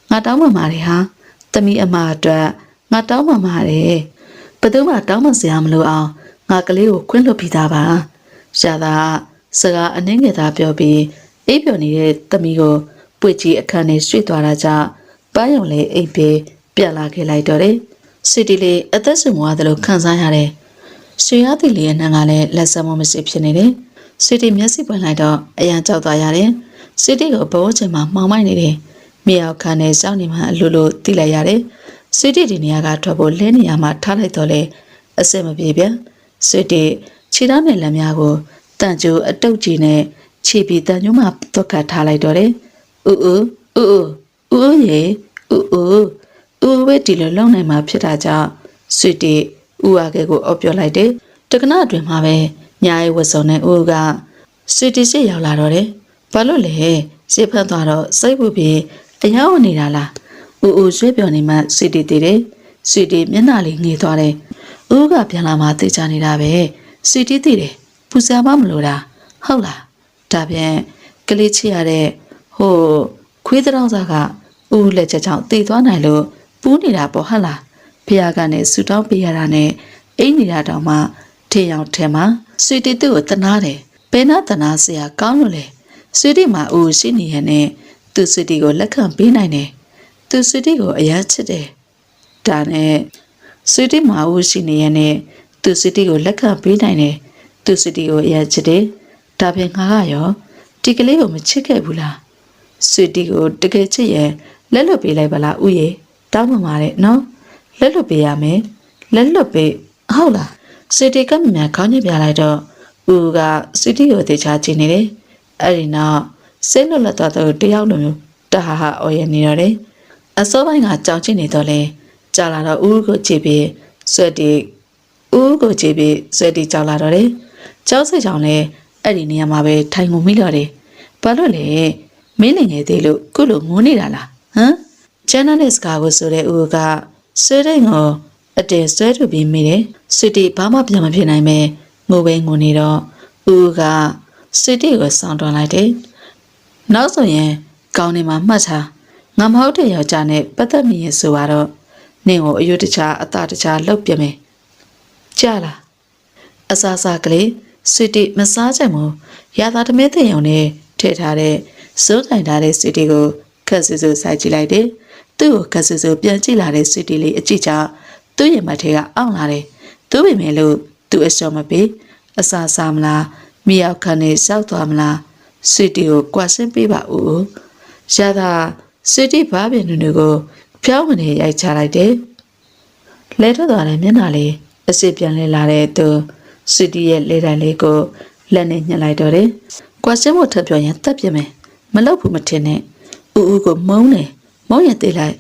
ငါတောင်းပန်ပါတယ်ဟာသမီးအမအတွက်ငါတောင်းပန်ပါတယ်ဘယ်သူမှတောင်းပန်စရာမလိုအောင်ငါကလေးကိုခွင့်လွှတ်ပြီးသားပါရှာသာစကားအနှင်းငယ်သားပြောပြီးအိပ်ပျော်နေတဲ့သမီးကိုပွေကြီးအခန်းထဲရွှေ့သွားတာကြောင့်ပန်းယုံလေးအိပ်ပြီးပြန်လာခဲ့လိုက်တော့တယ်စီတီလေးအသက်ရှင်သွားတယ်လို့ခံစားရတယ်ဆွေရသည်လေးရဲ့နှံကလည်းလက်ဆက်မမရှိဖြစ်နေတယ်စီတီမျက်စိပွင့်လိုက်တော့အရန်ကြောက်သွားရတယ်စီတီကိုဘောချင်မှမှောင်မိုက်နေတယ်မြေအောင်ခန်းနဲ့စောင့်နေမှအလိုလိုတိလိုက်ရတယ်စီတီဒီနေရာကထွက်ဖို့လင်းနေရာမှာထားလိုက်တော့လေအစစ်မပြေပြန်စီတီခြေထောက်နဲ့လက်များကိုတန်ကျိုးအတုပ်ကြီးနဲ့ ခြေပြီးတန်ညွှန်းမှတော့ကထားလိုက်တော့တယ်ဦးရေဦးဝဲဒီလိုလုံနိုင်မှာဖြစ်တာကြောင့်ဆွေတီဦးအားကကိုအော်ပြောလိုက်တယ်တက္ကနာအတွင်မှာပဲညာရဲ့ဝတ်စုံနဲ့ဦးကဆွေတီရှိရောက်လာတော့တယ်ဘာလို့လဲရှေ့ဖက်သွားတော့စိတ်ဝပြီးအယောင်နေတာလားဦးရွှေပြောနေမှဆွေတီတည်တယ်ဆွေတီမျက်နှာလေးငေးသွားတယ်ဦးကပြန်လာမှသိချနေတာပဲဆွေတီတည်တယ်ပူဇာမမလို့တာဟုတ်လားဒါပြန်ကလေးချရတဲ့ဟိုခွေးတောင်စားကဦးလက်ချက်ကြောင့်တည်သွားနိုင်လို့ပူးနေတာပေါ့ဟဟလားဖះကနေဆူတောင်းပေးရတာနဲ့အိမ်နေတာတောင်မှထင်အောင်ထဲမှာဆွေတီသူ့ကိုတနာတယ်ဘယ်နာတနာစရာကောင်းလို့လဲဆွေတီမှာဦးရှိနေရတဲ့သူဆွေတီကိုလက်ခံပေးနိုင်တယ်သူဆွေတီကိုအရန်ချစ်တယ်ဒါနဲ့ဆွေတီမှာဦးရှိနေရတဲ့သူဆွေတီကိုလက်ခံပေးနိုင်တယ်သူဆွေတီကိုအရန်ချစ်တယ်ဒါပြင်ငါကရောဒီကလေးကိုမချစ်ခဲ့ဘူးလားဆွေတီကိုတကယ်ချစ်ရင်လက်လွတ်ပေးလိုက်ပါလားဦးရေတောင်းပန်ပါတယ်နော်လက်လွတ်ပေးရမယ်လက်လွတ်ပေးဟုတ်လားဆွေတီကမြန်ခေါင်းညစ်ပြလိုက်တော့ဦးကဆွေတီကိုတေချာကြည့်နေတယ်အဲ့ဒီနောက်စိတ်လွတ်လပ်သွားတော့တယောက်လိုမျိုးတဟာဟာအော်ရနေတော့တယ်အစောပိုင်းကကြောင်ချစ်နေတော့လေကြာလာတော့ဦးကိုကြည့်ပြီးဆွေတီကြောက်လာတော့တယ်ကြောက်စိတ်ကြောင့်လေအဲ့ဒီနေရာမှာပဲထိုင်ကုန်မိတော့တယ်ဘာလို့လဲမင်းနေနေသေးလို့ခုလိုငိုနေတာလားဟမ်ဂျန်နယ်စကားကိုဆိုတဲ့ဦးကဆွေတဲ့ကိုအတင်းဆွဲထုတ်ပြီးမိတယ်ဆွေတီဘာမှပြန်မဖြစ်နိုင်ပဲငိုပဲငိုနေတော့ဦးကဆွေတီကိုစောင့်တွန်းလိုက်တယ်နောက်ဆိုရင်ကောင်းနေမှာမှတ်ထားငါမဟုတ်တဲ့ယောက်ျားနဲ့ပတ်သက်မိရင်ဆိုတော့နင့်ကိုအယုတ်တခြားအသာတခြားလှုပ်ပြမယ်ကြားလားအစားစားကလေးဆွေတီမစားချင်ဘူးရသာသမင်းတဲ့ရုံနဲ့ထည့်ထားတဲ့စိုးတိုင်ထားတဲ့ဆွေတီကိုခက်ဆူဆူစိုက်ကြည့်လိုက်တယ်သူ့ကိုခက်ဆူဆူပြန်ကြည့်လာတဲ့ဆွေတီလေးအကြည့်ချသူ့ရင်မထဲကအောင့်လာတယ်သူ့ပေမဲ့လို့သူအစောမပေးအစားစားမလားမြေရောက်ခနဲ့စောက်သွားမလားဆွေတီကိုကွာဆင်းပေးပါဦးရသာဆွေတီဘာပင်တွေကိုဖျောင်းဝင်ရိုက်ချလိုက်တယ်လဲထွက်သွားတဲ့မျက်နှာလေးအစစ်ပြန်လဲလာတဲ့သူဆွေတီရဲ့လေတိုင်လေးကိုလက်နဲ့ညှစ်လိုက်တော့တယ်ကွာဆင်းဖို့ထပ်ပြောရင်တက်ပြမယ်မလုပ်ဘူးမထင်နဲ့ဦးကိုမုန်းရင်တေးလိုက်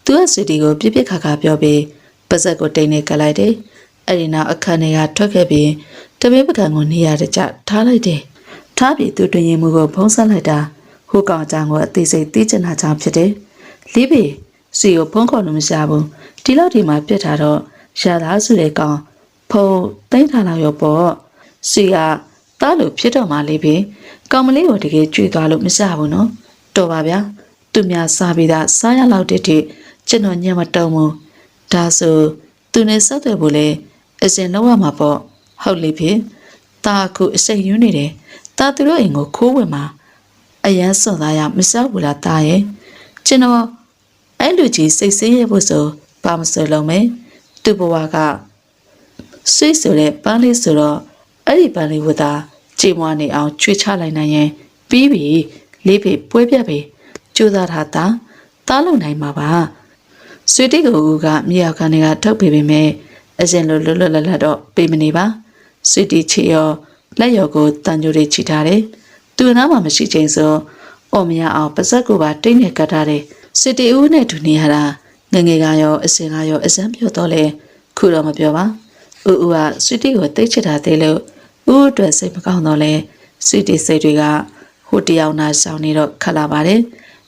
သူကဆွေတီကိုပြပြခါခါပြောပြီးပါဇက်ကိုတိတ်နေကလိုက်တယ်အဲ့ဒီနောက်အခန်းထဲကထွက်ခဲ့ပြီးတမင်းပကံကိုနေရာတကျထားလိုက်တယ်ထားပြီးသူတွင်ရင်မှုကိုဖုံးဆက်လိုက်တာဟိုကောင်ကြောင့်ကိုအသေးစိတ်သိချင်တာကြောင့်ဖြစ်တယ်လေးပေစီကိုဖုံးခေါ်လို့မရှာဘူးဒီလောက်ဒီမှာပြစ်ထားတော့ရှာသားစုတဲ့ကောင်ဖုံးသိမ့်ထားလာရောပေါ့စီကတားလို့ဖြစ်တော့မှလေးပေကောင်မလေးကိုတကယ်ကြွေသွားလို့မရှာဘူးနော်တော်ပါဗျာသူများစားပြီးသားစားရလောက်တဲ့ထိကျွန်တော်ညံ့မတုံးဘူးဒါဆိုသူနဲ့ဆက်သွယ်ဖို့လဲအစင်လောက်ရမှာပေါ့ဟုတ်လေဖြစ်တာအခုအစိမ်ယူနေတယ်တာသူတို့အိမ်ကိုခိုးဝင်မှာအရန်စွန်သားရမစောက်ဘူးလားတာရဲ့ကျွန်တော်အဲ့လူကြီးစိတ်ဆင်းရဲဖို့ဆိုဘာမဆိုလုံးမယ်သူ့ဘဝကဆွေးဆိုတဲ့ပန်းလေးဆိုတော့အဲ့ဒီပန်းလေးဝတ်တာကြေမွားနေအောင်ချွေချလိုက်နိုင်ရင်ပြီးပြီလေးဖေပွဲပြတ်ပြီကြိုးစားထားတာလုံနိုင်မှာပါဆွေတိကိုဦးကမြေရောက်ခန်းတွေကထုတ်ပေးပေမဲ့အရင်လိုလွတ်လွတ်လပ်လပ်တော့ပေးမနေပါဆွေတိချီရောလက်ရော်ကိုတန်ကြိုးတွေချီထားတယ်သူနားမှာမရှိချိန်ဆိုအော်မရအောင်ပါဇက်ကိုပါတိတ်နေကတ်ထားတယ်ဆွေတိဦးနဲ့တူနေရတာငငယ်ကရောအစင်ကရောအစမ်းပြောတော့လေခုတော့မပြောပါဦးကဆွေတိကိုတိတ်ချစ်တာသေးလို့ဦးအတွက်စိတ်မကောင်းတော့လဲဆွေတိစိတ်တွေကဟိုတယောက်နာဆောင်နေတော့ခက်လာပါတယ်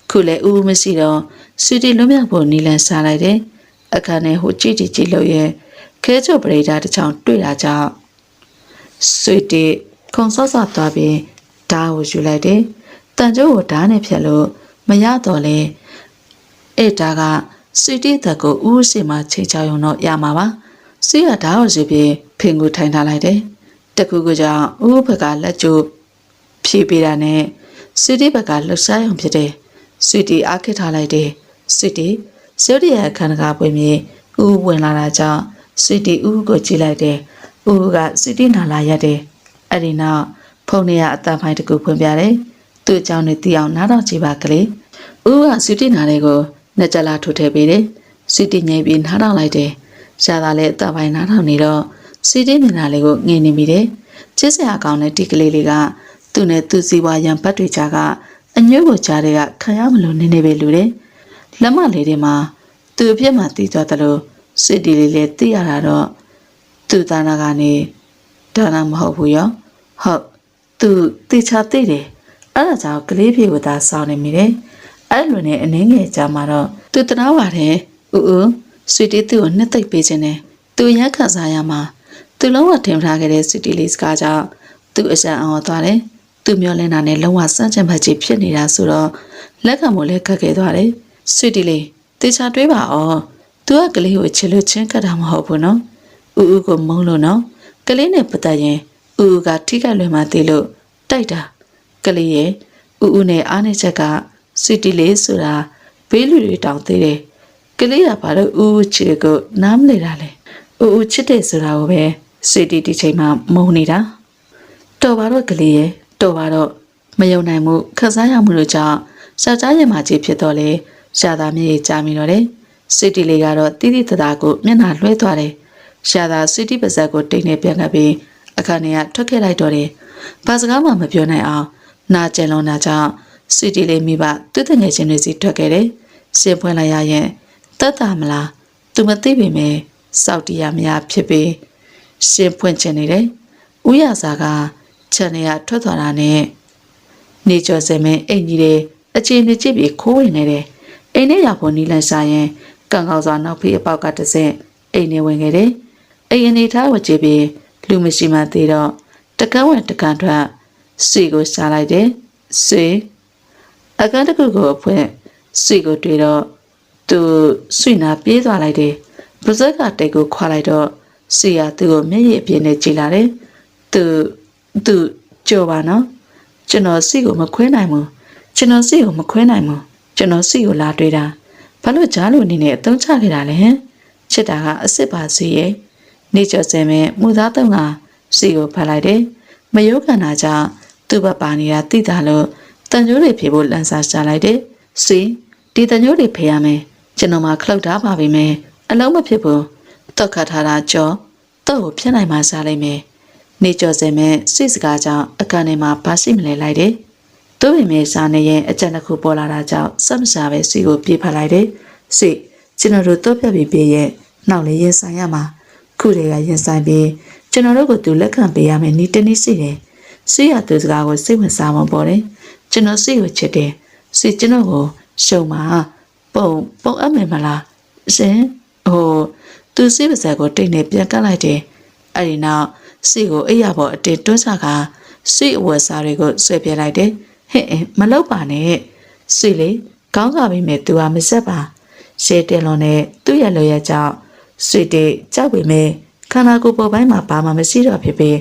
ခုလေဦးမရှိတော့ဆွေတီလွတ်မြောက်ဖို့နီလန်စားလိုက်တယ်အခန်းထဲဟိုကြည့်လို့ရဲ့ခဲချိုပရိဒါတစ်ချောင်းတွေ့တာကြောင့်ဆွေတီခုံဆော့ဆော့သွားပြီးဓာတ်ကိုယူလိုက်တယ်တန်ကျိုးကိုဓာတ်နဲ့ဖြတ်လို့မရတော့လေအဲ့ဒါကဆွေတီသက်ကိုဦးစီမှာချိန်ချောင်းရုံတော့ရမှာပါဆွေကဓာတ်ကိုယူပြီးဖင်ကိုထိုင်ထားလိုက်တယ်တကူကကြောင့်ဦးဘက်ကလက်ကျိုးဖြည့်ပေးတာနဲ့ဆွေတီဘက်ကလှုပ်ရှားရုံဖြစ်တယ်ဆွေတီအားခစ်ထားလိုက်တယ်ဆွေတီဆွေတီရဲ့အခန်းကပွင့်မြေဦးဝင်လာတာကြောင့်ဆွေတီဦးကိုကြည့်လိုက်တယ်ဦးကဆွေတီနာလာရတယ်အဲ့ဒီနောက်ဖုန်းထဲကအတန်ဖိုင်တကူဖွင့်ပြတယ်သူ့အကြောင်းနဲ့သိအောင်နားတော့ကြည့်ပါကလေးဦးကဆွေတီနာလေးကိုနှစ်ကြလာထိုးထည့်ပေးတယ်ဆွေတီငိမ့်ပြီးနားတော့လိုက်တယ်ရှားတာလည်းအတန်ဖိုင်နားတော့နေတော့ဆွေတီမျက်နှာလေးကိုငင်နေမိတယ်ချစ်စရာကောင်းတဲ့ဒီကလေးလေးကသူ သူနဲ့သူစီဝါရံပတ်တွေကြားကအညွှကိုကြားတွေကခံရမလို့နည်းနည်းပဲလူတယ်လက်မလေးတွေမှာသူအပြစ်မှတီးသွားတယ်လို့စစ်တီလေးလည်းသိရတာတော့သူသားနာကနေဒါနာမဟုတ်ဘူးရောဟုတ်သူတေချာသိတယ်အဲ့ဒါကြောင့်ကလေးပြေကိုသာစောင်းနေမိတယ်အဲ့လိုနဲ့အနှင်းငယ်ကြားမှာတော့သူတနာပါတယ်ဦးဆွေတီသူ့ကိုနှစ်သိပ်ပေးခြင်းနဲ့သူရက်ခတ်စားရမှာသူလုံးဝထင်ထားခဲ့တဲ့ဆွေတီလေးစကားကြောင့်သူအရှံအောင်သွားတယ်သူမျောလင်းတာနဲ့လုံးဝစမ်းချင်ပတ်ချီဖြစ်နေတာဆိုတော့လက်ခံမို့လဲခက်ခဲသွားတယ်ဆွေတီလေးတေချာတွေးပါအောင်သူကကလေးကိုချစ်လို့ချင်းကတ်တာမဟုတ်ဘူးနော်ဦးကိုမုန်းလို့နော်ကလေးနဲ့ပတ်သက်ရင်ဦးကထိခိုက်လွယ်မှသေးလို့တိုက်တာကလေးရဲ့ဦးနဲ့အားနေချက်ကဆွေတီလေးဆိုတာဘေးလူတွေတောင်သေးတယ်ကလေးကဘာလို့ဦးချစ်ကိုနားမလဲတာလဲဦးချစ်တယ်ဆိုတာကိုပဲဆွေတီဒီချိန်မှာမုန်းနေတာတော်ပါတော့ကလေးရဲ့တော်ပါတော့မယုံနိုင်မှုခက်စားရမှုတို့ကြောင့်ရှားကြားရမှာကြီးဖြစ်တော့လေရှားသားမြေကြီးကြားမိတော့တယ်ဆွေတီလေးကတော့တိတိတသားကိုမျက်နှာလွှဲသွားတယ်ရှားသားဆွေတီပါဇက်ကိုတိတ်နေပြန်ခဲ့ပြီးအခါနေကထွက်ခဲ့လိုက်တော့တယ်ဘာစကားမှမပြောနိုင်အောင်နာကျင်လုံးနာကြောင့်ဆွေတီလေးမိဘသူ့တငယ်ချင်းတွေစီထွက်ခဲ့တယ်ရှင်းဖွင့်လိုက်ရရင်တတ်တာမလားသူမသိပေမဲ့စောက်တရားမရဖြစ်ပြီးရှင်းဖွင့်ချင်နေတယ်ဥရစာကခြံနေရထွက်သွားတာနဲ့နေကျော်စင်မင်းအိမ်ကြီးတွေအခြေအနေကြည့်ပြီးခိုးဝင်နေတယ်အိမ်ထဲရောက်ဖို့နီးလန့်ရှာရင်ကံကောင်းစွာနောက်ဖေးအပေါက်ကတစ်စက်အိမ်ထဲဝင်ခဲ့တယ်အိမ်အနေထားဝကြည့်ပြီးလူမရှိမှသေးတော့တကန်းဝင်တကန်းထွက်ဆွေကိုရှာလိုက်တယ်ဆွေအခန်းတစ်ခုကိုအဖွင့်ဆွေကိုတွေ့တော့သူဆွေနာပြေးသွားလိုက်တယ်ပါဇက်ကတိတ်ကိုခွာလိုက်တော့ဆွေကသူ့ကိုမျက်ရည်အပြင်းနဲ့ကြည့်လာတယ်သူကြော်ပါနော်ကျွန်တော်ဆွေကိုမခွဲနိုင်ဘူးကျွန်တော်ဆွေကိုမခွဲနိုင်ဘူးကျွန်တော်ဆွေကိုလာတွေ့တာဘာလို့ကြားလို့နေနဲ့အသုံးချခဲ့တာလဲချစ်တာကအစ်စ်ပါဆွေရဲ့နေကျော်စင်မဲ့မူသားတုံးကဆွေကိုဖတ်လိုက်တယ်မယုံခံတာကြောင့်သူ့ဘပါနေတာသိတာလို့တန်ကြိုးတွေဖြေဖို့လန်စာရှာလိုက်တယ်ဆွေဒီတန်ကြိုးတွေဖေးရမယ်ကျွန်တော်မှခလုတ်ထားပါပြီမယ်အလုံးမဖြစ်ဘူးတောက်ခတ်ထားတာကြောတော့ကိုဖြစ်နိုင်မှစားလိုက်မယ်နေကျော်စင်မဲ့စိတ်စကားကြောင့်အကန်ထဲမှာဘာရှိမလဲလိုက်တယ်သူ့ပေမဲ့စားနေရင်အကြံတစ်ခုပေါ်လာတာကြောင့်စက်မစားပဲစီကိုပြေးဖတ်လိုက်တယ်စိတ်ကျွန်တော်တို့တော့ပြပြီးပြေးရဲ့နောက်လေရင်ဆိုင်ရမှာခုတည်းကရင်ဆိုင်ပြီးကျွန်တော်တို့ကိုသူလက်ခံပေးရမယ်နီးတနည်းရှိတယ်ဆွေရသူစကားကိုစိတ်ဝင်စားမှပေါ်တယ်ကျွန်တော်ဆွေကိုချစ်တယ်ဆွေကျွန်တော်ကိုရှုံမှာပုံအပ်မယ်မလားရှင်သူဆွေပါဇက်ကိုတိတ်နေပြန်ကတ်လိုက်တယ်အဲ့ဒီနောက်ဆွေကိုအိယာပေါ်အတင်းတွန်းချကဆွေအဝတ်စားတွေကိုဆွဲပြလိုက်တယ်ဟဲ့မလုပ်ပါနဲ့ဆွေလေကောင်းစားပြီမဲ့သူကမဆက်ပါရှဲတင်လွန်နဲ့သူ့ရဲ့လိုရကြောင့်ဆွေတေကြောက်ပေမဲ့ခန္ဓာကိုယ်ပေါ်ပိုင်းမှာဘာမှမရှိတော့ဖြစ်ပြီး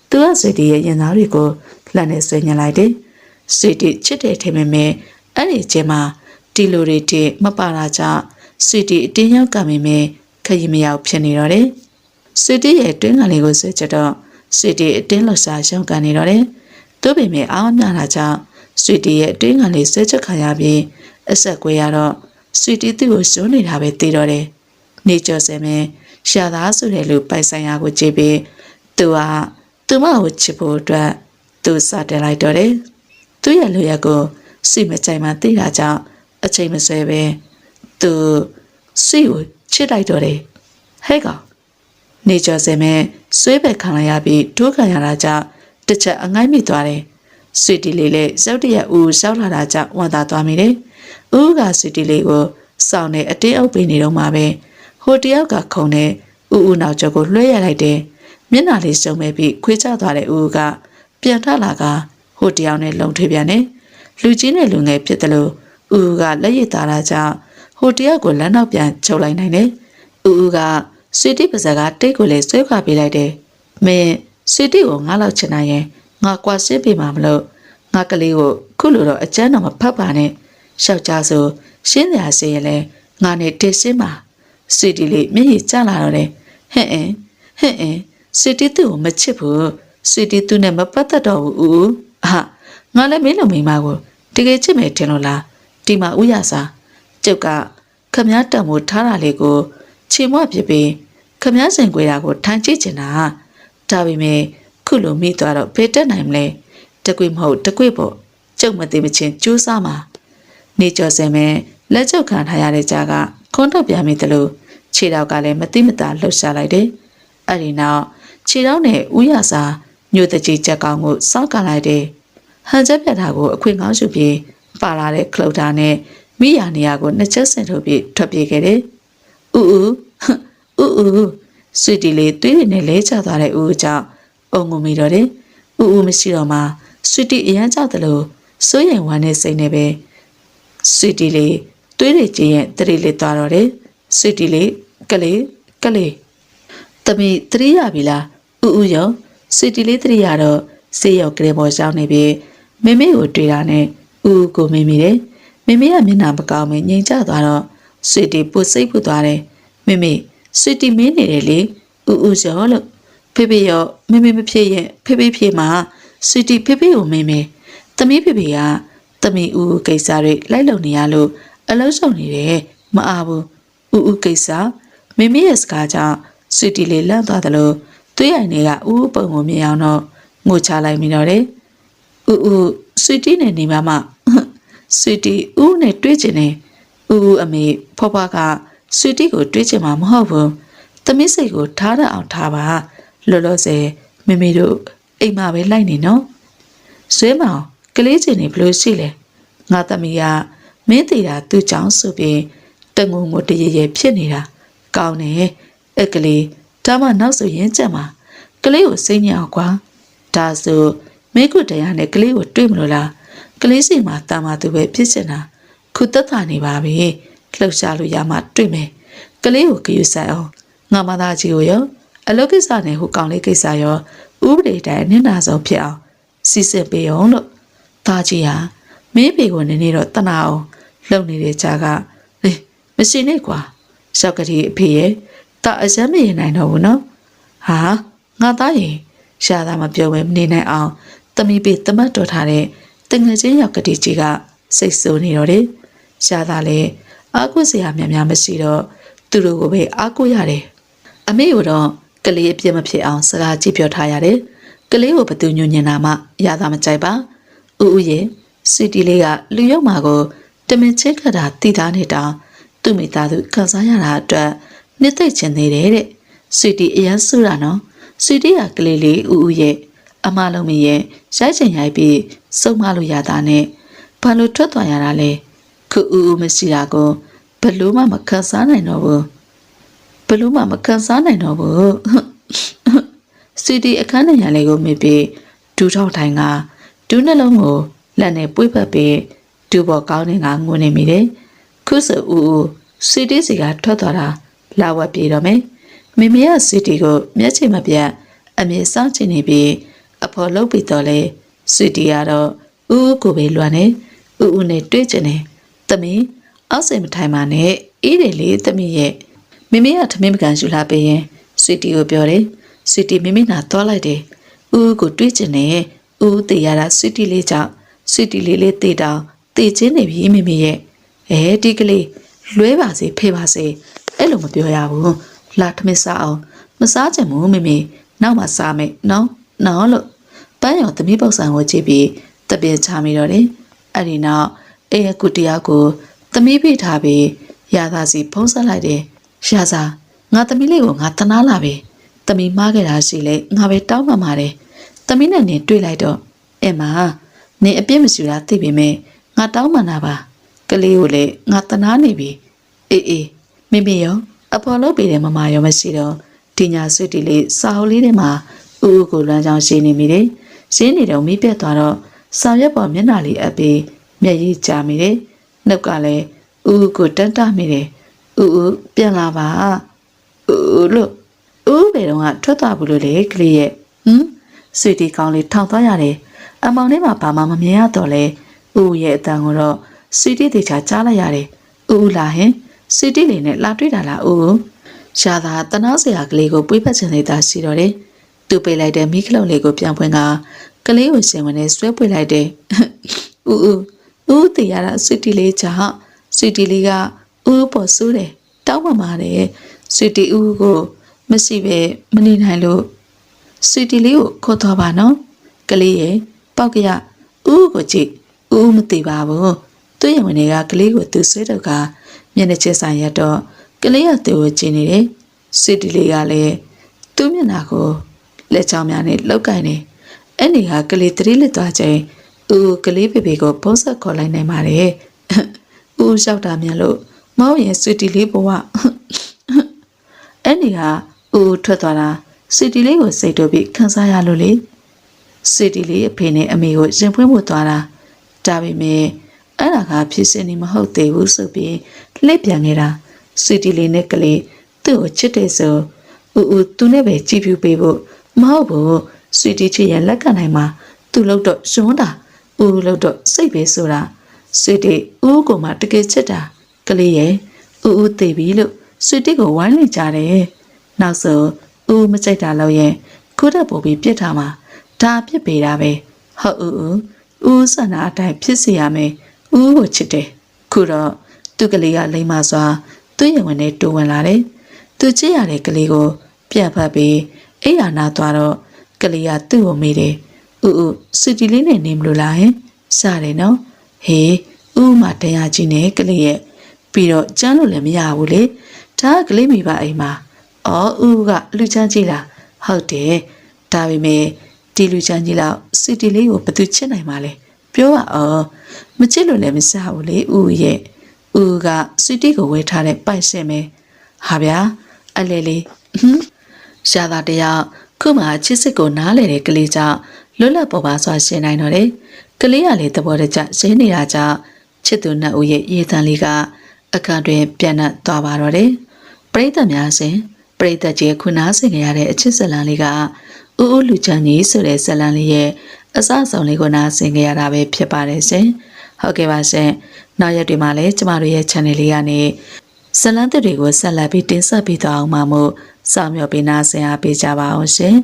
သူကဆွေတီရဲ့ရင်သားတွေကိုလှမ်းနေဆွေညင်လိုက်တယ်ဆွေတီချစ်တယ်ထင်ပေမဲ့အဲ့ဒီချင်းမှာတီလိုတွေတိမပါတာကြောင့်ဆွေတီအတင်းရောက်ကမိမဲ့ခရီးမရောက်ဖြစ်နေတော့တယ်ဆွေတီရဲ့တွင်းကန်လေးကိုဆွဲချက်တော့ဆွေတီအတင်းလှဆာရှောင်းကန်နေတော့တယ်သူ့ပေမဲ့အားမနာတာကြောင့်ဆွေတီရဲ့တွင်းကန်လေးဆွဲချက်ခံရပြီးအဆက်ကွဲရတော့ဆွေတီသူ့ကိုရှုံးနေတာပဲသိတော့တယ်နေကျော်စင်မဲရှာသားဆိုတဲ့လူပိုက်ဆိုင်ရာကိုကြည့်ပြီးသူကသူမကိုချစ်ဖို့အတွက်သူစတင်လိုက်တော့တယ်သူ့ရဲ့လူရက်ကိုစိတ်မကြိုက်မှသိတာကြောင့်အချိန်မဆွဲပဲသူစိတ်ကိုချစ်လိုက်တော့တယ်ဟဲ့ကောင်နေကျော်စင်မဲဆွေးပဲခံလိုက်ရပြီးဒုက္ခရတာကြောင့်တစ်ချက်အငိုင်းမိသွားတယ်ဆွေတီလေးလည်းစောက်တရဦးရှောက်လာတာကြောင့်ဝမ်းသာသွားမိတယ်ဦးကဆွေတီလေးကိုစောင်းနေအတင်းအုပ်ပေးနေတော့မှပဲဟိုတယောက်ကခုံနေဦးနောက်ကျော်ကိုလွှဲရလိုက်တယ်မျက်နှာလေးစုံမဲ့ပြီးခွေးချသွားတဲ့ဦးကပြန်ထလာကဟိုတယောက်နဲ့လုံထွေးပြန်တယ်လူကြီးနဲ့လူငယ်ဖြစ်တယ်လို့ဦးကလက်ရည်သားတာကြောင့်ဟိုတယောက်ကိုလက်နောက်ပြန်ချုပ်လိုက်နိုင်တယ်ဦးကဆွေတီပါဇက်ကတိတ်ကိုလည်းဆွဲခွာပေးလိုက်တယ်မင်းဆွေတီကိုငါလောက်ချင်နိုင်ရင်ငါကွာရှင်းပေးမှာမလို့ငါကလေးကိုခုလိုတော့အကျန်းတော့မဖတ်ပါနဲ့ရှောက်ကြဆိုရှင်းစရာစေရလဲငါနဲ့တစ်ရှင်းပါဆွေတီလေးမျက်ရည်ကျလာတော့တယ်ဟဲ့ဆွေတီသူ့ကိုမချစ်ဘူးဆွေတီသူနဲ့မပတ်သက်တော့ဘူးဦးငါလည်းမင်းလိုမိန်းမကိုတကယ်ချစ်မယ်ထင်လို့လားဒီမှာဥရစာကျုပ်ကခမည်းတံမိုးထားတာလေးကိုချေမွဖြစ်ပြီးခမည်းစင်ကွေတာကိုထိုင်ကြည့်ချင်တာဒါပေမဲ့ခုလိုမိသွားတော့ဖေးတက်နိုင်မလဲတ တကွေမဟုတ်တကွေပေါ့ကျုပ်မသိမချင်းကျိုးစားမှာနေကြော်စင်မဲ့လက်ကျုပ်ခံထားရတဲ့ကြားကခွန်းထုတ်ပြန်မိတယ်လို့ခြေထောက်ကလည်းမတိမတာလှုပ်ရှားလိုက်တယ်အဲ့ဒီနောက်ခြေထောက်နဲ့ဥရစာညိုတကြီးချက်ကောင်းကိုစောက်ကန်လိုက်တယ်ဟန်ချက်ပြတ်တာကိုအခွင့်ကောင်းယူပြီးပါလာတဲ့ခလုတ်သားနဲ့မိယာနေရာကိုနှစ်ချက်ဆင်ထုတ်ပြီးထွက်ပြေးခဲ့တယ်ဥဆွေတီလေးသွေးတွေနဲ့လဲကျသွားတဲ့ဥကြောင့်အုံငုံမိတော့တယ်ဥမရှိတော့မှဆွေတီအရန်ကြောက်တယ်လို့စိုးရိမ်ဝမ်းနဲ့စိတ်နဲ့ပဲဆွေတီလေးသွေးတွေကျရင်တရီလေးသွားတော့တယ်ဆွေတီလေးကလေးတမီတရီရပြီလားဥရောဆွေတီလေးတရီရတော့ဆေးရောက်ကလေးပေါ်ရှောင်းနေပြီမေမေကိုတွေ့တာနဲ့ဥကိုမေမိတယ်မေမေကမျက်နှာမကောင်းမငြိမ်ကျသွားတော့ဆွေတီပုတ်စိတ်ပူသွားတယ်မေမေဆွေတီမင်းနေတယ်လေဥရောလို့ဖေရောမေမေမဖြစ်ရဲ့ဖေဖြေမှာဆွေတီဖေကိုမေမေတမီဖေကတမီဥကိစ္စတွေလိုက်လုံနေရလို့အလုံးစုံနေတယ်မအားဘူးဥကိစ္စမေမေရဲ့စကားကြောင့်ဆွေတီလေးလန့်သွားတယ်လို့သွေးရိုင်တွေကဥပုံကိုမြင်အောင်တော့ငိုချလိုက်မိတော့တယ်ဥဆွေတီနဲ့နေမှာမဆွေတီဥနဲ့တွေ့ချင်တယ်ဥအမေဖောဖွားကဆွေတီကိုတွေ့ချင်မှာမဟုတ်ဘူးတမီစိတ်ကိုထားရအောင်ထားပါလောလောဆယ်မေမေတို့အိမ်မှာပဲလိုက်နေနော်ဆွေးမောင်ကလေးချင်းနေဘလို့ရှိလဲငါသမီးကမင်းသေးတာသူ့ကြောင့်ဆိုပြီးတငုံငုံတရေရေဖြစ်နေတာကောင်းတယ်အဲ့ကလေးဒါမှနောက်ဆိုရင်ကြက်မှာကလေးကိုစိတ်ညစ်အောင်ကွာဒါဆိုမိကုတရားနဲ့ကလေးကိုတွေ့မလို့လားကလေးစီမှာတာမသူပဲဖြစ်ချင်တာခုသက်သာနေပါပြီလှုပ်ရှားလို့ရမှတွေ့မယ်ကလေးကိုကြည့်ဆိုင်အောင်ငါမသားကြီးကိုရောအလုပ်ကိစ္စနဲ့ဟိုကောင်လေးကိစ္စရောဥပဒေတိုင်းနင့်နာဆုံးဖြစ်အောင်စီစစ်ပေးအောင်လို့သားကြီးဟာမင်းဖေကိုနည်းနည်းတော့တနာအောင်လှုပ်နေတဲ့ကြားကမရှိနဲ့ကွာရှောက်ကတိအဖေရဲ့တာအစမ်းမရင်နိုင်တော့ဘူးနော်ဟာငါသားရင်ရှားသားမပြောဘဲမနေနိုင်အောင်တမီပေတမတ်တော်ထားတဲ့တငယ်ချင်းရောက်ကတိကြီးကစိတ်ဆိုးနေတော့တယ်ရှားသားလည်းအားကိုးစရာများမရှိတော့သူတို့ကိုပဲအားကိုးရတယ်အမေကတော့ကလေးအပြစ်မဖြစ်အောင်စကားကြည့်ပြောထားရတယ်ကလေးကိုဘသူညွှန်ညင်တာမှရတာမကြိုက်ပါဥရဲ့စီတီလေးကလူရုပ်မာကိုတမင်ချစ်ခတ်တာတည်သားနေတောင်သူ့မိသားစုခံစားရတာအတွက်နှစ်သိမ့်ချင်သေးတယ်တဲ့စီတီအရန်ဆူတာနော်စီတီကကလေးလေးဥရဲ့အမလုံးမရဲ့ရိုက်ချင်ရိုက်ပြီးစုံမလို့ရတာနဲ့ဘာလို့ထွက်သွားရတာလဲခုဥမရှိတာကိုဘလို့မှမခံစားနိုင်တော့ဘူးစီတီအခန်းထဲရလေးကိုမိပြီးဒူထောက်ထိုင်ကဒူးနှလုံးကိုလက်နဲ့ပွေ့ပတ်ပြီးဒူပေါ်ကောင်းနေကငိုနေမိတယ်ခုဆိုစီတီစီကထွက်သွားတာလာဝက်ပြေတော့မယ်မိမိကစီတီကိုမျက်ခြေမပြတ်အမြဲစောင့်ကြည့်နေပြီးအဖော်လုပ်ပြီးတော့လေစီတီကတော့ကိုပဲလွမ်းနေနဲ့တွေ့ကျင်တယ်သမီးအောက်စိမ်မထိုင်ပါနဲ့အေးတယ်လေသမီးရဲ့မိမိကထမင်းပကံယူလာပေးရင်စီတီကိုပြောတယ်စီတီမိမိနာသွားလိုက်တယ်ကိုတွေ့ကျင်တယ်တေးရတာစီတီလေးကြောင့်စီတီလေးလေးတေးတောင်တေးချင်းနေပြီမိမိရဲ့ဒီကလေးလွဲပါစေဖေးပါစေအဲ့လိုမပြောရဘူးလာထမင်းစားအောင်မစားချင်ဘူးမိမိနောက်မှစားမယ်နော်လို့ပန်းရောသမီးပုတ်ဆန်ကိုကြည့်ပြီးတပြင်းချမိတော့တယ်အဲ့ဒီနောက်အေးကုတရားကိုသမီးဖိထားပြီးရာသာစီဖုံးဆက်လိုက်တယ်ရာသာငါသမီးလေးကိုငါတနာလာပြီသမီးမားခဲ့တာရှိလေငါပဲတောင်းပန်ပါတယ်သမီးနဲ့နင်တွေ့လိုက်တော့မနင်အပြစ်မရှိတာသိပေမဲ့ငါတောင်းပန်တာပါကလေးကိုလေငါတနာနေပြီအေးမိမိရောအဖော်လုပ်ပေးတယ်မမရောမရှိတော့ဒီညာဆွေတီလေးစာအုပ်လေးထဲမှာကိုလွမ်းချောင်းရှင်းနေမိတယ်ရှင်းနေတော့မိပြက်သွားတော့စာရွက်ပေါ်မျက်နှာလေးအပ်ပြီးမျက်ရည်ကျမိတယ်နှုတ်ကလည်းကိုတန်းတမိတယ်ပြန်လာပါလို့ဘယ်တော့ထွက်သွားဘူးလို့လေကလေးရဲ့ဆွေတီကောင်းလေးထောင်သွားရတယ်အမောင်ထဲမှာဘာမှမမြင်ရတော့လေရဲ့အတန်ကိုတော့ဆွေတီတေချာကြားလိုက်ရတယ်လာဟင်ဆွေတီလေးနဲ့လာတွေ့တာလားရှားသာတနာစရာကလေးကိုပွေးဖက်ချင်နေတာရှိတော့တယ်သူပေးလိုက်တဲ့မိခလုံးလေးကိုပြန်ဖွင့်ကလေးကိုရှင်ဝင်နဲ့ဆွဲပွေလိုက်တယ်တေးရတာဆွေတီလေးကြောင့်ဆွေတီလေးကပေါ်ဆိုးတယ်တောင်းပန်ပါတယ်ဆွေတီကိုမရှိပဲမနေနိုင်လို့ဆွေတီလေးကိုခေါ်သွားပါနော်ကလေးရဲ့ ပေါက်ကရဦးကိုကြည့်ဦးမသိပါဘူးသူ့ရင်ဝင်တွေကကလေးကိုသူဆွဲတော့ကမျက်နှာချင်းဆိုင်ရတော့ကလေးကသူ့ကိုကြည့်နေတယ်စစ်တီလေးကလည်းသူ့မျက်နှာကိုလက်ချောင်းများနဲ့လောက်ကင်နေအဲ့ဒီဟာကလေးတတိလက်သွားချိန်ဦးကလေးဖေဖေကိုဖုံးဆက်ခေါ်လိုက်နိုင်ပါတယ်ဦးရောက်တာမြန်လို့မောင်ရဲ့စစ်တီလေးဘဝအဲ့ဒီဟာဦးထွက်သွားတာစစ်တီလေးကိုစိတ်တူပြီးခန်းစားရလို့လေစစ်တီလေးအဖေနဲ့အမေကိုရင်ဖွင့်ဖို့သွားတာဒါပေမဲ့အဲ့ဒါကဖြစ်စင်နေမဟုတ်သေးဘူးဆိုပြီးလှည့်ပြန်နေတာစစ်တီလေးနဲ့ကလေးသူ့ကိုချစ်တဲ့ဆိုဦးသူနဲ့ပဲကြည့်ပြပေးဖို့မဟုတ်ဘူးစစ်တီချစ်ရဲ့လက်ခံနိုင်မှာသူ့လို့တော့ရှုံးတာဦးလို့တော့စိတ်ပဲဆိုတာစစ်တီဦးကိုမှတကယ်ချစ်တာကလေးရဲ့ဦးသိပြီလို့စစ်တီကိုဝိုင်းနေကြတယ်နောက်ဆိုဦးမကြိုက်တာလို့ရင်ခုတည်းပို့ပြီးပြစ်ထားမှာဒါပြစ်ပေးတာပဲဟုတ်ဦးဆန္ဒအတိုင်းဖြစ်စေရမယ်ဦးကိုချစ်တယ်ခုတော့သူ့ကလေးကလိမ့်မစွာသူ့ရင်ဝင်နဲ့တိုးဝင်လာတယ်သူချစ်ရတဲ့ကလေးကိုပြန်ဖတ်ပြီးအိယာနာသွားတော့ကလေးကသူ့ကိုမေးတယ်ဦးစစ်တီလေးနဲ့နေမလို့လားဟင်စတယ်နော်ဟေးဦးမတရားကြီးနဲ့ကလေးရဲ့ပြီးတော့ကျန်းလို့လည်းမရဘူးလေဒါကလေးမိပါအိမ်မှာအော်ဦးကလူချမ်းကြီးလားဟုတ်တယ်ဒါပေမဲ့ဒီလူချမ်းကြီးလောက်စစ်တီလေးကိုဘယ်သူချစ်နိုင်မှာလဲပြောပါအော်မချစ်လို့လည်းမစားဘူးလေဦးရဲ့ဦးကစစ်တီကိုဝဲထားတဲ့ပိုက်စင်ပဲဟာဗျာအလဲလေးရှားတာတယောက်ခုမှချစ်စစ်ကိုနားလေတဲ့ကလေးကြောင့်လွတ်လပ်ပေါ်ပါစွာရှင်းနိုင်တော့တယ်ကလေးကလည်းသဘောတကျရှင်းနေတာကြောင့်ချစ်သူနှစ်ဦးရဲ့ရေတံလေးကအခန်းတွင်ပြန်နှံ့သွားပါတော့တယ်ပရိသတ်များစဉ်ပရိသတ်ကြီးခုနားဆင်ကြရတဲ့အချစ်ဇလံလေးကဦးလူချမ်းကြီးဆိုတဲ့ဇလံလေးရဲ့အစအဆုံးလေးကိုနားဆင်ကြရတာပဲဖြစ်ပါတယ်ရှင်ဟုတ်ကဲ့ပါရှင်နောက်ရက်တွေမှာလည်းကျမတို့ရဲ့ channel လေးကနေဇလံသစ်တွေကိုဆက်လက်ပြီးတင်ဆက်ပေးသွားအောင်ပါမို့စောင့်မျှော်ပေးနားဆင်အားပေးကြပါအောင်ရှင်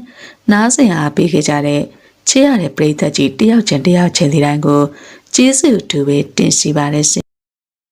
နားဆင်အားပေးခဲ့ကြတဲ့ချစ်ရတဲ့ပရိသတ်ကြီးတယောက်ချင်းဒီတိုင်းကိုကျေးဇူးတူပဲတင်ရှိပါတယ်ရှင်